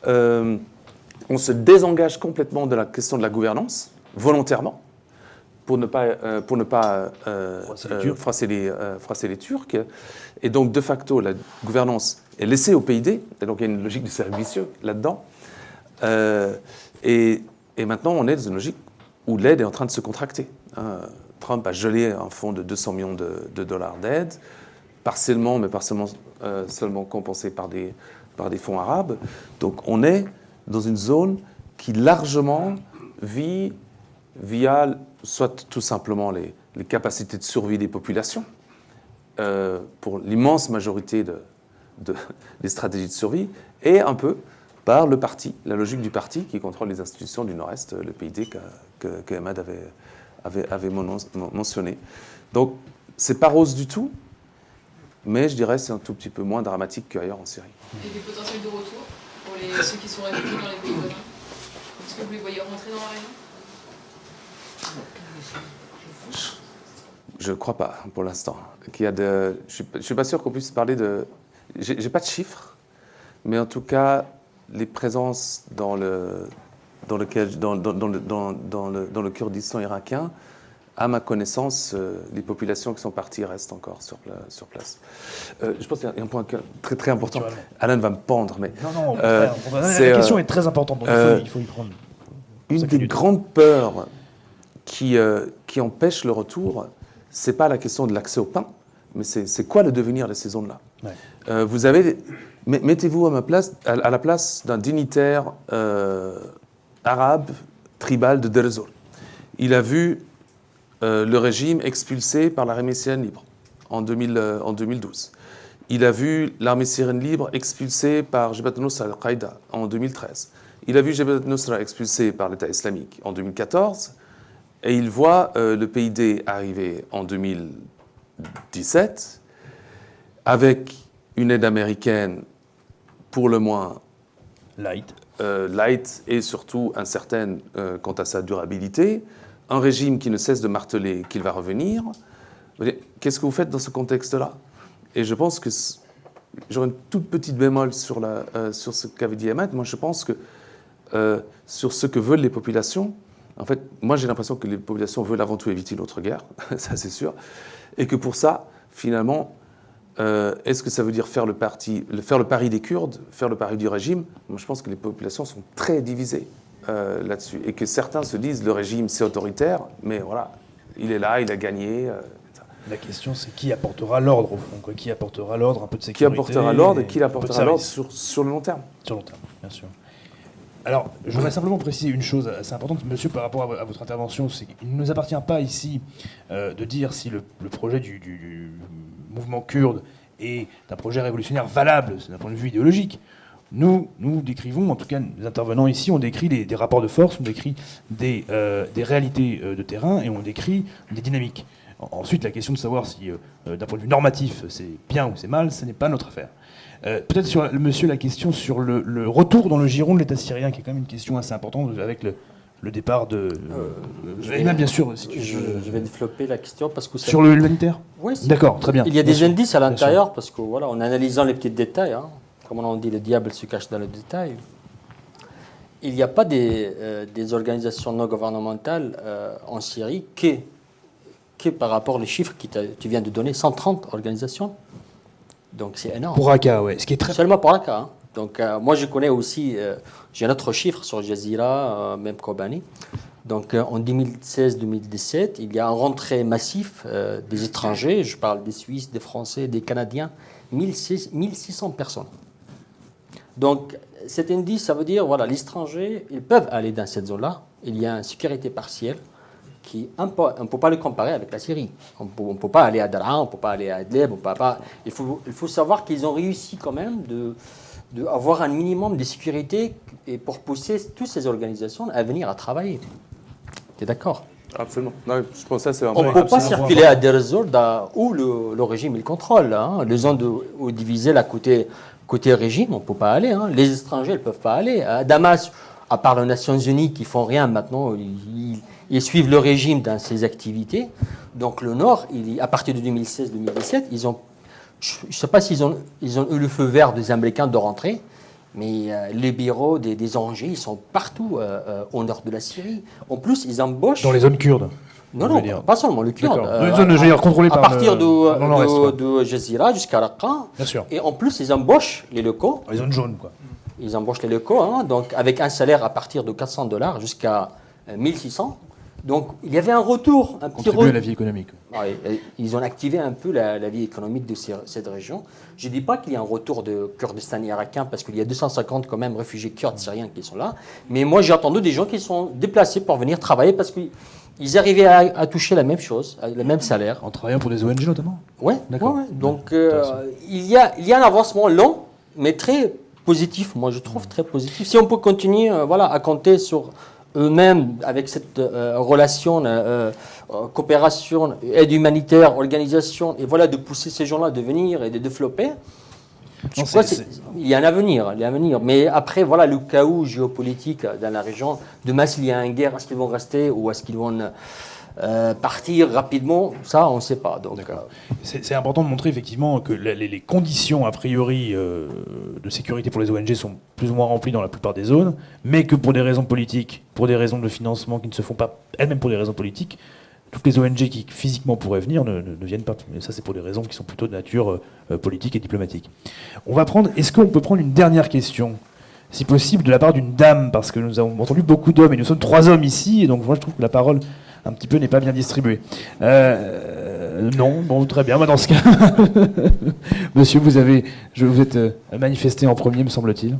on se désengage complètement de la question de la gouvernance, volontairement, pour ne pas froisser les Turcs. Et donc, de facto, la gouvernance est laissée au PID, et donc il y a une logique de cercle vicieux là-dedans. Et maintenant, on est dans une logique où l'aide est en train de se contracter. Trump a gelé un fonds de 200 millions de dollars d'aide, partiellement, mais partiellement seulement compensé par des fonds arabes. Donc on est dans une zone qui largement vit via soit tout simplement les capacités de survie des populations, pour l'immense majorité des stratégies de survie, et un peu par le parti, la logique du parti qui contrôle les institutions du Nord-Est, le PID que Ahmad avait mentionné. Donc, c'est pas rose du tout, mais je dirais c'est un tout petit peu moins dramatique qu'ailleurs en Syrie.
Et des potentiels de retour pour ceux qui sont réfugiés dans les pays voisins? Est-ce que vous les voyez rentrer dans la région?
Je ne crois pas, pour l'instant. Je ne suis pas sûr qu'on puisse parler de... J'ai pas de chiffres, mais en tout cas, les présences dans le Kurdistan irakien, à ma connaissance, les populations qui sont parties restent encore sur place. Je pense qu'il y a un point très, très important. Alan va me pendre, mais...
Non, la question est très importante, donc il faut y prendre.
Une des grandes peurs qui empêche le retour, c'est pas la question de l'accès au pain, mais c'est quoi le devenir de ces zones-là. Ouais. Vous avez... Mettez-vous à la place d'un dignitaire arabe, tribal de Deir ez-Zor. Il a vu le régime expulsé par l'armée syrienne libre en 2012. Il a vu l'armée syrienne libre expulsée par Jabhat al-Nusra al-Qaïda en 2013. Il a vu Jabhat al-Nusra expulsé par l'État islamique en 2014. Et il voit le PID arriver en 2017 avec une aide américaine pour le moins light et surtout incertaine quant à sa durabilité, un régime qui ne cesse de marteler qu'il va revenir. Qu'est-ce que vous faites dans ce contexte-là? Et je pense que j'aurais une toute petite bémol sur ce qu'avait dit Ahmed. Moi, je pense que sur ce que veulent les populations, en fait, moi j'ai l'impression que les populations veulent avant tout éviter une autre guerre, ça c'est sûr, et que pour ça, finalement, est-ce que ça veut dire faire le pari des Kurdes, faire le pari du régime? Moi je pense que les populations sont très divisées là-dessus, et que certains se disent le régime c'est autoritaire, mais voilà, il est là, il a gagné.
La question c'est qui apportera l'ordre au fond, quoi. Qui apportera l'ordre, un peu de sécurité.
Qui apportera l'ordre et qui apportera l'ordre sur le long terme.
Sur le long terme, bien sûr. Alors, je voudrais simplement préciser une chose assez importante, monsieur, par rapport à votre intervention, c'est qu'il ne nous appartient pas ici de dire si le projet du mouvement kurde est un projet révolutionnaire valable d'un point de vue idéologique. Nous décrivons, en tout cas, les intervenants ici, on décrit des rapports de force, on décrit des réalités de terrain et on décrit des dynamiques. Ensuite, la question de savoir si, d'un point de vue normatif, c'est bien ou c'est mal, ce n'est pas notre affaire. Peut-être, monsieur, la question sur le retour dans le giron de l'État syrien, qui est quand même une question assez importante avec le départ de... Imad, bien sûr. Si
je vais développer la question parce que...
Sur le humanitaire?
Oui.
D'accord, très bien.
Il y a des indices à l'intérieur parce que, voilà, en analysant les petits détails, comme on dit, le diable se cache dans le détail. Il n'y a pas des organisations non gouvernementales en Syrie que par rapport aux chiffres que tu viens de donner, 130 organisations. Donc c'est énorme.
Pour Raqqa, oui. Ce qui est très...
Seulement pour Raqqa. Donc moi je connais aussi, j'ai un autre chiffre sur Jazeera, même Kobani. Donc en 2016-2017, il y a un rentrée massif des étrangers, je parle des Suisses, des Français, des Canadiens, 1600 personnes. Donc cet indice, ça veut dire, voilà, les étrangers, ils peuvent aller dans cette zone-là. Il y a une sécurité partielle qui, on ne peut pas le comparer avec la Syrie. On ne peut pas aller à Daraa, on ne peut pas aller à Idlib, il faut savoir qu'ils ont réussi quand même d'avoir un minimum de sécurité et pour pousser toutes ces organisations à venir à travailler. Tu es d'accord?
Absolument. Non, je pense que ça, c'est
on ne peut pas circuler à Deir ez-Zor où le régime il contrôle. Hein. Les zones où diviser la côté régime, on ne peut pas aller. Hein. Les étrangers ne peuvent pas aller. À Damas, à part les Nations Unies qui font rien maintenant, ils suivent le régime dans ses activités. Donc le Nord, à partir de 2016-2017, ils ont, je ne sais pas s'ils ont eu le feu vert des Américains de rentrer, mais les bureaux des ONG, ils sont partout au nord de la Syrie. En plus, ils embauchent...
Dans les zones kurdes?
Non, pas seulement le Kurde.
Dans les zones, je veux dire, contrôlées par
à partir
de
de Jazeera jusqu'à Raqqa.
Bien sûr.
Et en plus, ils embauchent les locaux.
Les zones jaunes, quoi.
Ils embauchent les locaux, hein, donc avec un salaire à partir de $400 jusqu'à 1600. Donc, il y avait un retour, un petit
Contribuer à la vie économique.
Ouais, ils ont activé un peu la vie économique de cette région. Je ne dis pas qu'il y a un retour de Kurdistan irakien, parce qu'il y a 250 quand même réfugiés kurdes syriens qui sont là. Mais moi, j'ai entendu des gens qui sont déplacés pour venir travailler parce qu'ils arrivaient à toucher la même chose, le même salaire.
En travaillant pour des ONG notamment?
Oui,
d'accord.
Ouais. Donc, il y a un avancement lent, mais très positif, moi je trouve très positif. Si on peut continuer à compter sur eux-mêmes avec cette relation, coopération, aide humanitaire, organisation, et de pousser ces gens-là à venir et de développer, il y a un avenir. Mais après, le chaos géopolitique dans la région, demain s'il y a une guerre, est-ce qu'ils vont rester ou est-ce qu'ils vont partir rapidement? Ça, on ne sait pas. Donc,
c'est important de montrer effectivement que les conditions a priori de sécurité pour les ONG sont plus ou moins remplies dans la plupart des zones, mais que pour des raisons politiques, pour des raisons de financement qui ne se font pas, elles-mêmes pour des raisons politiques, toutes les ONG qui physiquement pourraient venir ne viennent pas. Mais ça, c'est pour des raisons qui sont plutôt de nature politique et diplomatique. Est-ce qu'on peut prendre une dernière question, si possible, de la part d'une dame, parce que nous avons entendu beaucoup d'hommes, et nous sommes 3 hommes ici, et donc moi je trouve que la parole un petit peu n'est pas bien distribuée. Non, bon, très bien, dans ce cas, monsieur, vous êtes manifesté en premier, me semble-t-il.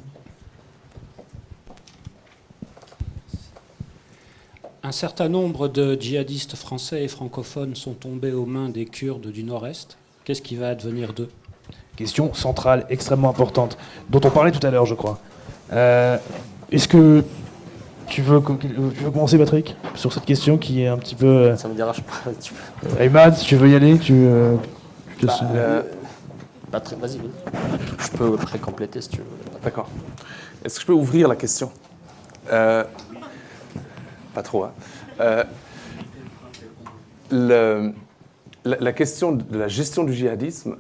Un certain nombre de djihadistes français et francophones sont tombés aux mains des Kurdes du Nord-Est. Qu'est-ce qui va advenir d'eux?
Question centrale, extrêmement importante, dont on parlait tout à l'heure, je crois. Est-ce que tu veux commencer, Patrick, sur cette question qui est un petit peu...
Ça me dérange pas.
Ayman, si tu veux y aller,
Patrick, vas-y. Je peux après compléter si tu veux.
D'accord. Est-ce que je peux ouvrir la question? Pas trop, hein. La question de la gestion du djihadisme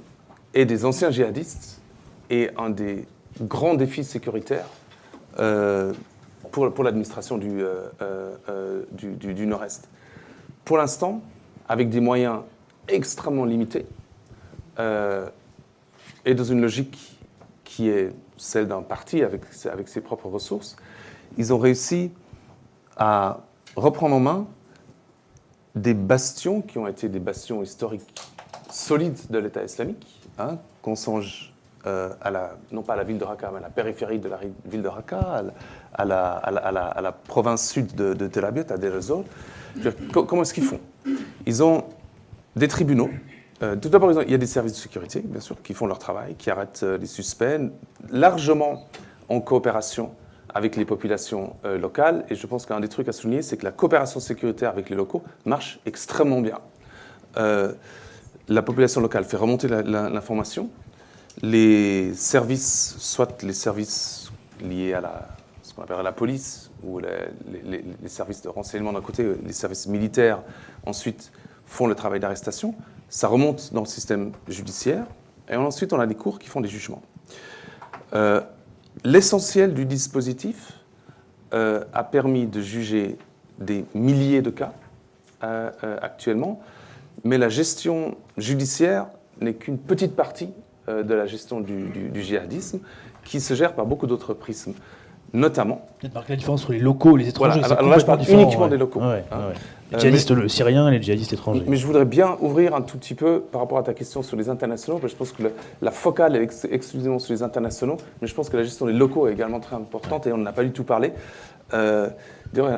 et des anciens djihadistes est un des grands défis sécuritaires pour l'administration du Nord-Est. Pour l'instant, avec des moyens extrêmement limités et dans une logique qui est celle d'un parti avec ses propres ressources, ils ont réussi à reprendre en main des bastions qui ont été des bastions historiques solides de l'État islamique, hein, qu'on songe non pas à la ville de Raqqa, mais à la périphérie de la ville de Raqqa, à la province sud de Tel Abyad, à Deir ez-Zor. Comment est-ce qu'ils font? Ils ont des tribunaux. Tout d'abord, il y a des services de sécurité, bien sûr, qui font leur travail, qui arrêtent les suspects, largement en coopération avec les populations locales. Et je pense qu'un des trucs à souligner, c'est que la coopération sécuritaire avec les locaux marche extrêmement bien. La population locale fait remonter l'information. Les services, soit les services liés à ce qu'on appelle la police, ou les services de renseignement d'un côté, les services militaires, ensuite, font le travail d'arrestation. Ça remonte dans le système judiciaire. Et ensuite, on a des cours qui font des jugements. L'essentiel du dispositif a permis de juger des milliers de cas actuellement, mais la gestion judiciaire n'est qu'une petite partie de la gestion du djihadisme, qui se gère par beaucoup d'autres prismes. notamment.
Peut-être marquer la différence entre les locaux et les étrangers.
Voilà,
c'est
alors là, je parle
complètement
uniquement
différent,
des locaux.
Ouais,
hein.
ouais. Les djihadistes syriens et les djihadistes étrangers.
Mais je voudrais bien ouvrir un tout petit peu par rapport à ta question sur les internationaux, parce que je pense que la focale est exclusivement sur les internationaux, mais je pense que la gestion des locaux est également très importante et on n'en a pas du tout parlé. Il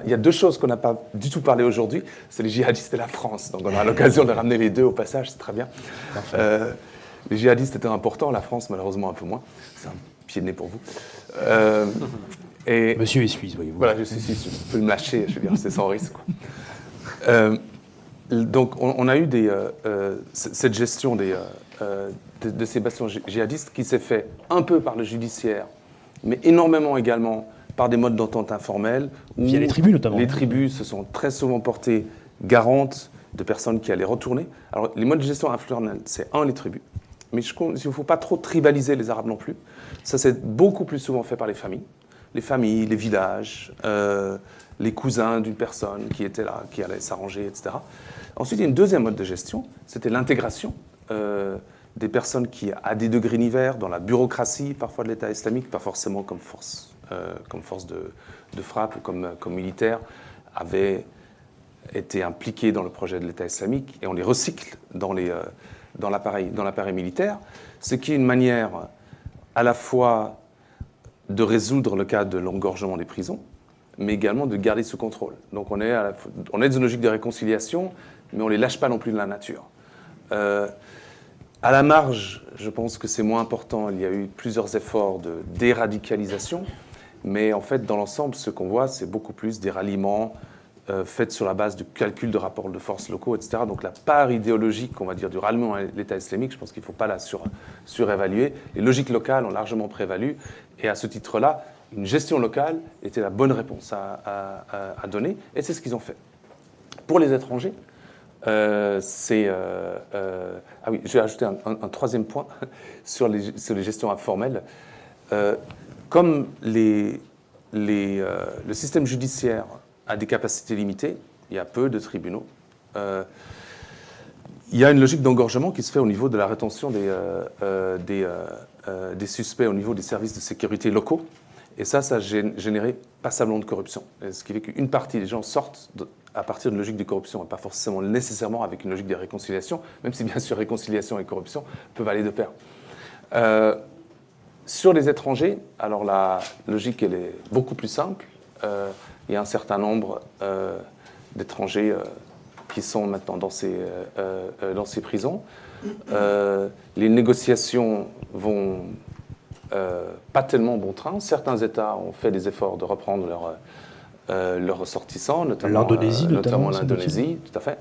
y a deux choses qu'on n'a pas du tout parlé aujourd'hui, c'est les djihadistes et la France. Donc on aura l'occasion de ramener les deux au passage, c'est très bien. Les djihadistes étaient importants, la France malheureusement un peu moins. C'est un pied de nez pour vous. Et
Monsieur est suisse, voyez-vous.
Voilà, je suis suisse, je peux me lâcher, je veux dire, c'est sans risque, quoi. Donc, on a eu cette gestion de ces bastions djihadistes qui s'est fait un peu par le judiciaire, mais énormément également par des modes d'entente informels.
Via les tribus, notamment.
Les tribus se sont très souvent portées garantes de personnes qui allaient retourner. Alors, les modes de gestion informels, c'est les tribus. Mais il ne faut pas trop tribaliser les Arabes non plus. Ça, c'est beaucoup plus souvent fait par les familles, les villages, les cousins d'une personne qui était là, qui allait s'arranger, etc. Ensuite, il y a une deuxième mode de gestion, c'était l'intégration des personnes qui, à des degrés divers, dans la bureaucratie, parfois de l'État islamique, pas forcément comme force de frappe ou comme militaire, avaient été impliqués dans le projet de l'État islamique, et on les recycle dans l'appareil militaire, ce qui est une manière à la fois de résoudre le cas de l'engorgement des prisons, mais également de garder sous contrôle. Donc on est dans une logique de réconciliation, mais on ne les lâche pas non plus de la nature. À la marge, je pense que c'est moins important. Il y a eu plusieurs efforts de déradicalisation, mais en fait, dans l'ensemble, ce qu'on voit, c'est beaucoup plus des ralliements faits sur la base de calculs de rapports de forces locaux, etc. Donc la part idéologique, on va dire, du ralliement à l'État islamique, je pense qu'il ne faut pas la surévaluer. Les logiques locales ont largement prévalu, et à ce titre-là, une gestion locale était la bonne réponse à donner, et c'est ce qu'ils ont fait. Pour les étrangers, ah oui, je vais ajouter un troisième point sur les gestions informelles. Comme le système judiciaire a des capacités limitées, il y a peu de tribunaux, il y a une logique d'engorgement qui se fait au niveau de la rétention des suspects au niveau des services de sécurité locaux. Et ça a généré passablement de corruption. Ce qui fait qu'une partie des gens sortent à partir d'une logique de corruption, et pas forcément nécessairement avec une logique de réconciliation, même si bien sûr réconciliation et corruption peuvent aller de pair. Sur les étrangers, alors la logique elle est beaucoup plus simple. Il y a un certain nombre d'étrangers qui sont maintenant dans ces prisons. Les négociations vont pas tellement bon train. Certains États ont fait des efforts de reprendre leurs ressortissants, notamment l'Indonésie, tout à fait.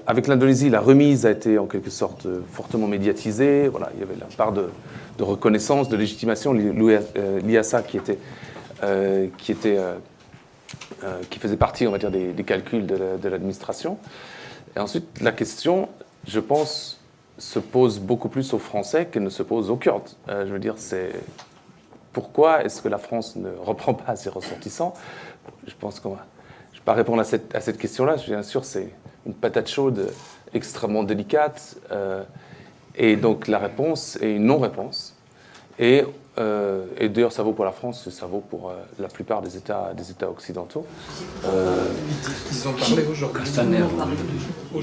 Avec l'Indonésie, la remise a été en quelque sorte fortement médiatisée. Voilà, il y avait la part de reconnaissance, de légitimation, l'IASA qui faisait partie, on va dire, des calculs de l'administration. Et ensuite, la question, je pense, se pose beaucoup plus aux Français qu'elle ne se pose aux Kurdes. Je veux dire, c'est pourquoi est-ce que la France ne reprend pas ses ressortissants? Je pense qu'on va... Je ne vais pas répondre à cette question-là. Bien sûr, c'est une patate chaude extrêmement délicate. Et donc, la réponse est une non-réponse. Et d'ailleurs, ça vaut pour la France, ça vaut pour la plupart des États occidentaux.
Ils ont parlé aujourd'hui.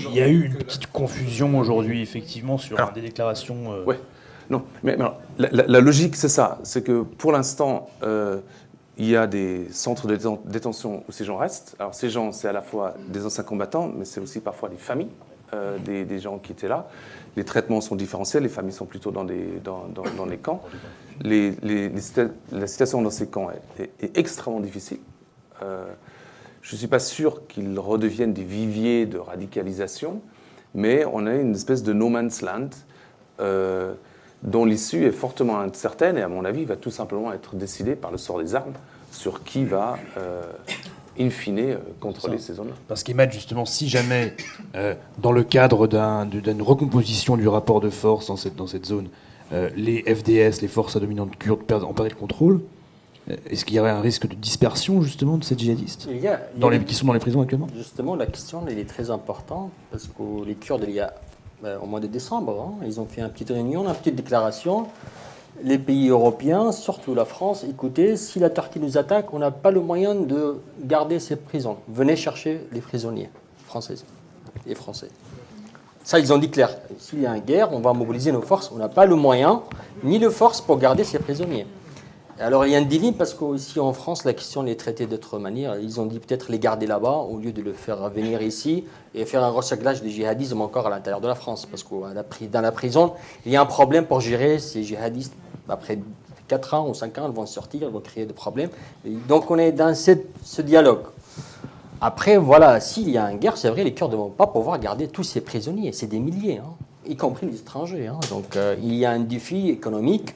Il y a eu une petite confusion aujourd'hui, effectivement, sur des déclarations...
Oui. Non, mais alors, la logique, c'est ça. C'est que pour l'instant, il y a des centres de détention où ces gens restent. Alors, ces gens, c'est à la fois des anciens combattants, mais c'est aussi parfois des familles des gens qui étaient là. Les traitements sont différentiels, les familles sont plutôt dans les camps. La situation dans ces camps est extrêmement difficile. Je ne suis pas sûr qu'ils redeviennent des viviers de radicalisation, mais on a une espèce de no man's land dont l'issue est fortement incertaine et, à mon avis, va tout simplement être décidée par le sort des armes sur qui va, in fine, contrôler ces zones-là.
Parce qu'Emad, justement, si jamais, dans le cadre d'une recomposition du rapport de force dans cette zone, les FDS, les forces dominantes kurdes, en perdaient le contrôle, est-ce qu'il y aurait un risque de dispersion, justement, de ces djihadistes qui sont dans les prisons actuellement?
Justement, la question elle est très importante, parce que les Kurdes, il y a au mois de décembre, ils ont fait une petite réunion, une petite déclaration, les pays européens, surtout la France, écoutez, si la Turquie nous attaque, on n'a pas le moyen de garder ces prisons. Venez chercher les prisonniers françaises et français. Ça, ils ont dit clair. S'il y a une guerre, on va mobiliser nos forces. On n'a pas le moyen ni les forces pour garder ces prisonniers. Alors, il y a un dilemme parce qu'ici en France, la question est traitée d'autre manière. Ils ont dit peut-être les garder là-bas au lieu de le faire venir ici et faire un recyclage du djihadisme encore à l'intérieur de la France. Parce que dans la prison, il y a un problème pour gérer ces djihadistes. Après 4 ans ou 5 ans, ils vont sortir, ils vont créer des problèmes. Et donc, on est dans ce dialogue. Après, voilà, s'il y a une guerre, c'est vrai, les Kurdes ne vont pas pouvoir garder tous ces prisonniers. C'est des milliers, y compris les étrangers. Donc, il y a un défi économique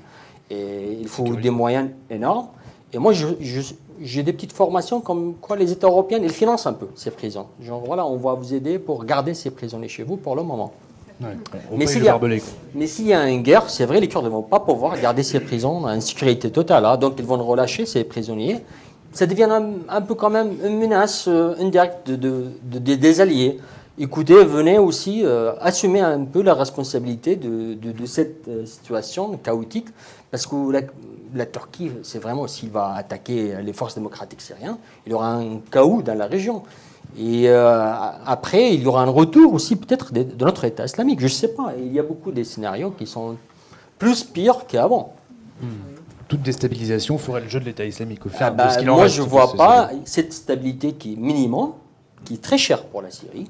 et il faut des moyens énormes. Et moi, j'ai des petites formations comme quoi les États européens, ils financent un peu ces prisons. Genre, voilà, on va vous aider pour garder ces prisonniers chez vous pour le moment.
Ouais,
mais s'il y a une guerre, c'est vrai, les Kurdes ne vont pas pouvoir garder ces prisons en sécurité totale. Donc, ils vont relâcher ces prisonniers. Ça devient un peu quand même une menace indirecte des alliés. Écoutez, venez aussi assumer un peu la responsabilité de cette situation chaotique, parce que la Turquie, c'est vraiment, s'il va attaquer les forces démocratiques syriennes, il y aura un chaos dans la région. Et après, il y aura un retour aussi peut-être de notre État islamique. Je ne sais pas, il y a beaucoup de scénarios qui sont plus pires qu'avant.
Toute déstabilisation ferait le jeu de l'État islamique.
Moi, je ne vois pas cette stabilité qui est minimum, qui est très chère pour la Syrie.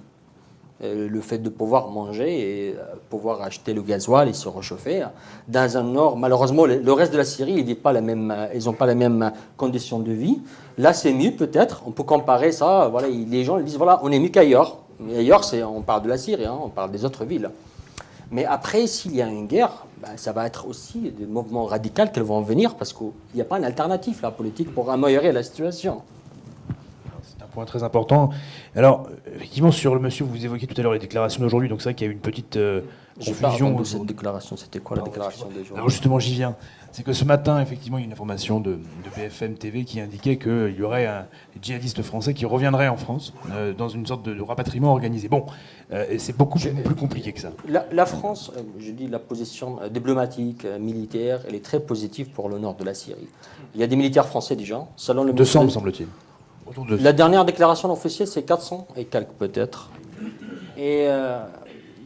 Le fait de pouvoir manger et pouvoir acheter le gasoil et se réchauffer. Dans un nord, malheureusement, le reste de la Syrie, ils n'ont pas la même condition de vie. Là, c'est mieux peut-être. On peut comparer ça. Voilà, les gens disent, voilà, on est mieux qu'ailleurs. Mais ailleurs, on parle de la Syrie, on parle des autres villes. Mais après, s'il y a une guerre, ça va être aussi des mouvements radicaux qui vont venir parce qu'il n'y a pas une alternative, la politique, pour améliorer la situation.
C'est un point très important. Alors, effectivement, sur le monsieur, vous évoquiez tout à l'heure les déclarations d'aujourd'hui, donc c'est vrai qu'il y a eu une petite confusion.
De cette déclaration, c'était quoi la déclaration d'aujourd'hui?
Alors justement, j'y viens. C'est que ce matin, effectivement, il y a une information de BFM TV qui indiquait qu'il y aurait des djihadistes français qui reviendraient en France dans une sorte de rapatriement organisé. Bon, et c'est beaucoup plus compliqué que ça.
La France, je dis la position diplomatique, militaire, elle est très positive pour le nord de la Syrie. Il y a des militaires français déjà. Selon le
200, me semble-t-il.
La dernière déclaration officielle, c'est 400 et quelques peut-être. Et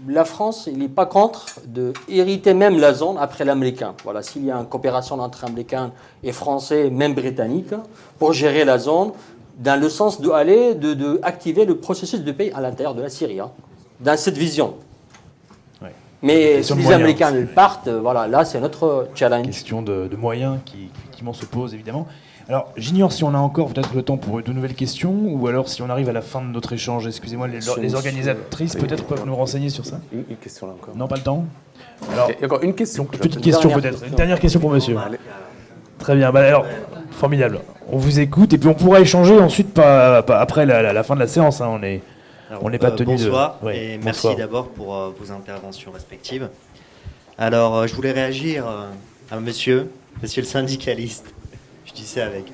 la France, il n'est pas contre d'hériter même la zone après l'américain. Voilà, s'il y a une coopération entre Américains et Français, même Britanniques, pour gérer la zone, dans le sens d'activer le processus de paix à l'intérieur de la Syrie, dans cette vision. Ouais. Mais si les Américains partent, voilà, là, c'est notre challenge.
Question de moyens qui effectivement se pose, évidemment. Alors, j'ignore si on a encore peut-être le temps pour de nouvelles questions, ou alors si on arrive à la fin de notre échange. Excusez-moi, les organisatrices peut-être peuvent nous renseigner sur ça.
Une question là encore.
Non, pas le temps. Alors,
il y a encore une question.
Une petite question peut-être. Une dernière question pour monsieur. Très bien. Alors, formidable. On vous écoute et puis on pourra échanger ensuite après la fin de la séance. On n'est pas tenu
bonsoir, de... et merci d'abord pour vos interventions respectives. Alors, je voulais réagir à monsieur le syndicaliste. Je dis ça avec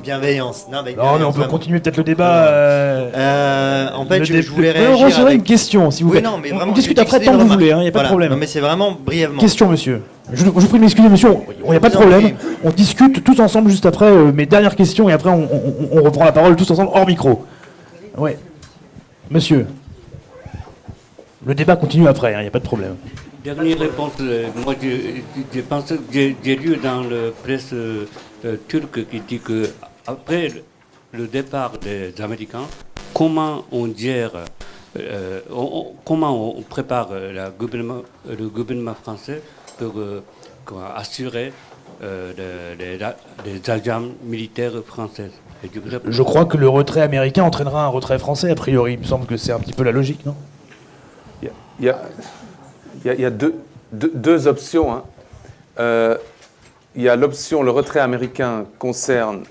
bienveillance.
Non, mais on peut continuer peut-être le débat.
En fait, je voulais réagir
avec une question, si vous voulez.
Non, mais vraiment,
on discute après tant que vous voulez, il n'y a pas de problème.
Non, mais c'est vraiment brièvement.
Question, monsieur. Je vous prie de m'excuser, monsieur. Il n'y a pas de problème. On discute tous ensemble juste après mes dernières questions et après on reprend la parole tous ensemble hors micro. Ouais. Monsieur. Le débat continue après, il n'y a pas de problème.
Dernière réponse. Moi, je pense que j'ai lu dans la presse turque qui dit que après le départ des Américains, comment on gère, comment on prépare le gouvernement français pour assurer les agents militaires français.
Je crois que le retrait américain entraînera un retrait français, a priori. Il me semble que c'est un petit peu la logique, non ?
Il y a deux options. Il y a l'option, le retrait américain concerne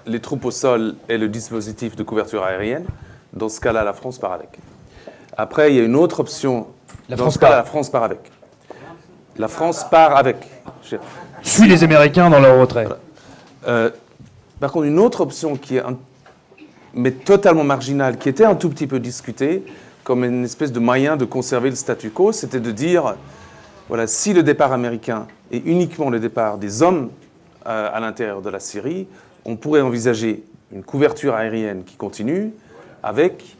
les troupes au sol et le dispositif de couverture aérienne. Dans ce cas-là, la France part avec. Après, il y a une autre option. La France part avec. La France part avec.
Suit les Américains dans leur retrait.
Voilà. Par contre, une autre option qui est mais totalement marginale, qui était un tout petit peu discutée, comme une espèce de moyen de conserver le statu quo, c'était de dire voilà, si le départ américain est uniquement le départ des hommes à l'intérieur de la Syrie, on pourrait envisager une couverture aérienne qui continue avec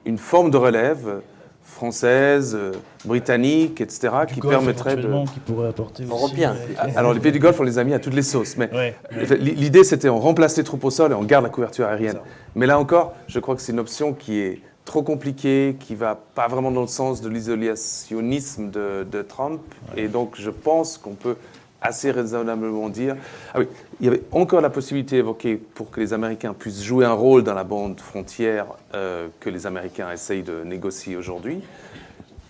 une forme de relève française, britannique, etc., qui permettrait de...
qui pourrait apporter
Européen.
Alors, les pays du Golfe, on les a mis à toutes les sauces. Mais l'idée, c'était on remplace les troupes au sol et on garde la couverture aérienne. Mais là encore, je crois que c'est une option qui est trop compliquée, qui ne va pas vraiment dans le sens de l'isolationnisme de Trump. Et donc, je pense qu'on peut assez raisonnablement dire... Ah oui, il y avait encore la possibilité évoquée pour que les Américains puissent jouer un rôle dans la bande frontière que les Américains essayent de négocier aujourd'hui.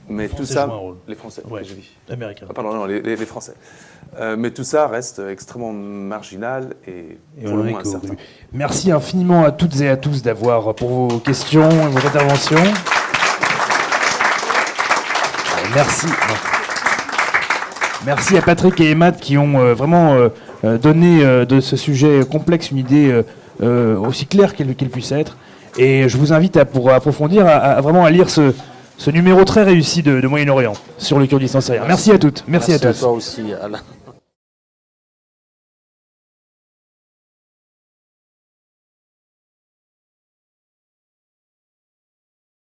Mais tout ça... Les Français, j'ai dit.
Américains.
Ah, pardon, non, les Français. Mais tout ça reste extrêmement marginal et pour le moins incertain.
Merci infiniment à toutes et à tous pour vos questions et vos interventions. Merci. Merci à Patrick et Emad qui ont vraiment donné de ce sujet complexe une idée aussi claire qu'elle puisse être. Et je vous invite pour approfondir vraiment à lire ce numéro très réussi de Moyen-Orient sur le Kurdistan syrien. Merci à toutes. Merci à tous.
À toi aussi, Alain.